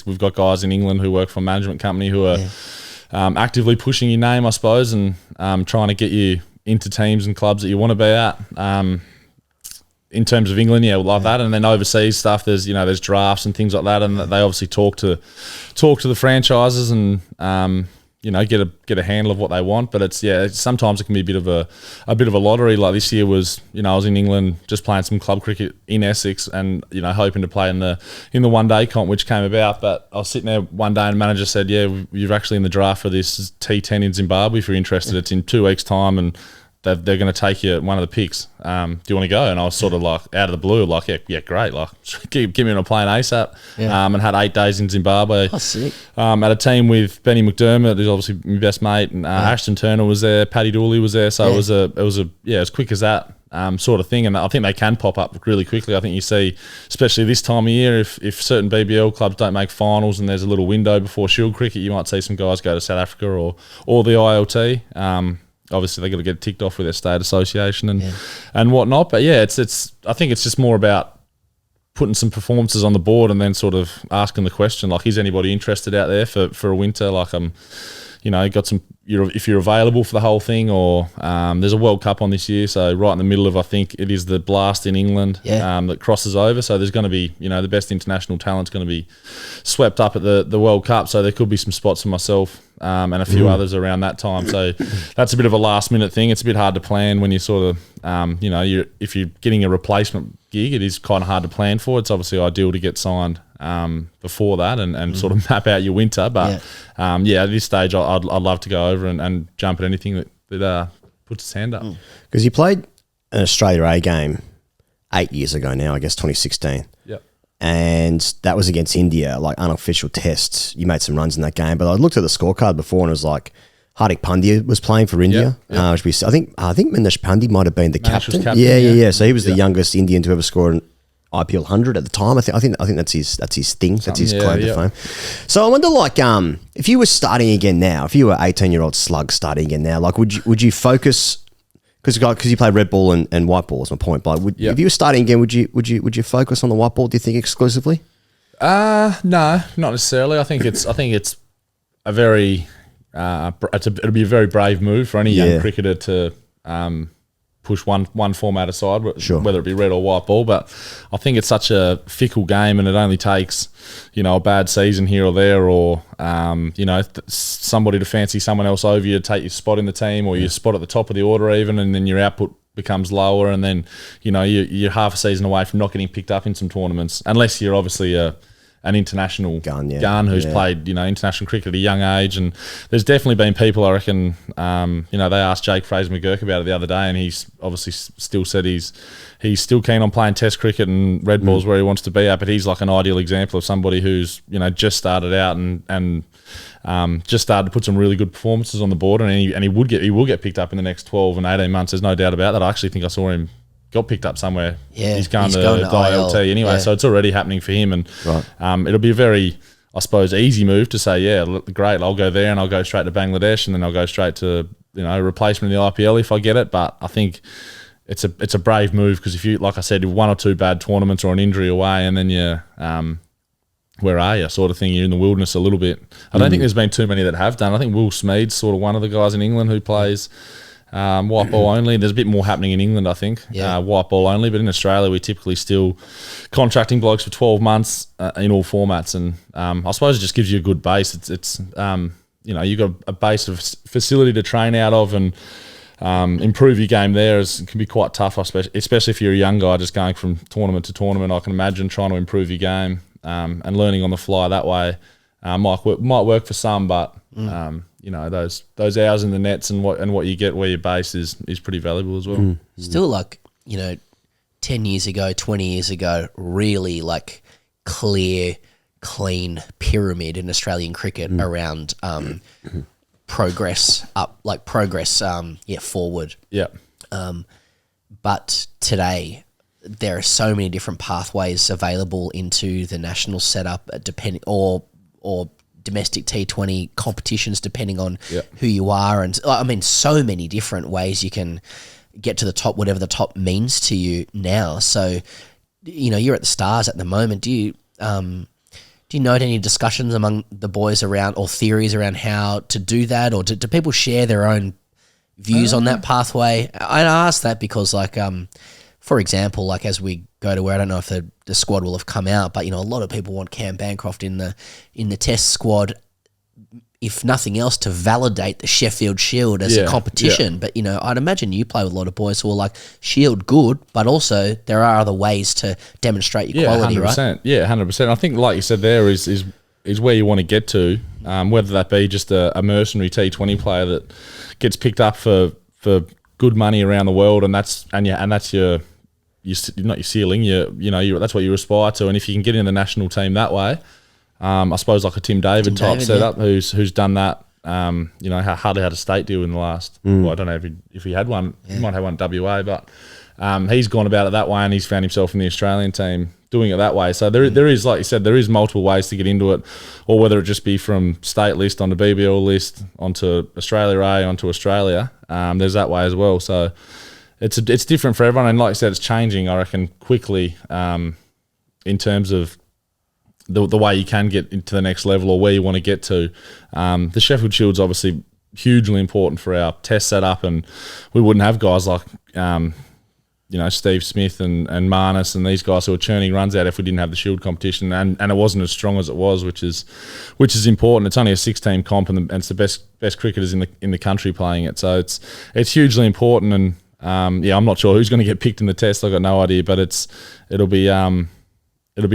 we've got guys in England who work for a management company who are actively pushing your name, I suppose, and trying to get you into teams and clubs that you want to be at. In terms of England, like that, and then overseas stuff. There's drafts and things like that, and they obviously talk to the franchises and get a handle of what they want. But sometimes it can be a bit of a lottery. Like this year was, I was in England just playing some club cricket in Essex, and hoping to play in the one day comp, which came about. But I was sitting there one day, and the manager said, "You're actually in the draft for this T10 in Zimbabwe if you're interested. It's in 2 weeks' time, and they're going to take you one of the picks. Do you want to go?" And I was sort of like out of the blue, like, yeah, great. Like, give me on a plane ASAP. And had 8 days in Zimbabwe. Oh, sick. At a team with Benny McDermott, who's obviously my best mate, and Ashton Turner was there, Paddy Dooley was there. So it was as quick as that sort of thing. And I think they can pop up really quickly. I think you see, especially this time of year, if certain BBL clubs don't make finals and there's a little window before Shield cricket, you might see some guys go to South Africa or the ILT. Obviously, they got to get ticked off with their state association and whatnot. But it's I think it's just more about putting some performances on the board and then sort of asking the question, like, is anybody interested out there for a winter? Like, got some. If you're available for the whole thing, or there's a World Cup on this year, so right in the middle of, I think it is the Blast in England that crosses over. So there's going to be, the best international talent's going to be swept up at the World Cup. So there could be some spots for myself and a few others around that time. So that's a bit of a last minute thing. It's a bit hard to plan when you sort of, if you're getting a replacement gig, it is kind of hard to plan for. It's obviously ideal to get signed before that and sort of map out your winter. But at this stage, I'd love to go over and jump at anything that puts its hand up. Because you played an Australia A game 8 years ago now, I guess 2016. Yep. And that was against India, like unofficial tests. You made some runs in that game, but I looked at the scorecard before and it was like Hardik Pandya was playing for India. I think Manish Pandya might have been the captain. Yeah. So he was the youngest Indian to ever score an IPL 100 at the time. I think that's his thing. That's his claim to fame. So I wonder, like, if you were starting again now, if you were 18-year-old slug starting again now, like, would you focus? Because you play red ball and white ball is my point. But if you were starting again, would you focus on the white ball? Do you think exclusively? No, not necessarily. I think it's a very it'll be a very brave move for any young cricketer to push one format aside, whether it be red or white ball. But I think it's such a fickle game, and it only takes a bad season here or there, or somebody to fancy someone else over you to take your spot in the team, or your spot at the top of the order even, and then your output becomes lower, and then you're half a season away from not getting picked up in some tournaments, unless you're obviously an international gun who's played international cricket at a young age. And there's definitely been people, I reckon, they asked Jake Fraser McGurk about it the other day, and he's obviously still said he's still keen on playing test cricket, and red ball's where he wants to be at, but he's like an ideal example of somebody who's just started out and just started to put some really good performances on the board, and he will get picked up in the next 12 and 18 months. There's no doubt about that. I actually think I saw him got picked up somewhere. Yeah, he's going to ILT anyway, so it's already happening for him. And it'll be a very, I suppose, easy move to say, great, I'll go there and I'll go straight to Bangladesh, and then I'll go straight to replacement in the IPL if I get it. But I think it's a brave move, because if you, like I said, one or two bad tournaments or an injury away, and then you're where are you sort of thing, you're in the wilderness a little bit. I don't think there's been too many that have done. I think Will Smead's sort of one of the guys in England who plays white ball only. There's a bit more happening in England, I think, white ball only, but in Australia we typically still contracting blokes for 12 months in all formats, and I suppose it just gives you a good base. It's you've got a base of facility to train out of, and improve your game there it can be quite tough, especially if you're a young guy just going from tournament to tournament. I can imagine trying to improve your game and learning on the fly that way might work for some, but those hours in the nets and what you get where your base is pretty valuable as well. Still, like, 10 years ago, 20 years ago, really like clear, clean pyramid in Australian cricket around progress forward. Yeah. But today there are so many different pathways available into the national setup, depending or domestic T20 competitions, depending on who you are. And I mean, so many different ways you can get to the top, whatever the top means to you now. So, you're at the Stars at the moment. Do you note any discussions among the boys around, or theories around how to do that? Or do people share their own views on that pathway? I ask that because, like, for example, like as we go to where, I don't know if the squad will have come out, but a lot of people want Cam Bancroft in the Test squad, if nothing else, to validate the Sheffield Shield as a competition. Yeah. But I'd imagine you play with a lot of boys who are like, Shield good, but also there are other ways to demonstrate your quality, 100%. right? Yeah, 100%. I think, like you said, there is where you want to get to, whether that be just a mercenary T20 player that gets picked up for good money around the world, and that's your not your ceiling. That's what you aspire to. And if you can get in the national team that way, I suppose like a Tim David type setup, who's done that. Hardly had a state deal in the last. Well, I don't know if he had one. He might have one at WA, but he's gone about it that way, and he's found himself in the Australian team doing it that way. So there is, like you said, there is multiple ways to get into it, or whether it just be from state list onto BBL list onto Australia A onto Australia. There's that way as well. So it's different for everyone, and like I said, it's changing, I reckon, quickly in terms of the way you can get into the next level or where you want to get to. The Sheffield Shield's obviously hugely important for our test setup, and we wouldn't have guys like Steve Smith and Marnus and these guys who are churning runs out if we didn't have the Shield competition, and it wasn't as strong as it was, which is important. It's only a 6-team comp, and it's the best cricketers in the country playing it, so it's hugely important. And I'm not sure who's going to get picked in the test. I've got no idea, but it'll be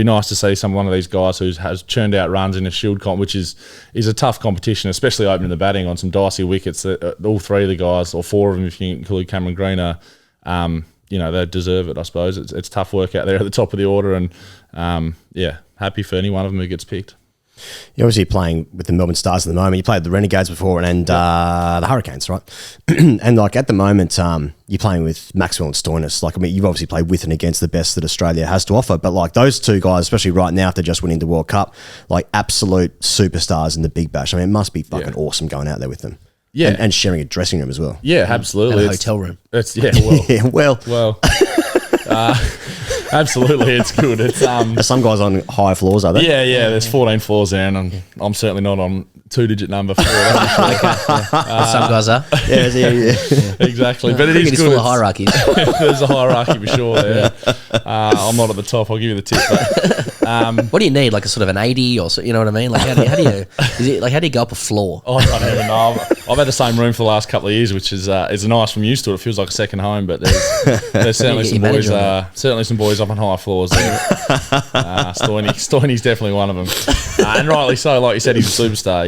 nice to see one of these guys who has churned out runs in a Shield comp, which is a tough competition, especially opening the batting on some dicey wickets. All three of the guys, or four of them if you include Cameron Green, are they deserve it, I suppose. It's tough work out there at the top of the order, and happy for any one of them who gets picked. You're obviously playing with the Melbourne Stars at the moment. You played the Renegades before and the Hurricanes, right? And like at the moment, you're playing with Maxwell and Stoinis. Like, I mean, you've obviously played with and against the best that Australia has to offer. But like those two guys, especially right now after just winning the World Cup, like absolute superstars in the Big Bash. I mean, it must be fucking awesome going out there with them. Yeah, and sharing a dressing room as well. Yeah, absolutely. And a hotel room. Well. Absolutely, it's good. It's There's some guys on high floors, are there? Yeah. There's 14 floors there, and I'm certainly not on 2-digit number 4. Some guys are. Yeah. Exactly. But it is good. It's full of hierarchies. There's a hierarchy for sure there. I'm not at the top. I'll give you the tip. But, what do you need? Like a sort of an 80 or so, you know what I mean? Like how do you go up a floor? I don't even know. I've had the same room for the last couple of years, which is nice from used to it. It feels like a second home, but there's certainly some boys up on high floors there. Stoiny's definitely one of them. And rightly so, like you said, he's a superstar.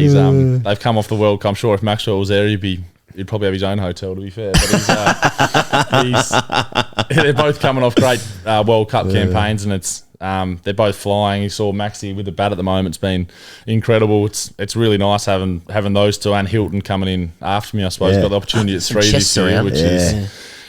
They've come off the World Cup. I'm sure if Maxwell was there, he'd probably have his own hotel, to be fair. But they're both coming off great World Cup campaigns, and they're both flying. You saw Maxie with the bat at the moment. It's been incredible. It's really nice having those two, and Hilton coming in after me, I suppose. Got the opportunity at 3 this year,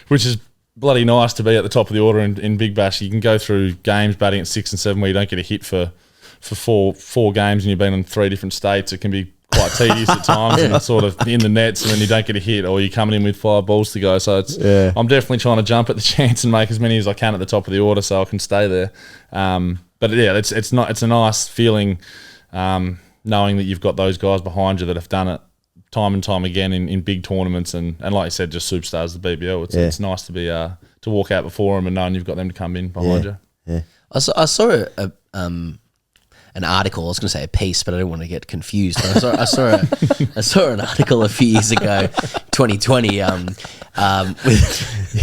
which is bloody nice to be at the top of the order in Big Bash. You can go through games batting at 6 and 7 where you don't get a hit for four games, and you've been in 3 different states. It can be quite tedious at times, and it's sort of in the nets, and then you don't get a hit, or you're coming in with 5 balls to go. So I'm definitely trying to jump at the chance and make as many as I can at the top of the order, so I can stay there. But yeah, it's a nice feeling knowing that you've got those guys behind you that have done it time and time again in big tournaments, and like I said, just superstars of the BBL. It's nice to be to walk out before them and knowing you've got them to come in behind you. Yeah, I saw an article. I was going to say a piece, but I don't want to get confused. I saw an article a few years ago, 2020. You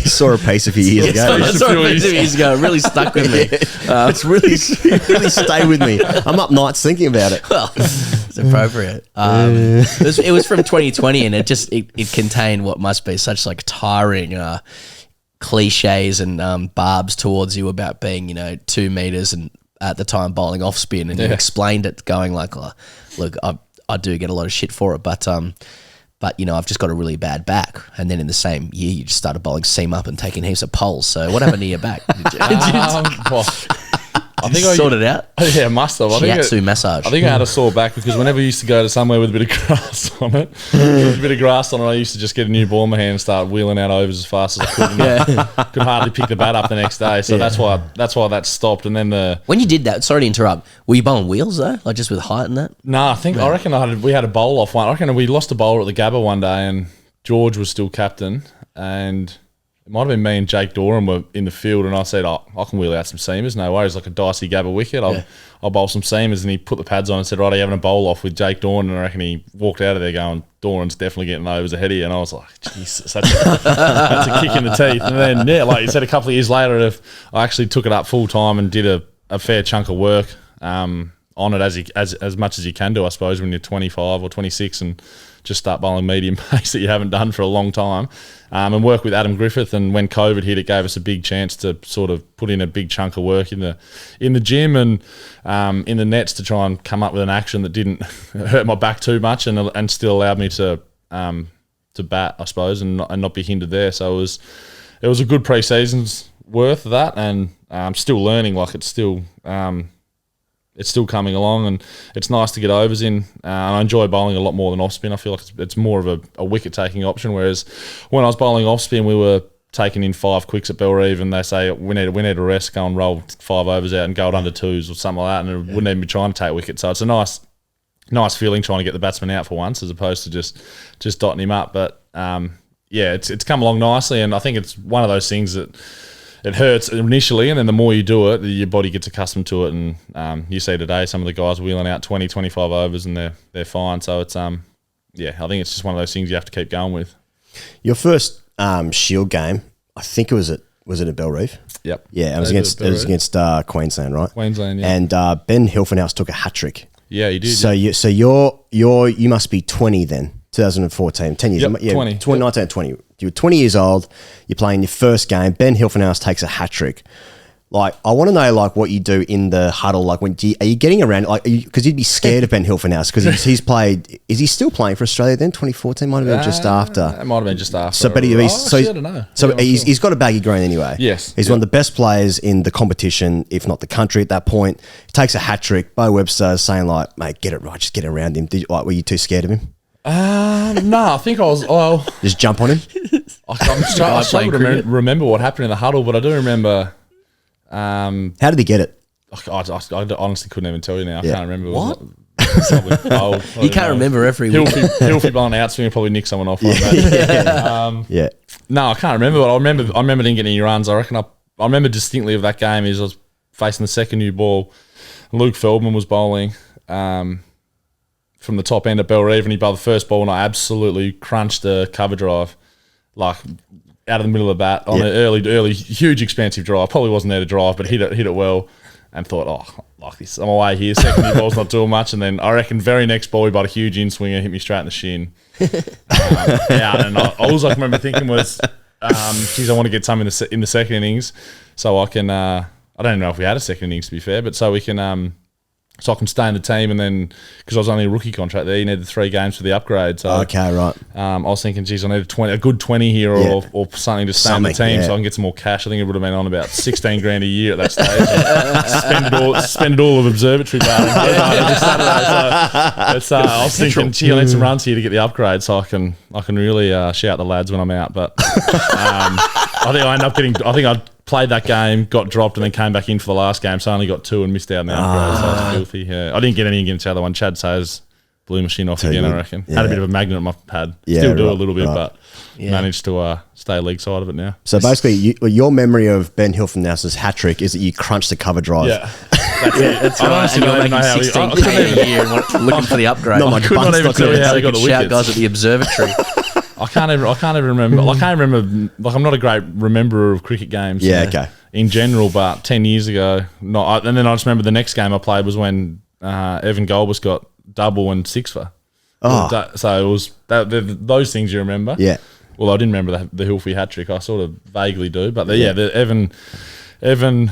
saw a piece a few years ago. I saw a piece a few years ago. It really stuck with me. It's really stayed with me. I'm up nights thinking about it. Well, it's appropriate. It was from 2020, and it contained what must be such like tiring cliches and barbs towards you about being 2 meters and at the time bowling off spin, and you explained it going like, look, I do get a lot of shit for it, but I've just got a really bad back. And then in the same year, you just started bowling seam up and taking heaps of poles. So what happened to your back? I think I sorted it out. Yeah, must have. Shiatsu massage. I think I had a sore back because whenever I used to go to somewhere with a bit of grass on it, I used to just get a new ball in my hand and start wheeling out overs as fast as I could. And could hardly pick the bat up the next day. So that's why that stopped. And then when you did that, sorry to interrupt, were you bowling wheels though, like just with height and that? No, I reckon we had a bowl off one. I reckon we lost a bowler at the Gabba one day, and George was still captain, and it might have been me and Jake Doran were in the field, and I said, I can wheel out some seamers, no worries, like a dicey Gabba wicket. I'll bowl some seamers, and he put the pads on and said, right, are you having a bowl off with Jake Doran? And I reckon he walked out of there going, Doran's definitely getting overs ahead of you. And I was like, Jesus, that's a kick in the teeth. And then, like you said, a couple of years later, I actually took it up full time and did a fair chunk of work on it as much as you can do, I suppose, when you're 25 or 26 and just start bowling medium pace that you haven't done for a long time, and work with Adam Griffith. And when COVID hit, it gave us a big chance to sort of put in a big chunk of work in the gym and in the nets to try and come up with an action that didn't hurt my back too much and still allowed me to bat, I suppose, and not be hindered there. So it was a good pre-season's worth of that, and I'm still learning. Like it's still coming along, and it's nice to get overs in. And I enjoy bowling a lot more than off spin. I feel like it's more of a wicket taking option. Whereas when I was bowling off spin, we were taking in 5 quicks at Bellerive and they say we need a rest, go and roll 5 overs out and go it under 2s or something like that, and it wouldn't even be trying to take wickets. So it's a nice feeling trying to get the batsman out for once as opposed to just dotting him up. But it's come along nicely, and I think it's one of those things that it hurts initially, and then the more you do it, your body gets accustomed to it. And you see today some of the guys wheeling out 20, 25 overs and they're fine. So it's I think it's just one of those things you have to keep going with. Your first Shield game, I think it was at Bellerive. Yep. Yeah, it was against Queensland, right? Queensland, yeah. And Ben Hilfenhaus took a hat trick. Yeah, he did. So you must be 20 then, 2014, 10 years. Yep, yeah, 20. 19, 20. You're 20 years old. You're playing your first game. Ben Hilfenhaus takes a hat trick. Like, I want to know, like, what you do in the huddle. Like, are you getting around? Like, because you'd be scared of Ben Hilfenhaus because he's played. Is he still playing for Australia then? 2014 might have been just after. It might have been just after. So, but I don't know. So he's got a baggy green anyway. Yes. He's one of the best players in the competition, if not the country at that point. He takes a hat trick. Beau Webster saying, like, mate, get it right, just get around him. Were you too scared of him? No, I think I was. Well, just jump on him. I'm struggling to remember what happened in the huddle, but I do remember. How did he get it? I honestly couldn't even tell you now. I can't remember. What? Cold. You can't remember every week. Hilfy bowling outswing and probably nick someone off like that. No, I can't remember. But I remember didn't get any runs. I reckon I remember distinctly of that game is I was facing the second new ball. Luke Feldman was bowling from the top end of Bellerive, and he bowled the first ball, and I absolutely crunched a cover drive, like out of the middle of the bat on an early, huge, expansive drive. Probably wasn't there to drive, but hit it well, and thought, like this, I'm away here. Second new ball's not doing much, and then I reckon very next ball he bowled a huge in swinger, hit me straight in the shin. And all I remember thinking was, geez, I want to get some in the second innings, so I can. I don't know if we had a second innings to be fair, but so we can. So I can stay in the team, and then because I was only a rookie contract there, you needed 3 games for the upgrade. So okay, right. I was thinking, geez, I need a good 20 here, or something to stay in the team, so I can get some more cash. I think it would have been on about 16 grand a year at that stage. Spend all of observatory batting. I was thinking, gee, I need some runs here to get the upgrade, so I can really shout the lads when I'm out. But I think I played that game, got dropped, and then came back in for the last game, so I only got 2 and missed out on the upgrade, so I was filthy. Yeah. I didn't get any against the other one. Chad Sayers blew the machine off again, I reckon. Yeah. Had a bit of a magnet on my pad. Still do a little bit, but managed to stay leg side of it now. So basically, your memory of Ben Hilfenhaus's hat trick is that you crunched the cover drive. Yeah. That's right. Honestly, and you're making 16K a year and looking for the upgrade. I could not even tell you how they got the wickets. Shout guys at the observatory. I can't even remember. I can't remember. Like, I'm not a great remember of cricket games. Yeah, okay. In general, but 10 years ago, and then I just remember the next game I played was when Evan Golbus got double and 6 for. So it was those things you remember. Yeah. Well, I didn't remember the Hilfy hat trick. I sort of vaguely do, but the Evan,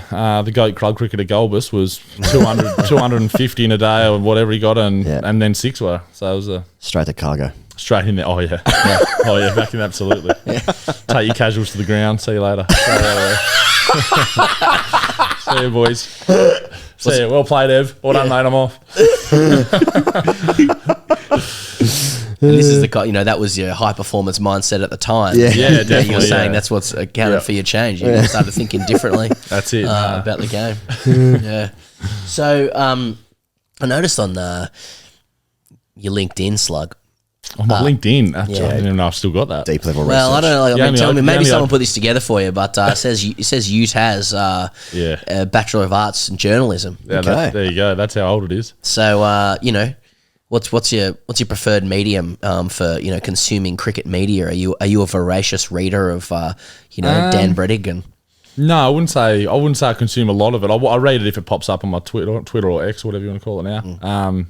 the GOAT club cricketer Golbus was 250 in a day or whatever he got, and then 6 were. So it was straight to cargo. Straight in there. Oh, yeah. Oh, yeah, back in absolutely. Take your casuals to the ground. See you later. See you, boys. See you. Well played, Ev. Well done, mate. I'm off. And this is that was your high performance mindset at the time. Yeah, definitely. You're saying that's what's accounted for your change. You started thinking differently. That's it. About the game. Yeah. So I noticed on your LinkedIn slug. Oh, my LinkedIn. Actually, I didn't even know I've still got that. Deep level well, research. I don't know. Tell me, maybe someone put this together for you, but it says UTAS, a Bachelor of Arts in Journalism. Yeah, okay. There you go. That's how old it is. So, what's your preferred medium for consuming cricket media? Are you a voracious reader of Dan Bredigan? No, I wouldn't say I consume a lot of it. I read it if it pops up on my Twitter or X, or whatever you want to call it now.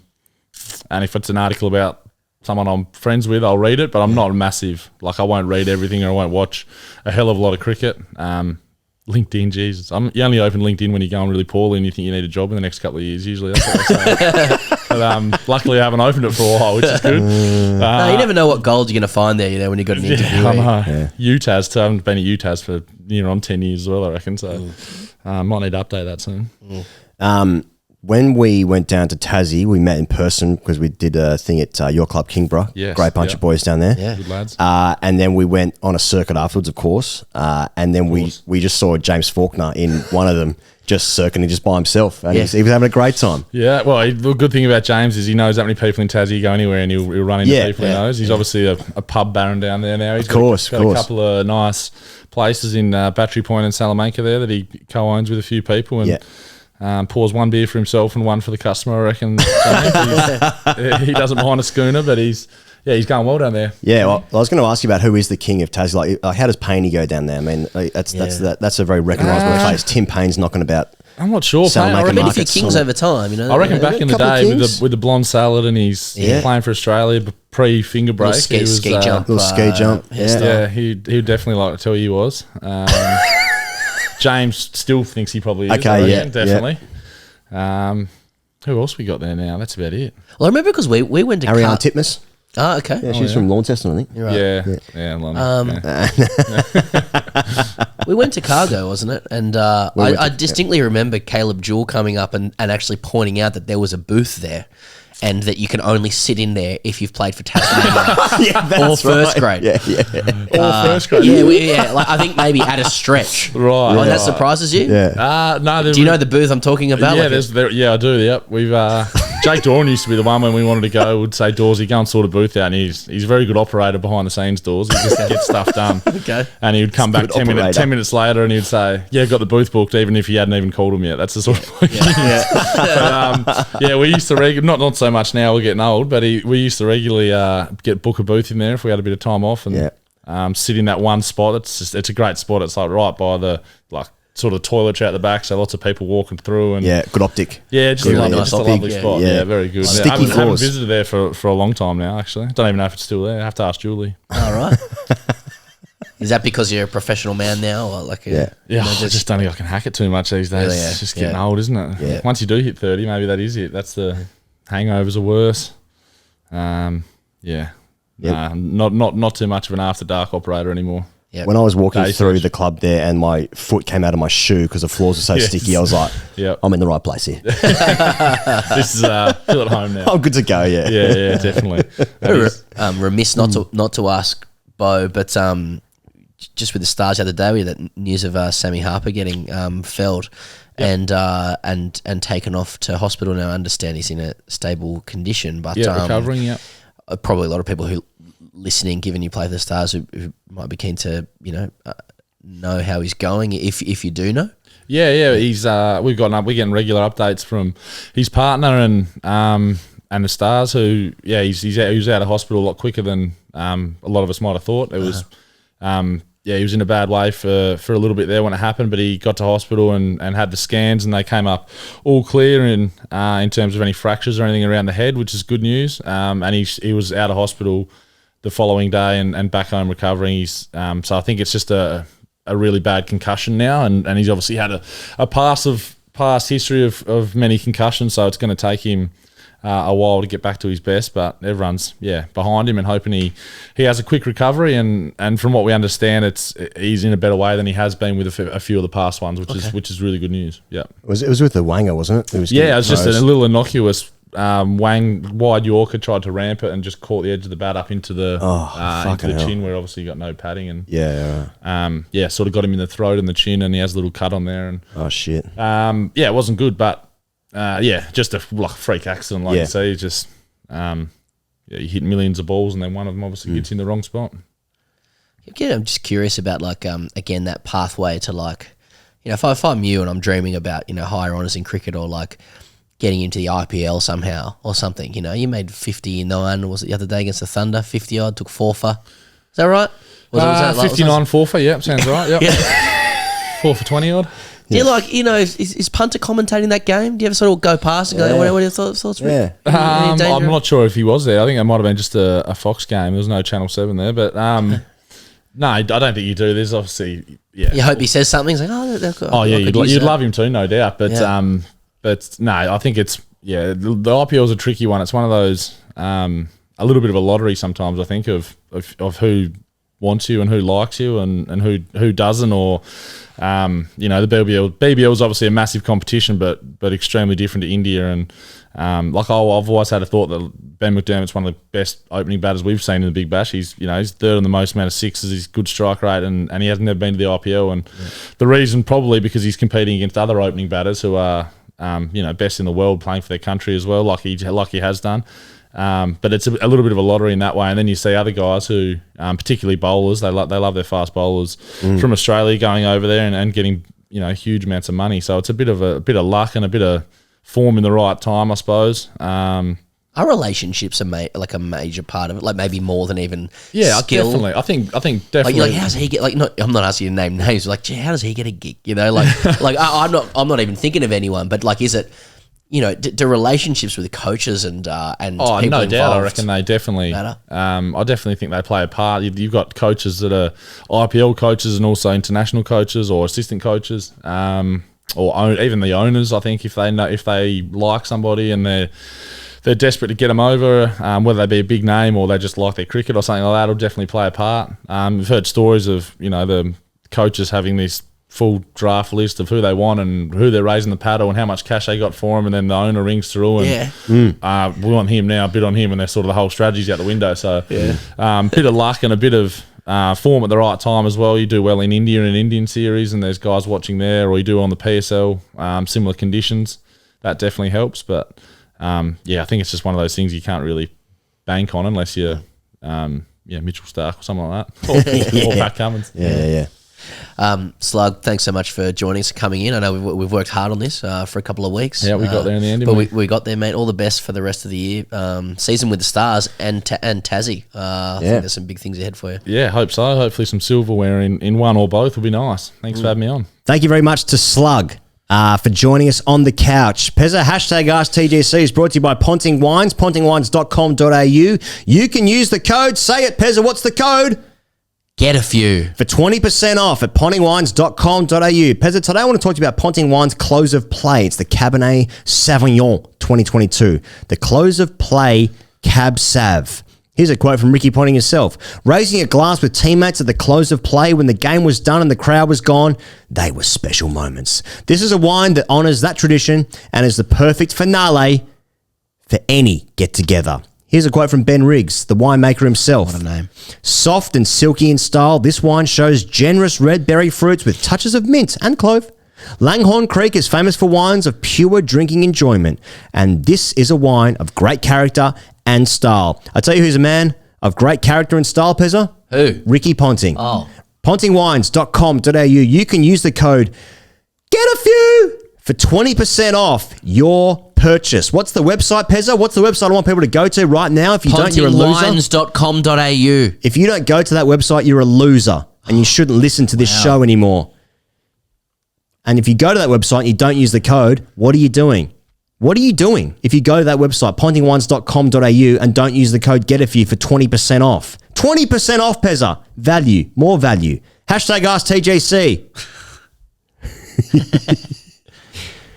And if it's an article about someone I'm friends with, I'll read it, but I'm not massive. Like, I won't read everything, or I won't watch a hell of a lot of cricket. LinkedIn, Jesus. You only open LinkedIn when you're going really poorly and you think you need a job in the next couple of years. Usually that's what I say. But luckily I haven't opened it for a while, which is good. No, you never know what gold you're going to find there, when you've got an interview. I know. UTAS, I haven't been at UTAS for on 10 years as well, I reckon. So might need to update that soon. when we went down to Tassie, we met in person because we did a thing at your club, Kingborough. Yes, Great bunch of boys down there. Yeah. Good lads. And then we went on a circuit afterwards, of course. And then we just saw James Faulkner in one of them just circling just by himself. And he was having a great time. Yeah, well, the good thing about James is he knows that many people in Tassie. You go anywhere and he'll run into people he knows. He's obviously a pub baron down there now. He's got a couple of nice places in Battery Point and Salamanca there that he co-owns with a few people. And pours one beer for himself and one for the customer, I reckon. He doesn't mind a schooner, but he's going well down there. Yeah, well, I was going to ask you about who is the king of Tassie. Like how does Painey go down there? I mean, that's a very recognisable place. Tim Payne's knocking about. I'm not sure. Salamanca I reckon a few kings over time, I reckon back in the day with the blonde salad and he's playing for Australia pre-finger break. Ski jump. Little ski jump. Yeah, he'd definitely like to tell you he was. James still thinks he probably is. Okay, definitely. Yeah. Who else we got there now? That's about it. Well, I remember because we went to Ariane Titmus. Oh, okay. Yeah, she's from Launceston, I think. You're right. Yeah, London. We went to Cargo, wasn't it? And I distinctly remember Caleb Jewell coming up and actually pointing out that there was a booth there and that you can only sit in there if you've played for Tasmania or first grade. Yeah. Or first grade. Yeah, like, I think maybe at a stretch. Right. Oh, that surprises you? Yeah. No. Do you know the booth I'm talking about? Yeah, I do. Yep. We've Jake Doran used to be the one when we wanted to go. Would say, Dawsy, go and sort a booth out. And he's a very good operator behind the scenes. Doors. He just gets stuff done. Okay. And he would come back 10 minutes later, and he'd say, "Yeah, got the booth booked," even if he hadn't even called him yet. That's the sort of bloke. But, we used to not so much now. We're getting old, but we used to regularly book a booth in there if we had a bit of time off and sit in that one spot. It's a great spot. It's like right by the sort of toiletry out the back, so lots of people walking through and good optic. Yeah, just a lovely spot. Yeah, very good. Sticky I haven't floors. visited there for a long time now. Actually, don't even know if it's still there. I have to ask Julie. All right. Is that because you're a professional man now, or I just don't think I can hack it too much these days. Really, It's just getting old, isn't it? Yeah. Once you do hit 30, maybe that is it. That's the hangovers are worse. Not too much of an after dark operator anymore. Yep. When I was walking through the club there and my foot came out of my shoe because the floors were so sticky, I was like, I'm in the right place here. This is feel at home now. I'm good to go, yeah. Yeah, definitely. Remiss not to ask Beau, but just with the Stars the other day, we had that news of Sammy Harper getting felled and taken off to hospital. Now I understand he's in a stable condition, but recovering. Probably a lot of people who listening, given you play for the Stars, who might be keen to know how he's going, if you do know. Yeah, he's we're getting regular updates from his partner and the Stars, who he was out of hospital a lot quicker than a lot of us might have thought. It was he was in a bad way for a little bit there when it happened, but he got to hospital and had the scans and they came up all clear in terms of any fractures or anything around the head, which is good news. And he was out of hospital the following day and back home recovering. He's so I think it's just a really bad concussion now, and he's obviously had a past history of many concussions, so it's going to take him a while to get back to his best, but everyone's behind him and hoping he has a quick recovery, and from what we understand, he's in a better way than he has been with a few of the past ones, which is really good news. Yeah, it was with the Wanger, wasn't it? It was just a little innocuous wang wide Yorker, tried to ramp it and just caught the edge of the bat up into the chin, where obviously you got no padding, and sort of got him in the throat and the chin, and he has a little cut on there, and it wasn't good, but just a freak accident, like you say. You just you hit millions of balls, and then one of them obviously gets in the wrong spot. Yeah, I'm just curious about again that pathway to if I'm you and I'm dreaming about higher honours in cricket, or getting into the IPL somehow or something. You made 59, was it the other day against the Thunder? 50 odd, took 4 for. Is that right? Was it 59 4 for? Yep, sounds right. Yep. 4 for 20 odd. Do you is Punter commentating that game? Do you ever sort of go past and go, what are your thoughts? Yeah. I'm not sure if he was there. I think it might have been just a Fox game. There was no Channel 7 there, but no, I don't think you do. There's obviously, You hope he says something. He's like, you'd love him to, no doubt, but but no, I think it's the IPL is a tricky one. It's one of those a little bit of a lottery sometimes. I think of who wants you and who likes you and who doesn't, or you know, the BBL is obviously a massive competition, but extremely different to India. And like I've always had a thought that Ben McDermott's one of the best opening batters we've seen in the Big Bash. He's third on the most amount of sixes. He's good strike rate, and he hasn't never been to the IPL. And the reason probably because he's competing against other opening batters who are best in the world playing for their country as well, like he has done. But it's a little bit of a lottery in that way. And then you see other guys who, particularly bowlers, they love their fast bowlers from Australia going over there and getting huge amounts of money. So it's a bit of luck and a bit of form in the right time, I suppose. Are relationships a major part of it? Like maybe more than even skill? Definitely. I think definitely. Like how does he get? Like, I'm not asking you to name names. Like, gee, how does he get a gig? I'm not even thinking of anyone. But like, is it? Do relationships with coaches and people no involved doubt. I reckon they definitely matter? I definitely think they play a part. You've got coaches that are IPL coaches and also international coaches or assistant coaches, or even the owners. I think if they like somebody and they're desperate to get them over, whether they be a big name or they just like their cricket or something like that, will definitely play a part. We've heard stories of the coaches having this full draft list of who they want and who they're raising the paddle and how much cash they got for him, and then the owner rings through and we want him now, bid on him, and they're sort of the whole strategy's out the window. So bit of luck and a bit of form at the right time as well. You do well in India and an Indian series and there's guys watching there, or you do on the PSL, similar conditions. That definitely helps. But I think it's just one of those things you can't really bank on unless you're Mitchell Starc or something like that, or Pat Cummins. Slug, thanks so much for joining us, coming in. I know we've worked hard on this for a couple of weeks. Yeah, we got there in the end. But we got there, mate. All the best for the rest of the year. Season with the Stars and Tassie. I think there's some big things ahead for you. Yeah, hope so. Hopefully some silverware in one or both will be nice. Thanks for having me on. Thank you very much to Slug for joining us on the couch. Pezza, hashtag AskTGC is brought to you by Ponting Wines, pontingwines.com.au. You can use the code. Say it, Pezza. What's the code? Get a few. For 20% off at pontingwines.com.au. Pezza, today I want to talk to you about Ponting Wine's Close of Play. It's the Cabernet Sauvignon 2022. The Close of Play Cab Sav. Here's a quote from Ricky Ponting himself. Raising a glass with teammates at the close of play when the game was done and the crowd was gone, they were special moments. This is a wine that honours that tradition and is the perfect finale for any get-together. Here's a quote from Ben Riggs, the winemaker himself. What a name. Soft and silky in style, this wine shows generous red berry fruits with touches of mint and clove. Langhorne Creek is famous for wines of pure drinking enjoyment, and this is a wine of great character and style. I tell you who's a man of great character and style, Pezza? Who? Ricky Ponting. Oh. Pontingwines.com.au. You can use the code GET A FEW for 20% off your purchase. What's the website, Pezza? What's the website I want people to go to right now? If you don't, you're a loser. Pontingwines.com.au. If you don't go to that website, you're a loser and you shouldn't listen to this show anymore. And if you go to that website and you don't use the code, what are you doing? What are you doing if you go to that website, pontingwines.com.au, and don't use the code GETAFEW for 20% off? 20% off, Pezza. Value. More value. Hashtag AskTGC.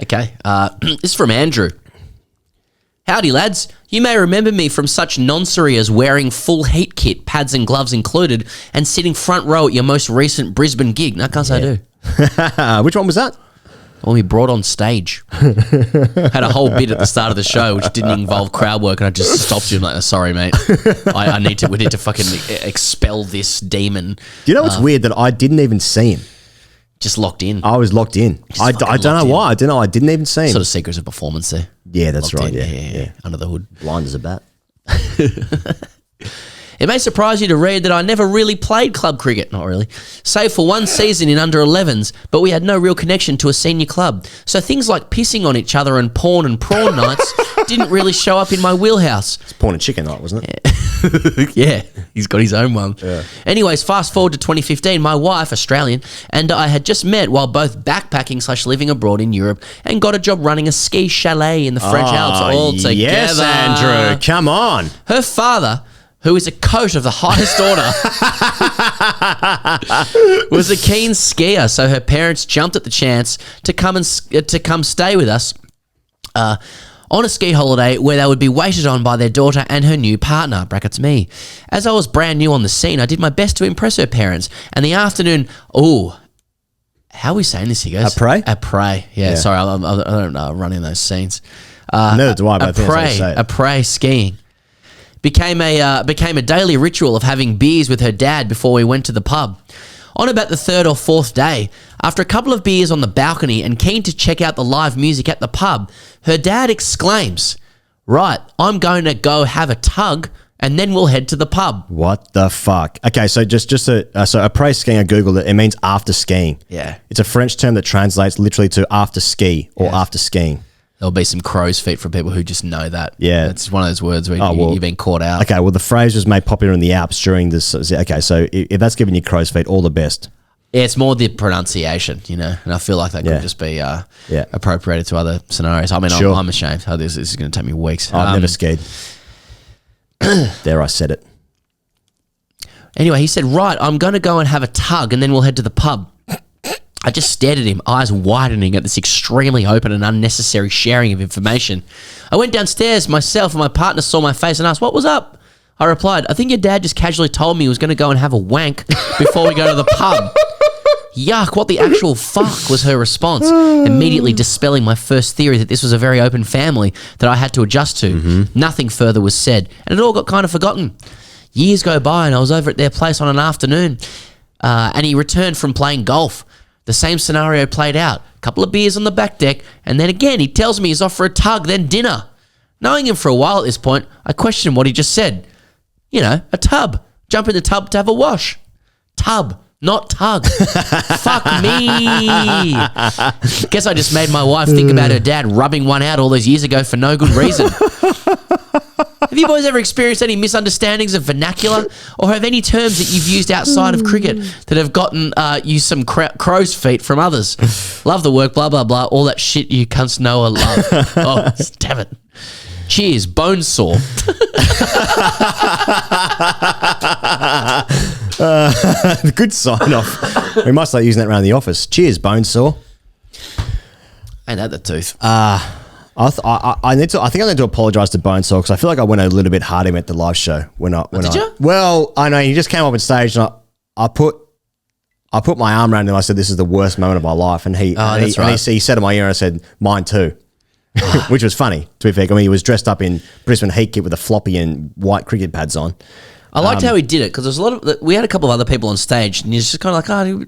Okay. This is from Andrew. Howdy, lads. You may remember me from such nonsense as wearing full heat kit, pads and gloves included, and sitting front row at your most recent Brisbane gig. No, I can't say I do. Which one was that? Well, we brought on stage. Had a whole bit at the start of the show which didn't involve crowd work, and I just stopped you. I'm like, sorry, mate. We need to fucking expel this demon. Do you know what's weird? That I didn't even see him. Just locked in. I was locked in. I don't know why. I don't know. I didn't even see him. Sort of secrets of performance there. Yeah, that's Locked right. in. Yeah. Under the hood. Blind as a bat. It may surprise you to read that I never really played club cricket, not really, save for one season in under 11s, but we had no real connection to a senior club. So things like pissing on each other and porn and prawn nights didn't really show up in my wheelhouse. It's porn and chicken night, wasn't it? Yeah, he's got his own one. Yeah. Anyways, fast forward to 2015, my wife, Australian, and I had just met while both backpacking / living abroad in Europe and got a job running a ski chalet in the French Alps all together. Yes, Andrew, come on. Her father, who is a coach of the highest order, was a keen skier, so her parents jumped at the chance to come stay with us. on a ski holiday where they would be waited on by their daughter and her new partner, brackets me. As I was brand new on the scene, I did my best to impress her parents. And the afternoon, how are we saying this, Higgos? Après. Yeah, sorry, I don't know, running those scenes. Neither do I, but I think that's how you say it. Après skiing. Became a daily ritual of having beers with her dad before we went to the pub. On about the third or fourth day, after a couple of beers on the balcony and keen to check out the live music at the pub, her dad exclaims, "Right, I'm going to go have a tug and then we'll head to the pub." What the fuck? Okay, so so après skiing, I googled it. It means after skiing. Yeah. It's a French term that translates literally to after ski or after skiing. There'll be some crow's feet for people who just know that. Yeah. It's one of those words where you've been caught out. Okay, well, the phrase was made popular in the Alps during this. Okay, so if that's giving you crow's feet, all the best. Yeah, it's more the pronunciation, and I feel like that could just be appropriated to other scenarios. I mean, Sure. I'm ashamed. This is going to take me weeks. I've never skied. There, I said it. Anyway, he said, "Right, I'm going to go and have a tug and then we'll head to the pub." I just stared at him, eyes widening at this extremely open and unnecessary sharing of information. I went downstairs myself and my partner saw my face and asked, "What was up?" I replied, "I think your dad just casually told me he was going to go and have a wank before we go to the pub." Yuck, what the actual fuck was her response, immediately dispelling my first theory that this was a very open family that I had to adjust to. Nothing further was said, and it all got kind of forgotten. Years go by and I was over at their place on an afternoon, and he returned from playing golf. The same scenario played out. A couple of beers on the back deck, and then again he tells me he's off for a tug, then dinner. Knowing him for a while at this point, I questioned what he just said. A tub. Jump in the tub to have a wash. Tub, not tug. Fuck me. Guess I just made my wife think about her dad rubbing one out all those years ago for no good reason. Have you boys ever experienced any misunderstandings of vernacular, or have any terms that you've used outside of cricket that have gotten you some crow's feet from others? Love the work, blah, blah, blah, all that shit you cunts know or love. Oh, damn it. Cheers, bone sore. Good sign off. We must start using that around the office. Cheers, bone sore. Ain't that the tooth? I think I need to apologise to Bonesaw because I feel like I went a little bit hard at the live show Did you? Well, I know he just came up on stage and I put my arm around him and I said, "This is the worst moment of my life," and he said in my ear and I said, "Mine too," which was funny. To be fair, I mean he was dressed up in Brisbane Heat kit with a floppy and white cricket pads on. I liked how he did it because there's we had a couple of other people on stage and he's just kind of like,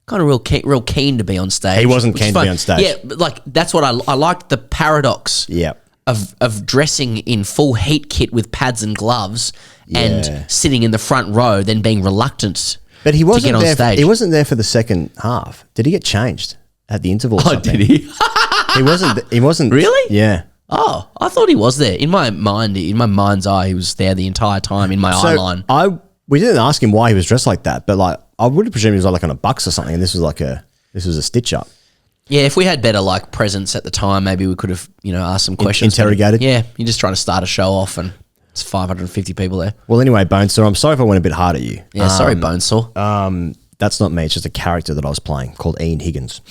kind of real keen to be on stage. He wasn't keen to be on stage. Yeah, but that's what I liked the paradox. Yeah. Of dressing in full heat kit with pads and gloves and sitting in the front row, then being reluctant. But he wasn't to get on there. stage. He wasn't there for the second half. Did he get changed at the interval? Or something? Did he? He wasn't. He wasn't. Really? Yeah. Oh, I thought he was there. In my mind's eye, he was there the entire time in my eye line. We didn't ask him why he was dressed like that, but I would have presumed he was like on a bucks or something, and this was a stitch up. Yeah, if we had better presence at the time, maybe we could have asked some questions. Interrogated. Yeah, you're just trying to start a show off, and it's 550 people there. Well, anyway, Bonesaw, I'm sorry if I went a bit hard at you. Yeah, sorry, Bonesaw. That's not me. It's just a character that I was playing called Ian Higgins.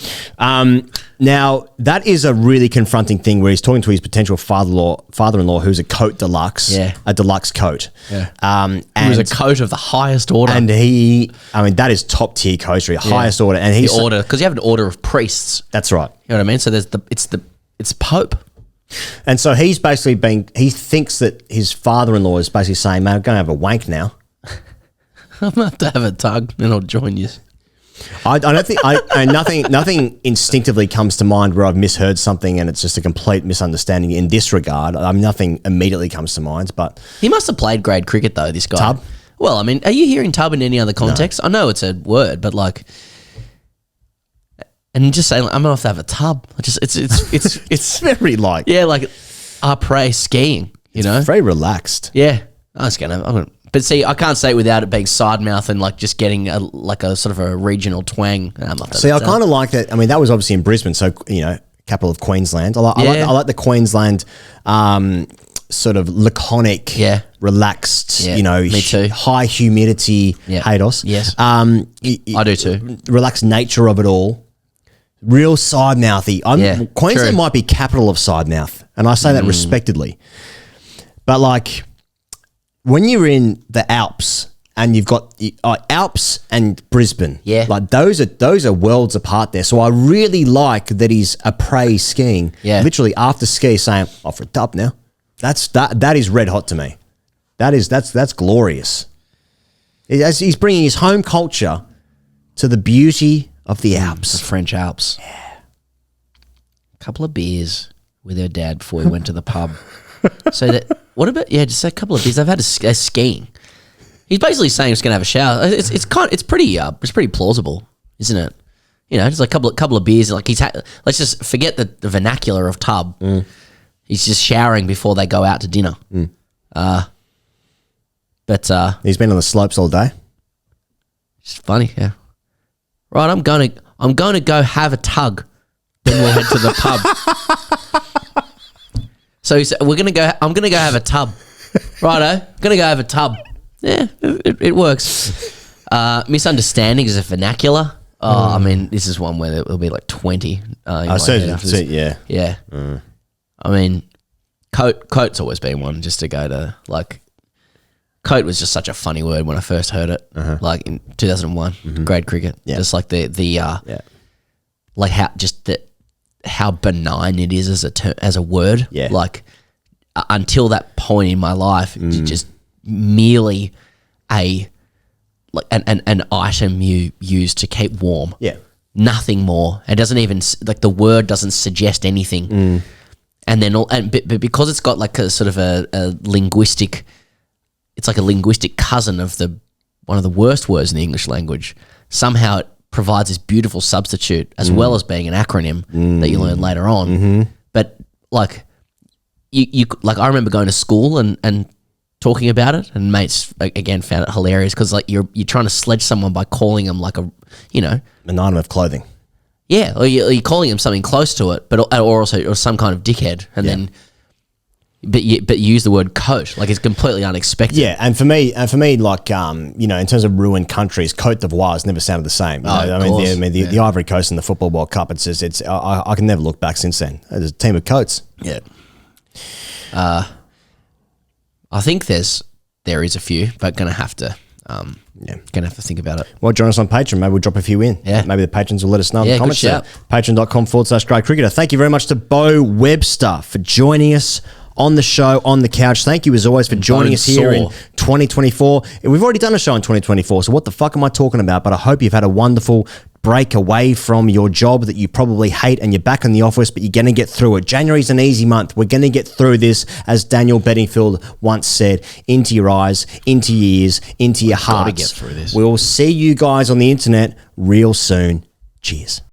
Now, that is a really confronting thing where he's talking to his potential father-in-law who's a coat deluxe, a deluxe coat. Yeah. And it was a coat of the highest order. And that is top-tier coatry, highest order. And he's order, because you have an order of priests. That's right. You know what I mean? So it's Pope. And so he's basically he thinks that his father-in-law is basically saying, "Man, I'm going to have a wank now." I'm going to have a tug and I'll join you. I don't think nothing instinctively comes to mind where I've misheard something and it's just a complete misunderstanding in this regard. Nothing immediately comes to mind, but he must have played grade cricket though, this guy. Tub? Well, I mean, are you hearing tub in any other context? No. I know it's a word, but and just saying, I'm going to have to have a tub. It's very après skiing, very relaxed. Yeah. I'm gonna but see, I can't say it without it being side mouth and just getting a sort of a regional twang. See, I kind of like that. I mean, that was obviously in Brisbane, so capital of Queensland. I like the Queensland sort of laconic, relaxed. Me too. High humidity, Higgos. Yes, I do too. Relaxed nature of it all. Real side mouthy. Queensland might be capital of side mouth. And I say that respectedly. But like when you're in the Alps and you've got Alps and Brisbane, Yeah. like those are worlds apart there. So I really like that he's appraised skiing. Yeah. Literally after ski saying, "Off for a dub now." That is red hot to me. That's glorious. He's bringing his home culture to the beauty of the The Alps. French Alps. Yeah. A couple of beers with her dad before we went to the pub. So what about just a couple of beers? I've had a skiing. He's basically saying he's going to have a shower. It's pretty plausible, isn't it? You know, just like a couple of beers. Like let's just forget the vernacular of tub. He's just showering before they go out to dinner. But He's been on the slopes all day. it's funny, yeah. Right, I'm gonna go have a tug. Then we'll head to the pub. So he said, I'm gonna go have a tub. Righto, gonna go have a tub. Yeah, it works. Misunderstanding is a vernacular. Oh, I mean, this is one where it'll be like 20. In my head after this. Yeah. Yeah. I mean, Coat's always been one just to go to, like, Coat was just such a funny word when I first heard it, like in 2001, grade cricket. Yeah. Just like like how benign it is as a word. Yeah. Like until that point in my life, just merely an item you use to keep warm. Yeah. Nothing more. It doesn't even like the word doesn't suggest anything. And then but because it's got like a sort of a linguistic, it's like a linguistic cousin of one of the worst words in the English language. Somehow it provides this beautiful substitute as well as being an acronym that you learn later on. But like you like I remember going to school and talking about it, and mates again found it hilarious because like you're trying to sledge someone by calling them like an item of clothing. Yeah, or you're calling him something close to it, or some kind of dickhead, and then but you use the word coat like it's completely unexpected. Yeah, and for me, like in terms of ruined countries, Côte d'Ivoire has never sounded the same. The Ivory Coast in the Football World Cup, it's I can never look back since then. There's a team of coats. Yeah. I think there is a few, but gonna have to think about it. Well, join us on Patreon. Maybe we'll drop a few in. Yeah. Maybe the patrons will let us know in the Yeah, comments. good shout. Patreon.com/Grey Cricketer. Thank you very much to Beau Webster for joining us on the show, on the couch. Thank you as always for joining us here in 2024. We've already done a show in 2024, so what the fuck am I talking about? But I hope you've had a wonderful break away from your job that you probably hate and you're back in the office, but you're going to get through it. January's an easy month. We're going to get through this, as Daniel Bedingfield once said, into your eyes, into your ears, into your hearts. Get through this. We'll see you guys on the internet real soon. Cheers.